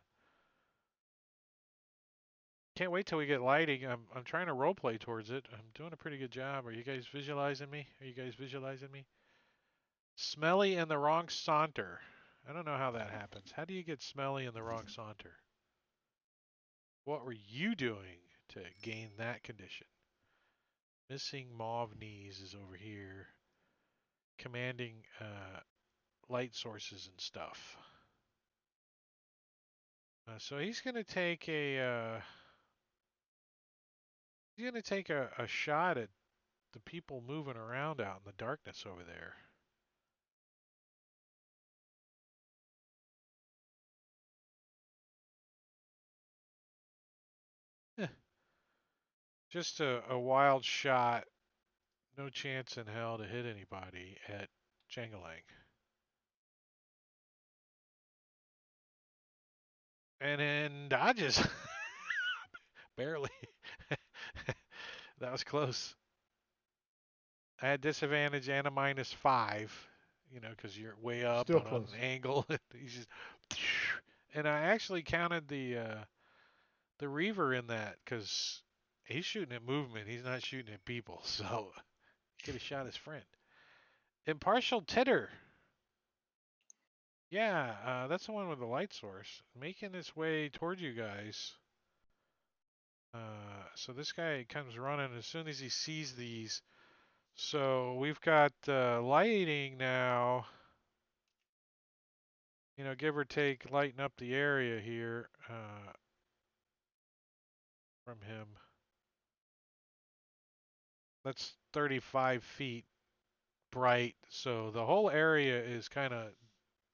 Can't wait till we get lighting. I'm trying to roleplay towards it. I'm doing a pretty good job. Are you guys visualizing me? Are you guys visualizing me? Smelly and the wrong saunter. I don't know how that happens. How do you get smelly in the wrong saunter? What were you doing to gain that condition? Missing mauve knees is over here. Commanding light sources and stuff. So he's gonna take a shot at the people moving around out in the darkness over there. Eh, just a wild shot. No chance in hell to hit anybody at Jangalang. And then dodges. Barely. That was close. I had disadvantage and a -5, because you're way up Still on an close. angle. He's just, and I actually counted the Reaver in that because he's shooting at movement. He's not shooting at people. So he could have shot his friend. Impartial Titter. Yeah, that's the one with the light source. Making its way towards you guys. So this guy comes running as soon as he sees these. So we've got lighting now. Give or take, lighten up the area here from him. That's 35 feet bright. So the whole area is kind of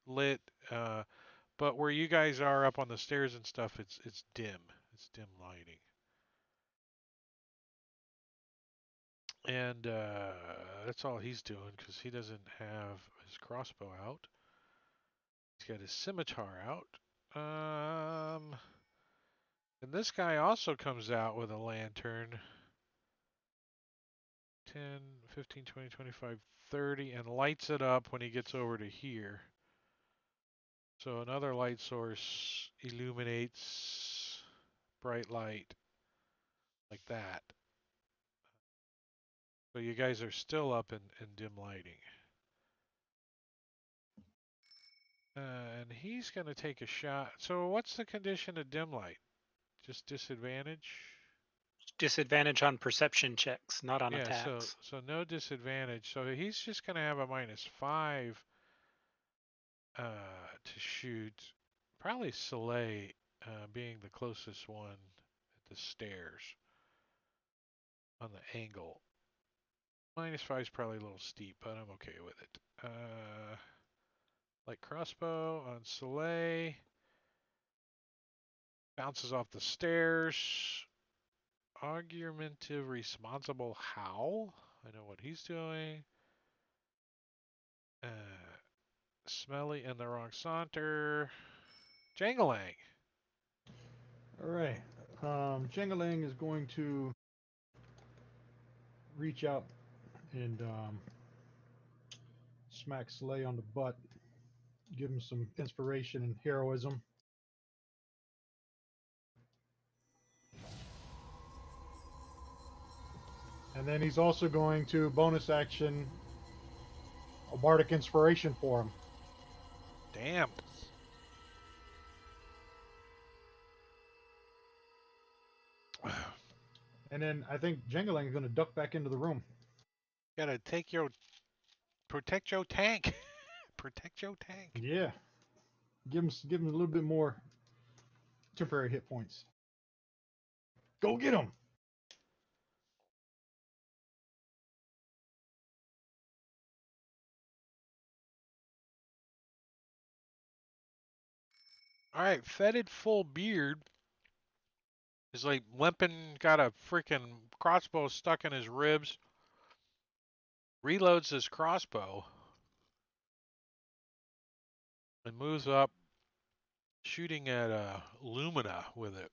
lit. But where you guys are up on the stairs and stuff, it's dim. It's dim lighting. And that's all he's doing because he doesn't have his crossbow out. He's got his scimitar out. And this guy also comes out with a lantern. 10, 15, 20, 25, 30, and lights it up when he gets over to here. So another light source illuminates bright light. like that. So you guys are still up in dim lighting. And he's going to take a shot. So what's the condition of dim light? Just disadvantage? Disadvantage on perception checks, not on Yeah, so attacks. so no disadvantage. So he's just going to have a -5 to shoot. Probably Soleil being the closest one at the stairs on the angle. -5 is probably a little steep, but I'm okay with it. Light crossbow on Soleil. Bounces off the stairs. Argumentative responsible howl. I know what he's doing. Uh, smelly and the wrong saunter. Jangalang. All right. Jengaling is going to reach out and smack Slay on the butt, give him some inspiration and heroism. And then he's also going to bonus action a bardic inspiration for him. Damn. And then I think Jengaling is going to duck back into the room. Gotta protect your tank. Protect your tank. Yeah. Give him a little bit more temporary hit points. Go get him. All right, fetid full beard is like limping, got a freaking crossbow stuck in his ribs. Reloads his crossbow and moves up, shooting at Lumina with it.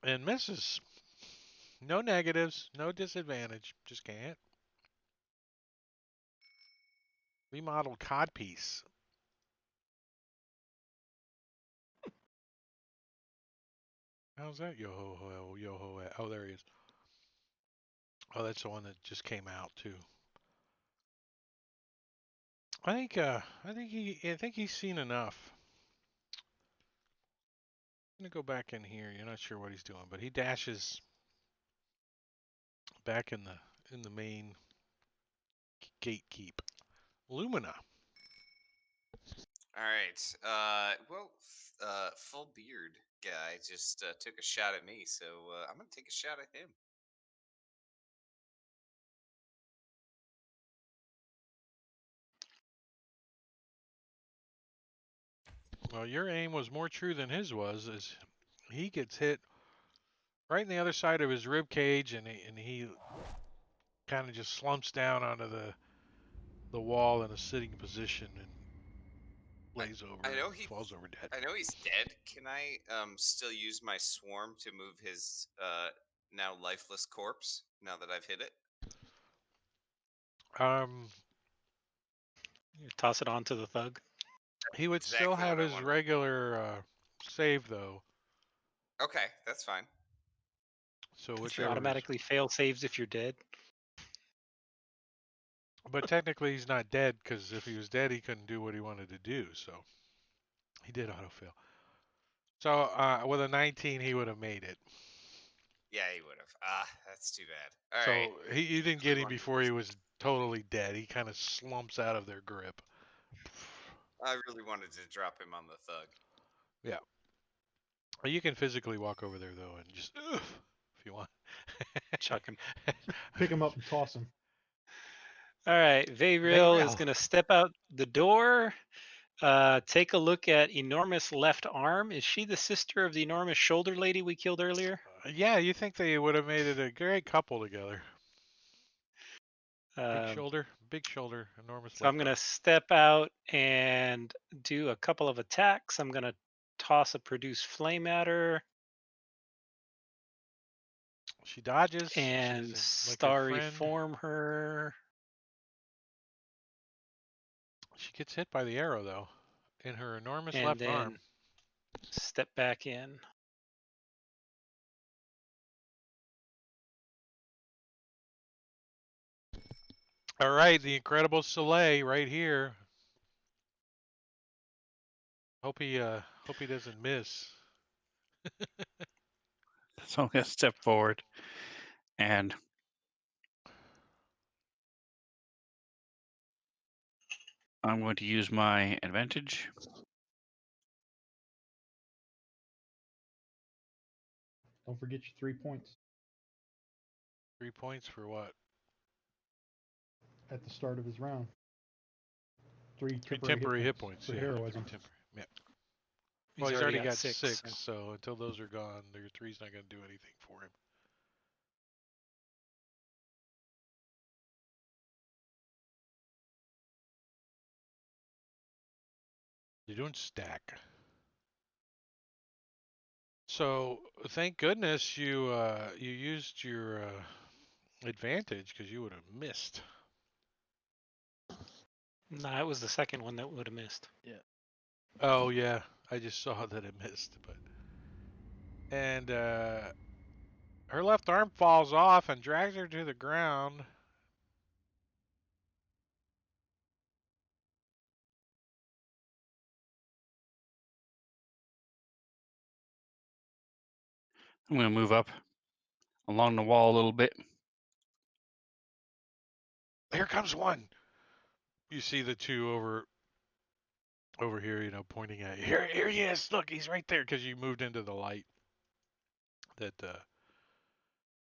And misses. No negatives, no disadvantage, just can't. Remodeled codpiece. How's that yo ho ho yo ho? Oh, there he is. Oh, that's the one that just came out too. I think he's seen enough. I'm gonna go back in here. You're not sure what he's doing, but he dashes back in the main gatekeep. Lumina. All right. Well, full beard guy just took a shot at me, so I'm gonna take a shot at him. Well, your aim was more true than his was, as he gets hit right in the other side of his rib cage, and he kind of just slumps down onto the wall in a sitting position and I lays I over and know he falls over dead. I know he's dead. Can I still use my swarm to move his now lifeless corpse now that I've hit it? Um, You toss it on to the thug. he would still Exactly have what I his wanted. regular save though. Okay, that's fine. So Does he whichever is. automatically fail saves if you're dead? But technically, he's not dead because if he was dead, he couldn't do what he wanted to do. So he did autofill. So with a 19, he would have made it. Yeah, he would have. Ah, that's too bad. All right. So you didn't Really get him wanted before he was totally dead. He kind of slumps out of their grip. I really wanted to drop him on the thug. Yeah. You can physically walk over there though and just if you want. Chuck him. Pick him up and toss him. All right, Vayriel is Vayriel. going to step out the door, take a look at enormous left arm. Is she the sister of the enormous shoulder lady we killed earlier? Yeah, you think they would have made it a great couple together. Um, big shoulder, enormous so I'm left going arm. to step out and do a couple of attacks. I'm going to toss a produce flame at her She dodges. and She's like your starry friend. form her. She gets hit by the arrow though. in her enormous and left then arm. step back in. All right, the incredible Soleil right here. Hope he doesn't miss. So I'm going to step forward and I'm going to use my advantage. Don't forget your 3 points 3 points for what? at the start of his round. Three 3 temporary temporary hit hit points. for Yeah, 3 heroism. temporary. Yeah. Well, he's already already got 6. 6, so until those are gone, your 3's not going to do anything for him. You don't stack. So thank goodness you used your advantage because you would have missed. No, it was the second one that would have missed. Yeah. Oh yeah, I just saw that it missed, but and her left arm falls off and drags her to the ground. I'm going to move up along the wall a little bit. Here comes one. You see the two over here, pointing at you. Here he is. Look, he's right there because you moved into the light. That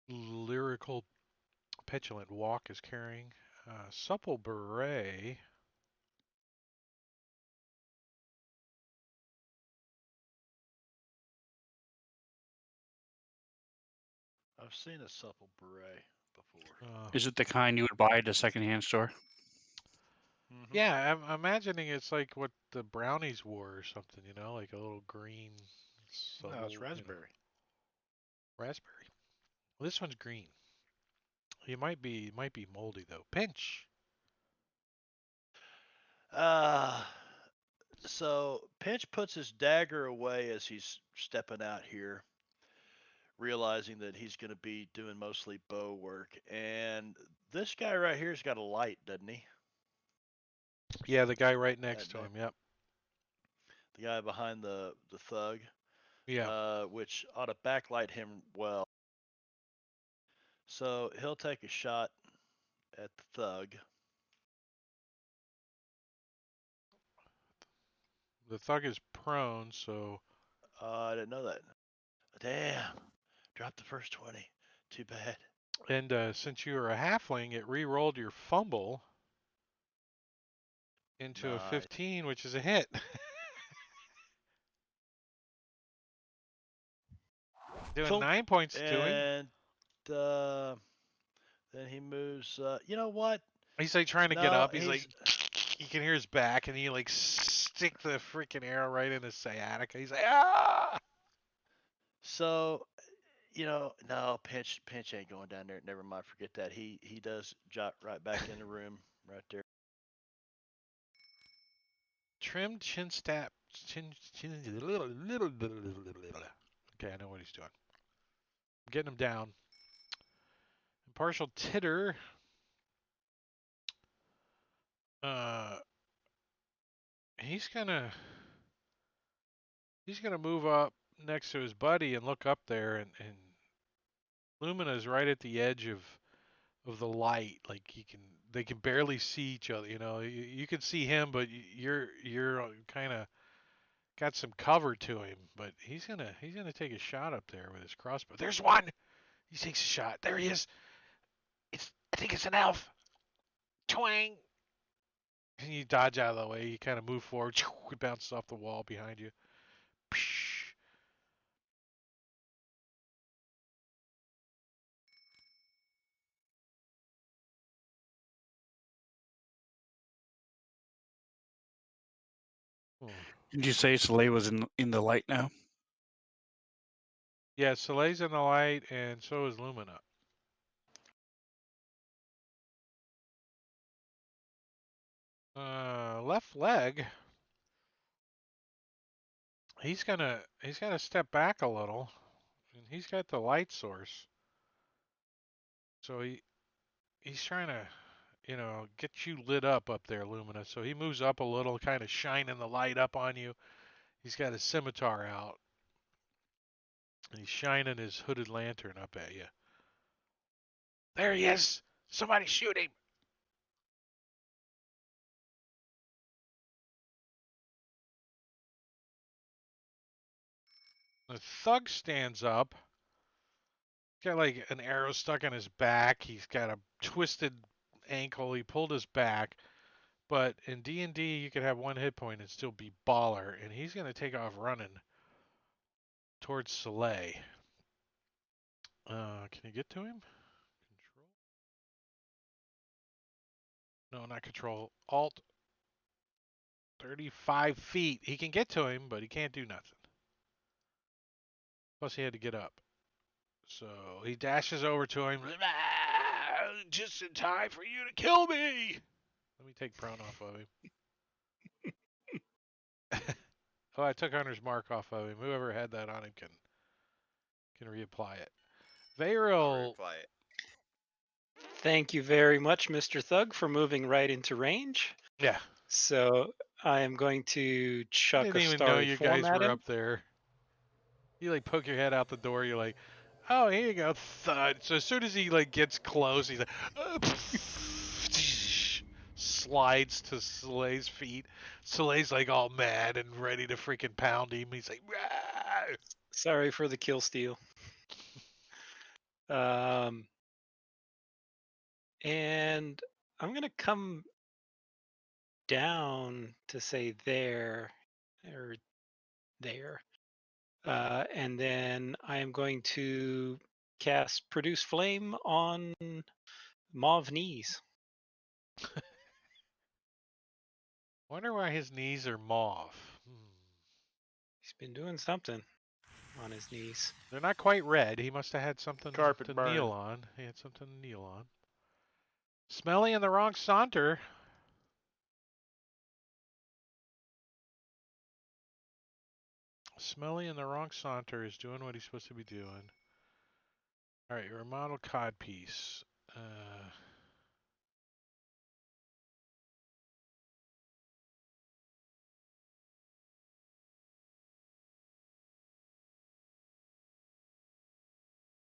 lyrical, petulant walk is carrying. Supple beret. I've seen a supple beret before. Is it the kind you would buy at a secondhand store? Mm-hmm. Yeah, I'm imagining it's like what the brownies wore or something, like a little green No, it's supple, raspberry. raspberry. Well, this one's green. It might be moldy though. Pinch. So Pinch puts his dagger away as he's stepping out here, realizing that he's going to be doing mostly bow work. And this guy right here's got a light, doesn't he? Yeah, the guy right next to That him. Yep. the guy behind the thug, Yeah. which ought to backlight him well. So he'll take a shot at the thug. The thug is prone, so I didn't know that. Damn, dropped the first 20. Too bad. and since you are a halfling, it re-rolled your fumble into a Nice. 15, which is a hit. Doing Thunk. 9 points to him. And then he moves. You know what? He's like trying to get No, up. He's like, you can hear his back, and he like stick the freaking arrow right in his sciatica. He's like, ah! so no, Pinch ain't going down there. Never mind, forget that. He does jot right back in the room right there. Trimmed chin strap. Chin. Okay, I know what he's doing. I'm getting him down. Impartial titter. Uh, he's gonna move up next to his buddy and look up there, and Lumina's right at the edge of the light. Like they can barely see each other. You can see him, but you're kind of got some cover to him. But he's gonna take a shot up there with his crossbow. There's one. He takes a shot. There he is. I think it's an elf. Twang. And you dodge out of the way. You kind of move forward. It bounces off the wall behind you. Did you say Soleil was in the light now? Yeah, Soleil's in the light, and so is Lumina. Left leg. he's gotta step back a little, and he's got the light source, so he's trying to get you lit up there, Lumina. So he moves up a little, kind of shining the light up on you. He's got his scimitar out, and he's shining his hooded lantern up at you. There he is! Somebody shoot him! The thug stands up. He's got like an arrow stuck in his back. He's got a twisted ankle. He pulled his back. But in D&D, you could have 1 hit point and still be baller, and he's going to take off running towards Soleil. Can you get to him? Control? No, not control. Alt. 35 feet. He can get to him, but he can't do nothing. Plus, he had to get up. So he dashes over to him. Just in time for you to kill me. Let me take prone off of him. Oh, I took Hunter's mark off of him. Whoever had that on him can reapply it. I'll Veyral. reply it. Thank you very much, Mr. Thug, for moving right into range. Yeah. So I am going to I chuck didn't a even know starry you form guys at were him. up there. You like poke your head out the door. You're like, oh, here you go, thud. So as soon as he like gets close, he's like, slides to Soleil's feet. Soleil's like all mad and ready to freaking pound him. He's like, "Rah!" Sorry for the kill steal. And I'm gonna come down to say there or there. And then I am going to cast Produce Flame on Mauve Knees. Wonder why his knees are mauve. He's been doing something on his knees. They're not quite red. He must have had something Carpet to burn. kneel on. He had something to kneel on. Smelly in the wrong saunter. Smelly in the wrong saunter is doing what he's supposed to be doing. All right, you're a model codpiece.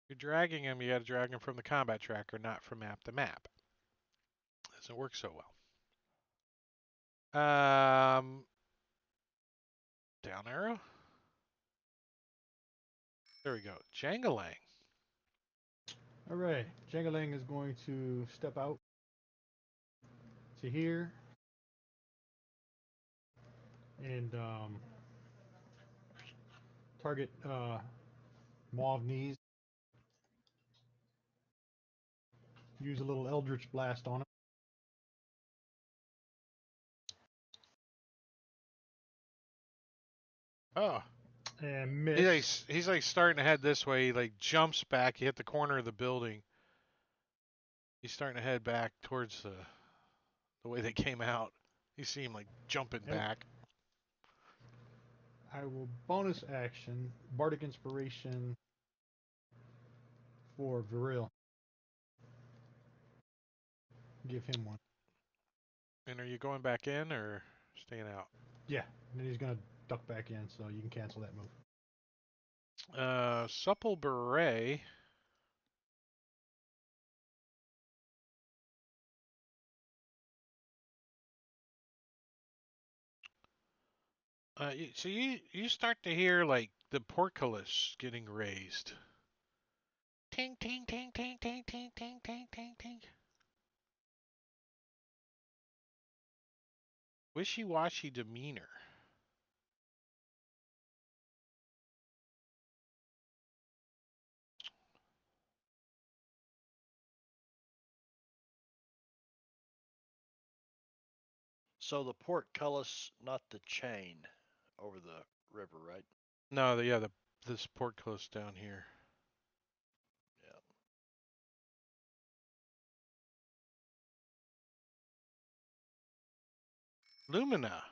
You're dragging him, you got to drag him from the combat tracker, not from map to map. Doesn't work so well. Down arrow. There we go. Jangalang. All right, Jangalang is going to step out to here and target Mauve Knees. Use a little Eldritch Blast on him. Oh. And miss. He's like starting to head this way. He like jumps back. He hit the corner of the building. He's starting to head back towards the way they came out. You see him like jumping Yep. back. I will bonus action Bardic Inspiration for Viril. Give him one. And are you going back in or staying out? Yeah, and then he's gonna duck back in, so you can cancel that move. Supple Beret. So you start to hear like the portcullis getting raised. Ting ting ting ting ting ting ting ting ting ting. Wishy-washy demeanor. So the portcullis, not the chain over the river, right? No, this portcullis down here. Yeah. Lumina.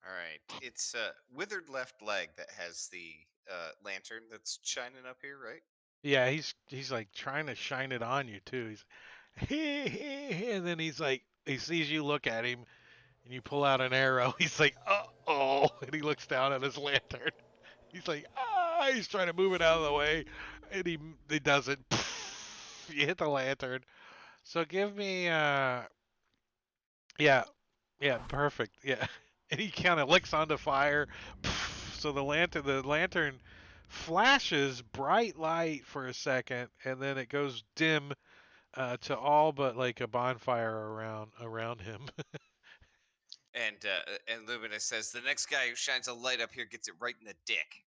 All right. It's withered left leg that has the lantern that's shining up here, right? Yeah, he's like trying to shine it on you too. He's and then he's like he sees you look at him and you pull out an arrow. He's like, "Uh-oh." And he looks down at his lantern. He's like, "Ah." He's trying to move it out of the way and he doesn't. You hit the lantern. So give me yeah. Yeah, perfect. Yeah. And he kind of licks onto fire. So the lantern flashes bright light for a second and then it goes dim to all but like a bonfire around him. And Luminous says the next guy who shines a light up here gets it right in the dick.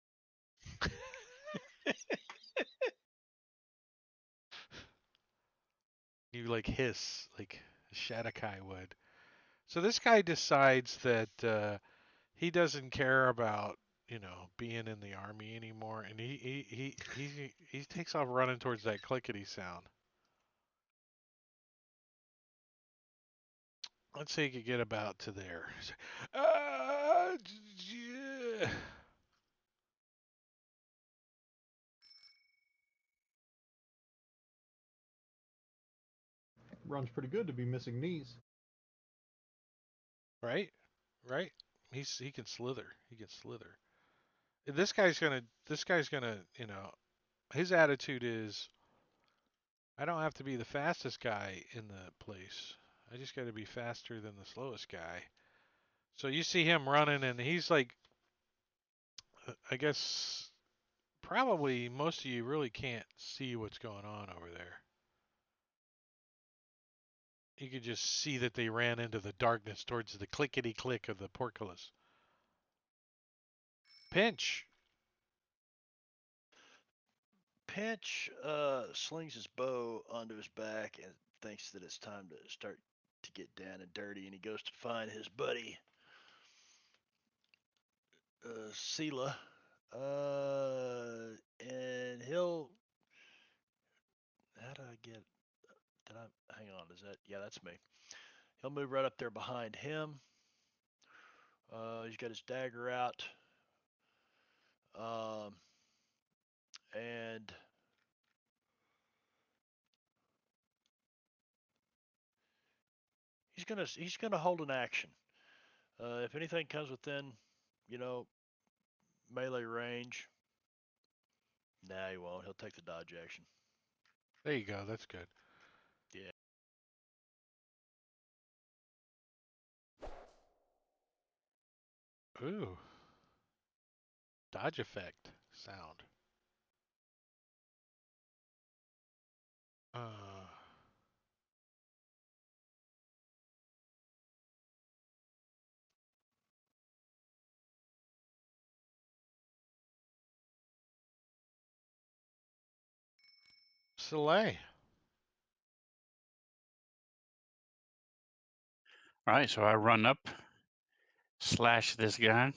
You like hiss like Shadakai would. So this guy decides that he doesn't care about being in the army anymore, and he takes off running towards that clickety sound. Let's say he could get about to there. Yeah. Runs pretty good to be missing knees. Right, right. He can slither. He can slither. This guy's gonna. His attitude is, I don't have to be the fastest guy in the place. I just got to be faster than the slowest guy. So you see him running, and he's like, I guess probably most of you really can't see what's going on over there. You could just see that they ran into the darkness towards the clickety click of the portcullis. Pinch. Pinch slings his bow onto his back and thinks that it's time to start to get down and dirty, and he goes to find his buddy Sela, and he'll. How did I get? Did I hang on? Is that? Yeah, that's me. He'll move right up there behind him. He's got his dagger out, um, and he's gonna hold an action. If anything comes within, you know, melee range, nah, he won't. He'll take the dodge action. There you go. That's good. Yeah. Ooh, dodge effect sound. Uh, Soleil. All right, so I run up, slash this guy.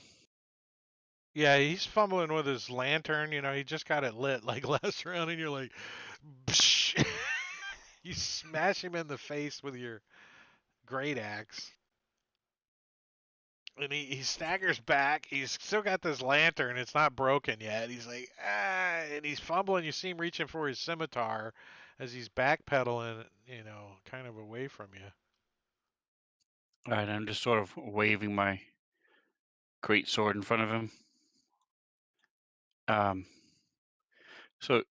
Yeah, he's fumbling with his lantern. He just got it lit like last round, and you're like, psh. You smash him in the face with your great axe. And he staggers back. He's still got this lantern. It's not broken yet. He's like, ah, and he's fumbling. You see him reaching for his scimitar as he's backpedaling, kind of away from you. All right, I'm just sort of waving my great sword in front of him. Um, so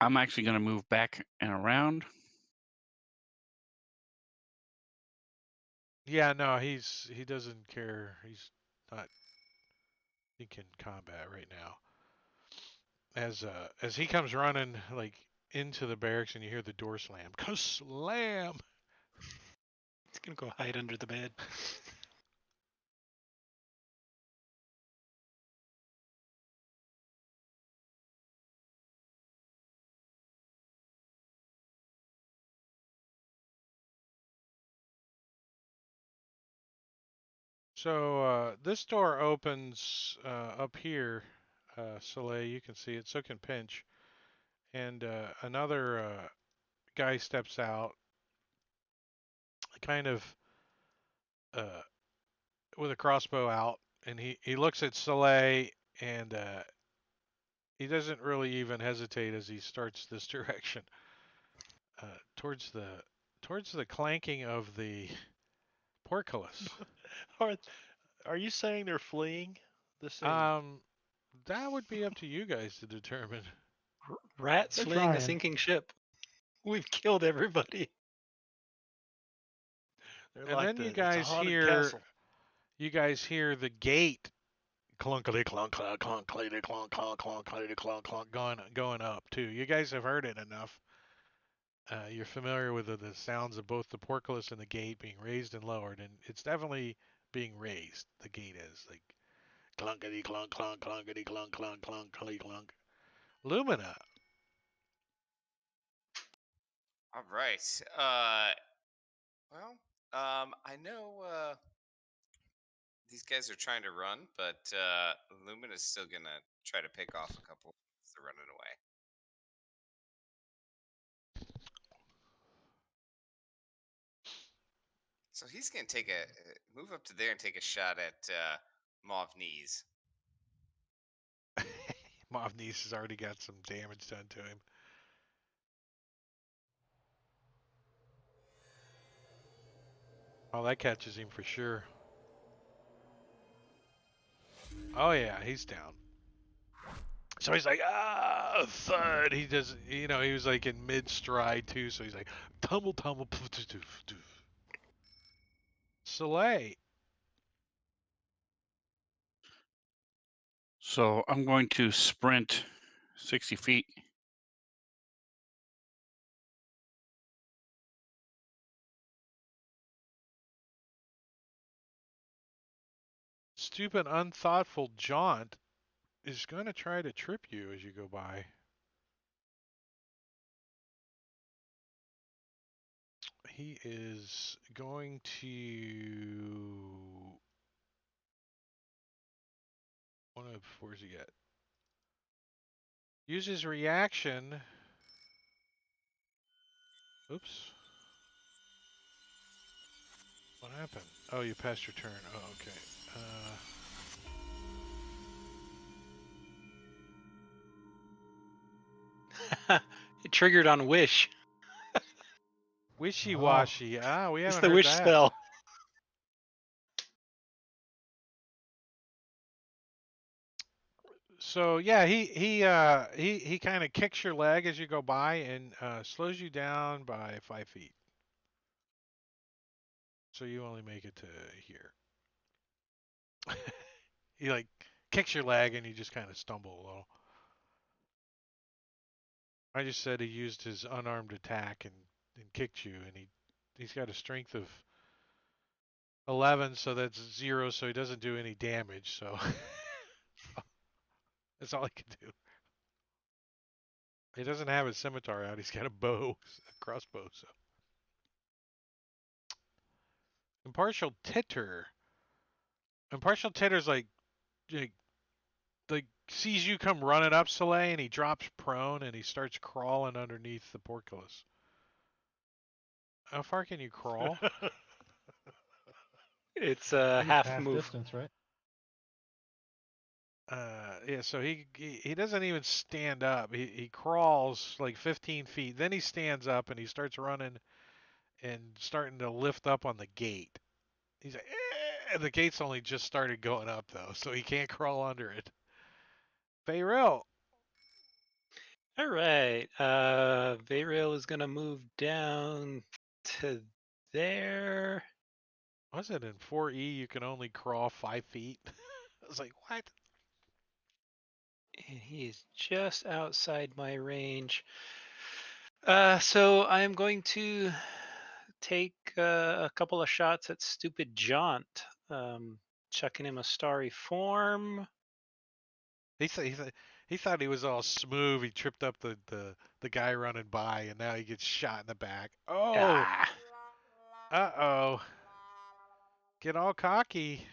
I'm actually going to move back and around. Yeah, no, he doesn't care. He's not thinking combat right now. As he comes running like into the barracks and you hear the door slam. Slam. He's gonna go hide under the bed. So this door opens up here, Soleil. You can see it. So can Pinch. And another guy steps out, kind of uh, with a crossbow out, and he looks at Soleil, and he doesn't really even hesitate as he starts this direction towards the clanking of the portcullis. Are are you saying they're fleeing the scene? That would be up to you guys to determine. Rats They're fleeing a trying. sinking ship. We've killed everybody. They're And like then you it's a guys haunted hear castle. the gate clunkily clunk clunk clunk clunk clunk clunk clunk clunk clunk clunk going up too. You guys have heard it enough. You're familiar with the sounds of both the portcullis and the gate being raised and lowered, and it's definitely being raised. The gate is like clunkety clunk clunk clunkety clunk clunk clunk clunk clunk. Lumina. All right. Well, I know these guys are trying to run, but Lumina's still gonna try to pick off a couple as they're running away. So he's gonna take a move up to there and take a shot at Mauve Knees. Movnice has already got some damage done to him. Oh, that catches him for sure. Oh yeah, he's down. So he's like, thud. He does, he was like in mid stride too. So he's like, tumble, tumble, poof, doof, doof, doof. Soleil. So I'm going to sprint 60 feet. Stupid, unthoughtful jaunt is going to try to trip you as you go by. He is going to. Where's he at? Use his reaction. Oops. What happened? Oh, you passed your turn. Oh, okay. It triggered on Wish. Wishy-washy. We It's haven't the heard Wish that. spell. So yeah, he kind of kicks your leg as you go by and slows you down by 5 feet. So you only make it to here. He like kicks your leg and you just kind of stumble a little. I just said he used his unarmed attack and kicked you, and he's got a strength of 11, so that's 0, so he doesn't do any damage. So that's all he can do. He doesn't have his scimitar out. He's got a bow, a crossbow. So impartial titter. Impartial titter's like like sees you come running up, Soleil, and he drops prone and he starts crawling underneath the portcullis. How far can you crawl? It's I a think it's half half move. distance, right? Yeah, so he doesn't even stand up. He crawls like 15 feet. Then he stands up and he starts running and starting to lift up on the gate. He's like, the gate's only just started going up though, so he can't crawl under it. Fayril. All right. Vayrail is gonna move down to there. Was it in 4E you can only crawl 5 feet? I was like, what? And he's just outside my range. So I'm going to take a couple of shots at stupid Jaunt. Chucking him a starry form. He thought he was all smooth. He tripped up the guy running by, and now he gets shot in the back. Oh, Ah, uh-oh. Get all cocky.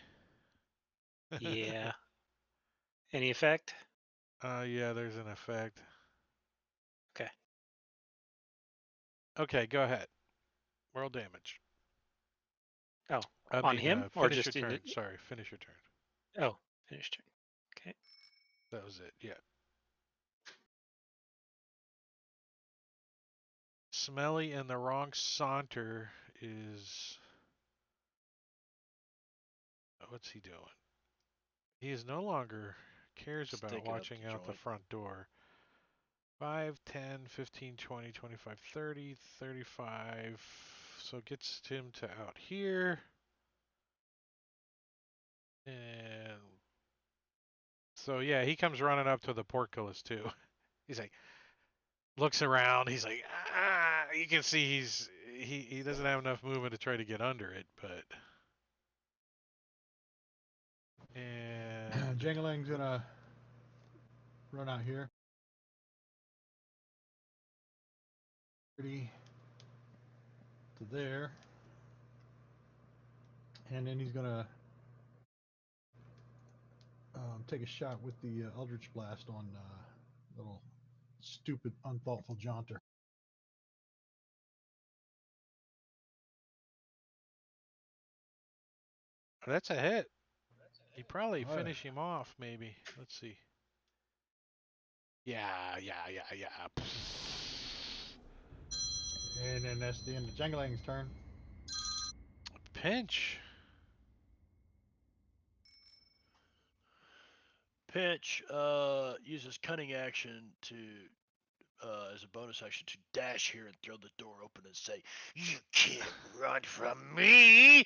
yeah. Any effect? Yeah, there's an effect. Okay. Okay, go ahead. Roll damage. Oh, I on mean, him or finish your just in turn. it? Sorry, finish your turn. Oh, finished turn. Okay. That was it. Yeah. Smelly and the wrong saunter is. What's he doing? He is no longer cares about Sticking up watching the out the joint. front door. 5, 10, 15, 20, 25, 30, 35. So gets him to out here. And so, yeah, he comes running up to the portcullis, too. He's like, looks around. He's like, ah. You can see he doesn't have enough movement to try to get under it, but. And Jangalang's gonna run out here. 30 to there. And then he's gonna take a shot with the Eldritch Blast on little stupid, unthoughtful jaunter. that's a hit. You probably All right. finish him off, maybe. Let's see. Yeah. And then that's the end of Jangalang's turn. Pinch. Pinch uses cunning action to as a bonus action to dash here and throw the door open and say, "You can't run from me."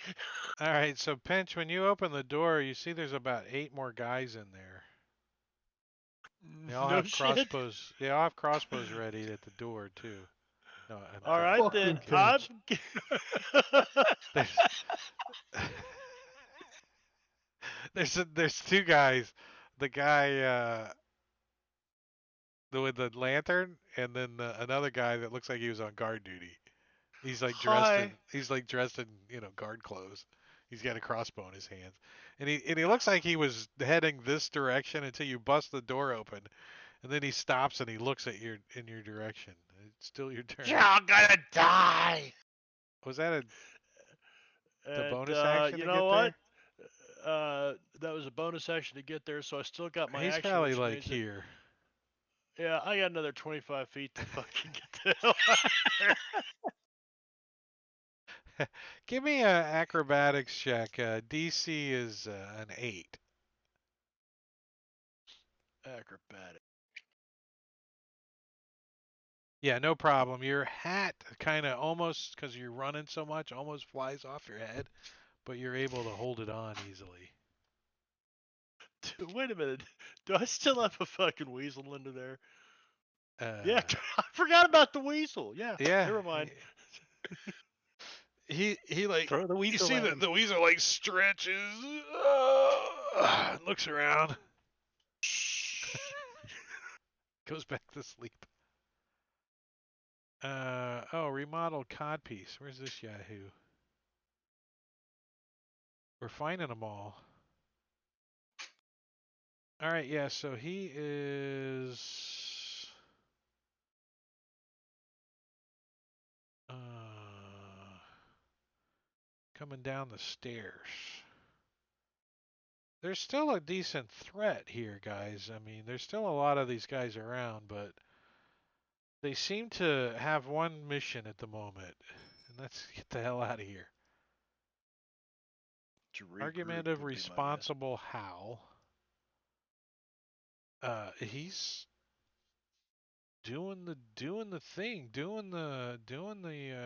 All right, so Pinch, when you open the door, you see there's about 8 more guys in there. They all No have shit. crossbows. They all have crossbows ready at the door too. No, at All the right then. Fucking I'm. Pinch. there's there's 2 guys. The guy with the lantern, and then another guy that looks like he was on guard duty. Hi. He's like dressed in, guard clothes. He's got a crossbow in his hands. And he looks like he was heading this direction until you bust the door open. And then he stops and he looks at in your direction. It's still your turn. You're all gonna die. Was that the And bonus action you to know get what? there? That was a bonus action to get there, so I still got my He's action, probably which like means that here. yeah, I got another 25 feet to fucking get the hell out of there. Give me a acrobatics check. DC is an 8. Acrobatic. Yeah, no problem. Your hat kind of almost, because you're running so much, almost flies off your head, but you're able to hold it on easily. Dude, wait a minute. Do I still have a fucking weasel under there? Yeah, Uh, I forgot about the weasel. Yeah, yeah. never mind. He like, Throw the you weasel see at him. the weasel like stretches, looks around, goes back to sleep. Oh, remodeled codpiece. Where's this Yahoo? We're finding them all. All right, yeah. So he is. Uh, Coming down the stairs. There's still a decent threat here, guys. I mean, there's still a lot of these guys around, but they seem to have one mission at the moment, and that's get the hell out of here. To regroup Argumentative, would be my guess. responsible Hal. He's doing the thing, doing the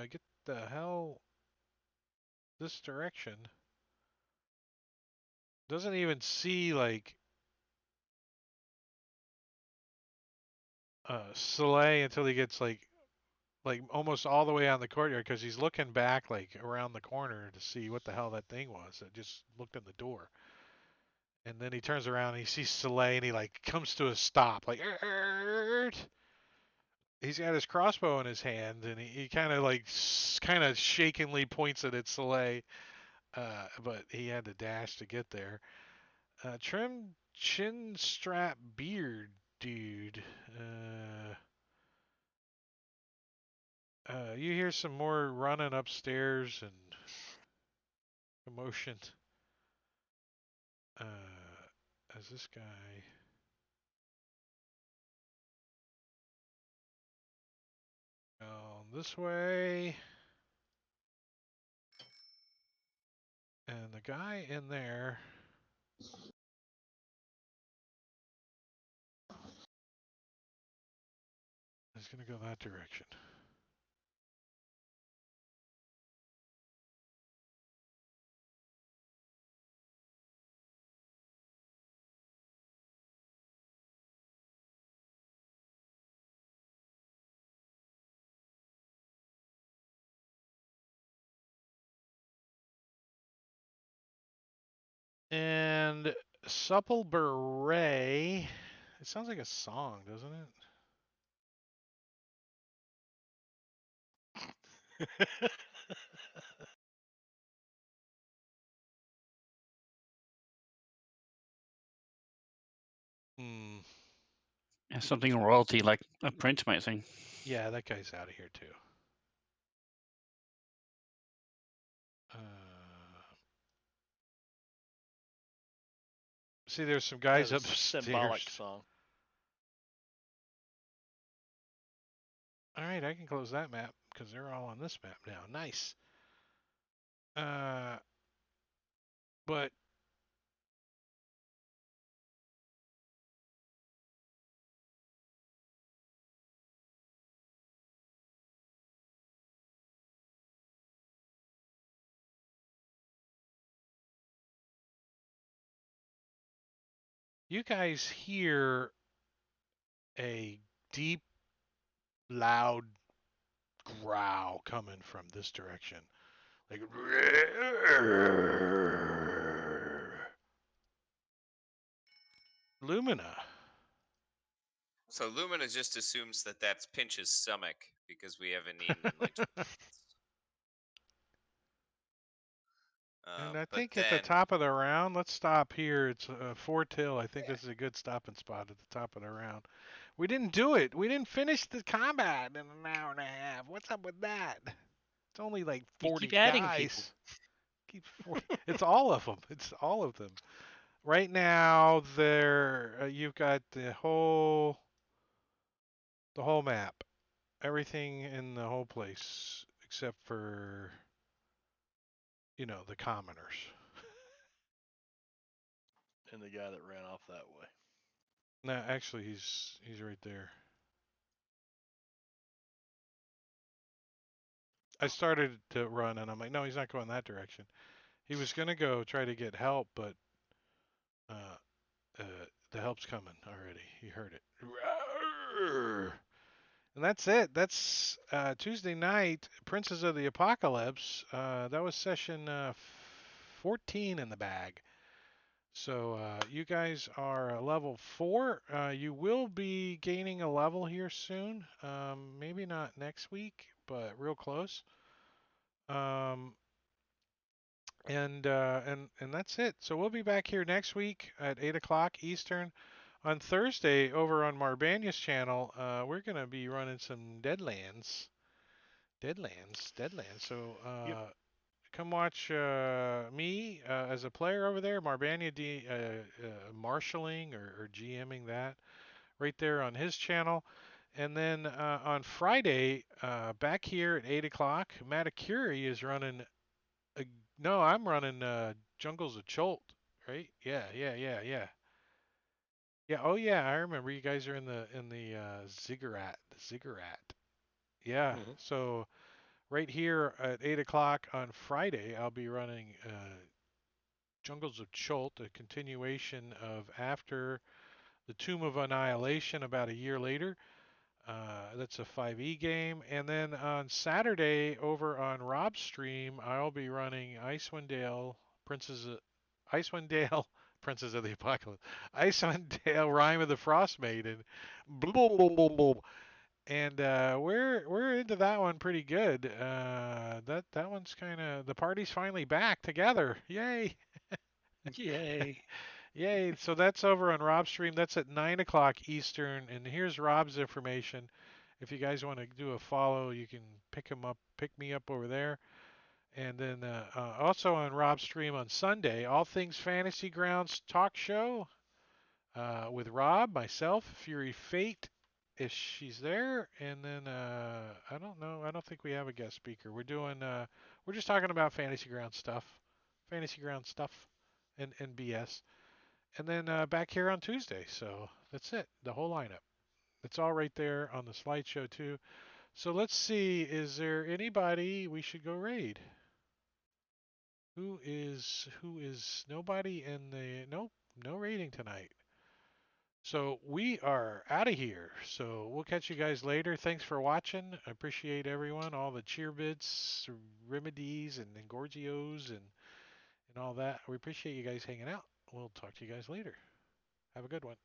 get the hell this direction. Doesn't even see like Soleil until he gets like almost all the way on the courtyard because he's looking back like around the corner to see what the hell that thing was that just looked in the door. And then he turns around and he sees Soleil and he like comes to a stop like "Er." He's got his crossbow in his hand and he kind of like kind of shakenly points it at Soleil, but he had to dash to get there. Trim chin strap beard dude. You hear some more running upstairs and Emotion. As this guy. This way. And the guy in there is going to go that direction. And Supple Beret. It sounds like a song, doesn't it? Hmm. Yeah, something royalty like a prince might sing. Yeah, that guy's out of here too. See, there's some guys Yeah, symbolic upstairs. song. All right, I can close that map because they're all on this map now. Nice. But you guys hear a deep, loud growl coming from this direction. Like Lumina. So Lumina just assumes that that's Pinch's stomach because we haven't eaten in like 20 minutes. And I But think at the then, top of the round, let's stop here. It's 4 till. I think this is a good stopping spot at the top of the round. We didn't do it. We didn't finish the combat in an hour and a half. What's up with that? It's only like You 40 keep adding people. guys. Keep 40. It's all of them. It's all of them. Right now, there you've got the whole map, everything in the whole place except for the commoners. And the guy that ran off that way. No, actually, he's right there. I started to run, and I'm like, no, he's not going that direction. He was gonna go try to get help, but uh, uh, the help's coming already. He heard it. And that's it. That's Tuesday night, Princes of the Apocalypse. That was session 14 in the bag. So you guys are level 4. You will be gaining a level here soon. Maybe not next week, but real close. Um, and that's it. So we'll be back here next week at 8 o'clock Eastern. On Thursday, over on Marbania's channel, we're gonna be running some Deadlands. Deadlands. So Yep. come watch me as a player over there, Marbania marshaling or GMing that right there on his channel. And then on Friday, back here at 8 o'clock, Matakuri is running. A, no, I'm running Jungles of Cholt, right? Yeah. Yeah. Oh yeah, I remember you guys are in the Ziggurat. Yeah. Mm-hmm. So right here at 8 o'clock on Friday, I'll be running Jungles of Cholt, a continuation of after the Tomb of Annihilation about a year later. That's a 5e game. And then on Saturday over on Rob's stream, I'll be running Icewind Dale, Princess of the Apocalypse, Icewind Dale, Rime of the Frost Maiden. And we're into that one pretty good. That one's kind of the party's finally back together. Yay! Yay. Yay! So that's over on Rob's stream. That's at 9 o'clock Eastern. And here's Rob's information. If you guys want to do a follow, you can pick me up over there. And then also on Rob's stream on Sunday, All Things Fantasy Grounds talk show with Rob, myself, Fury Fate, if she's there, and then I don't know. I don't think we have a guest speaker. We're just talking about fantasy ground stuff, and BS. And then back here on Tuesday. So that's it. The whole lineup. It's all right there on the slideshow too. So let's see. Is there anybody we should go raid? Who is nobody in the nope, no rating tonight. So we are out of here. So we'll catch you guys later. Thanks for watching. I appreciate everyone, all the cheer bits, remedies, and Engorgios, and all that. We appreciate you guys hanging out. We'll talk to you guys later. Have a good one.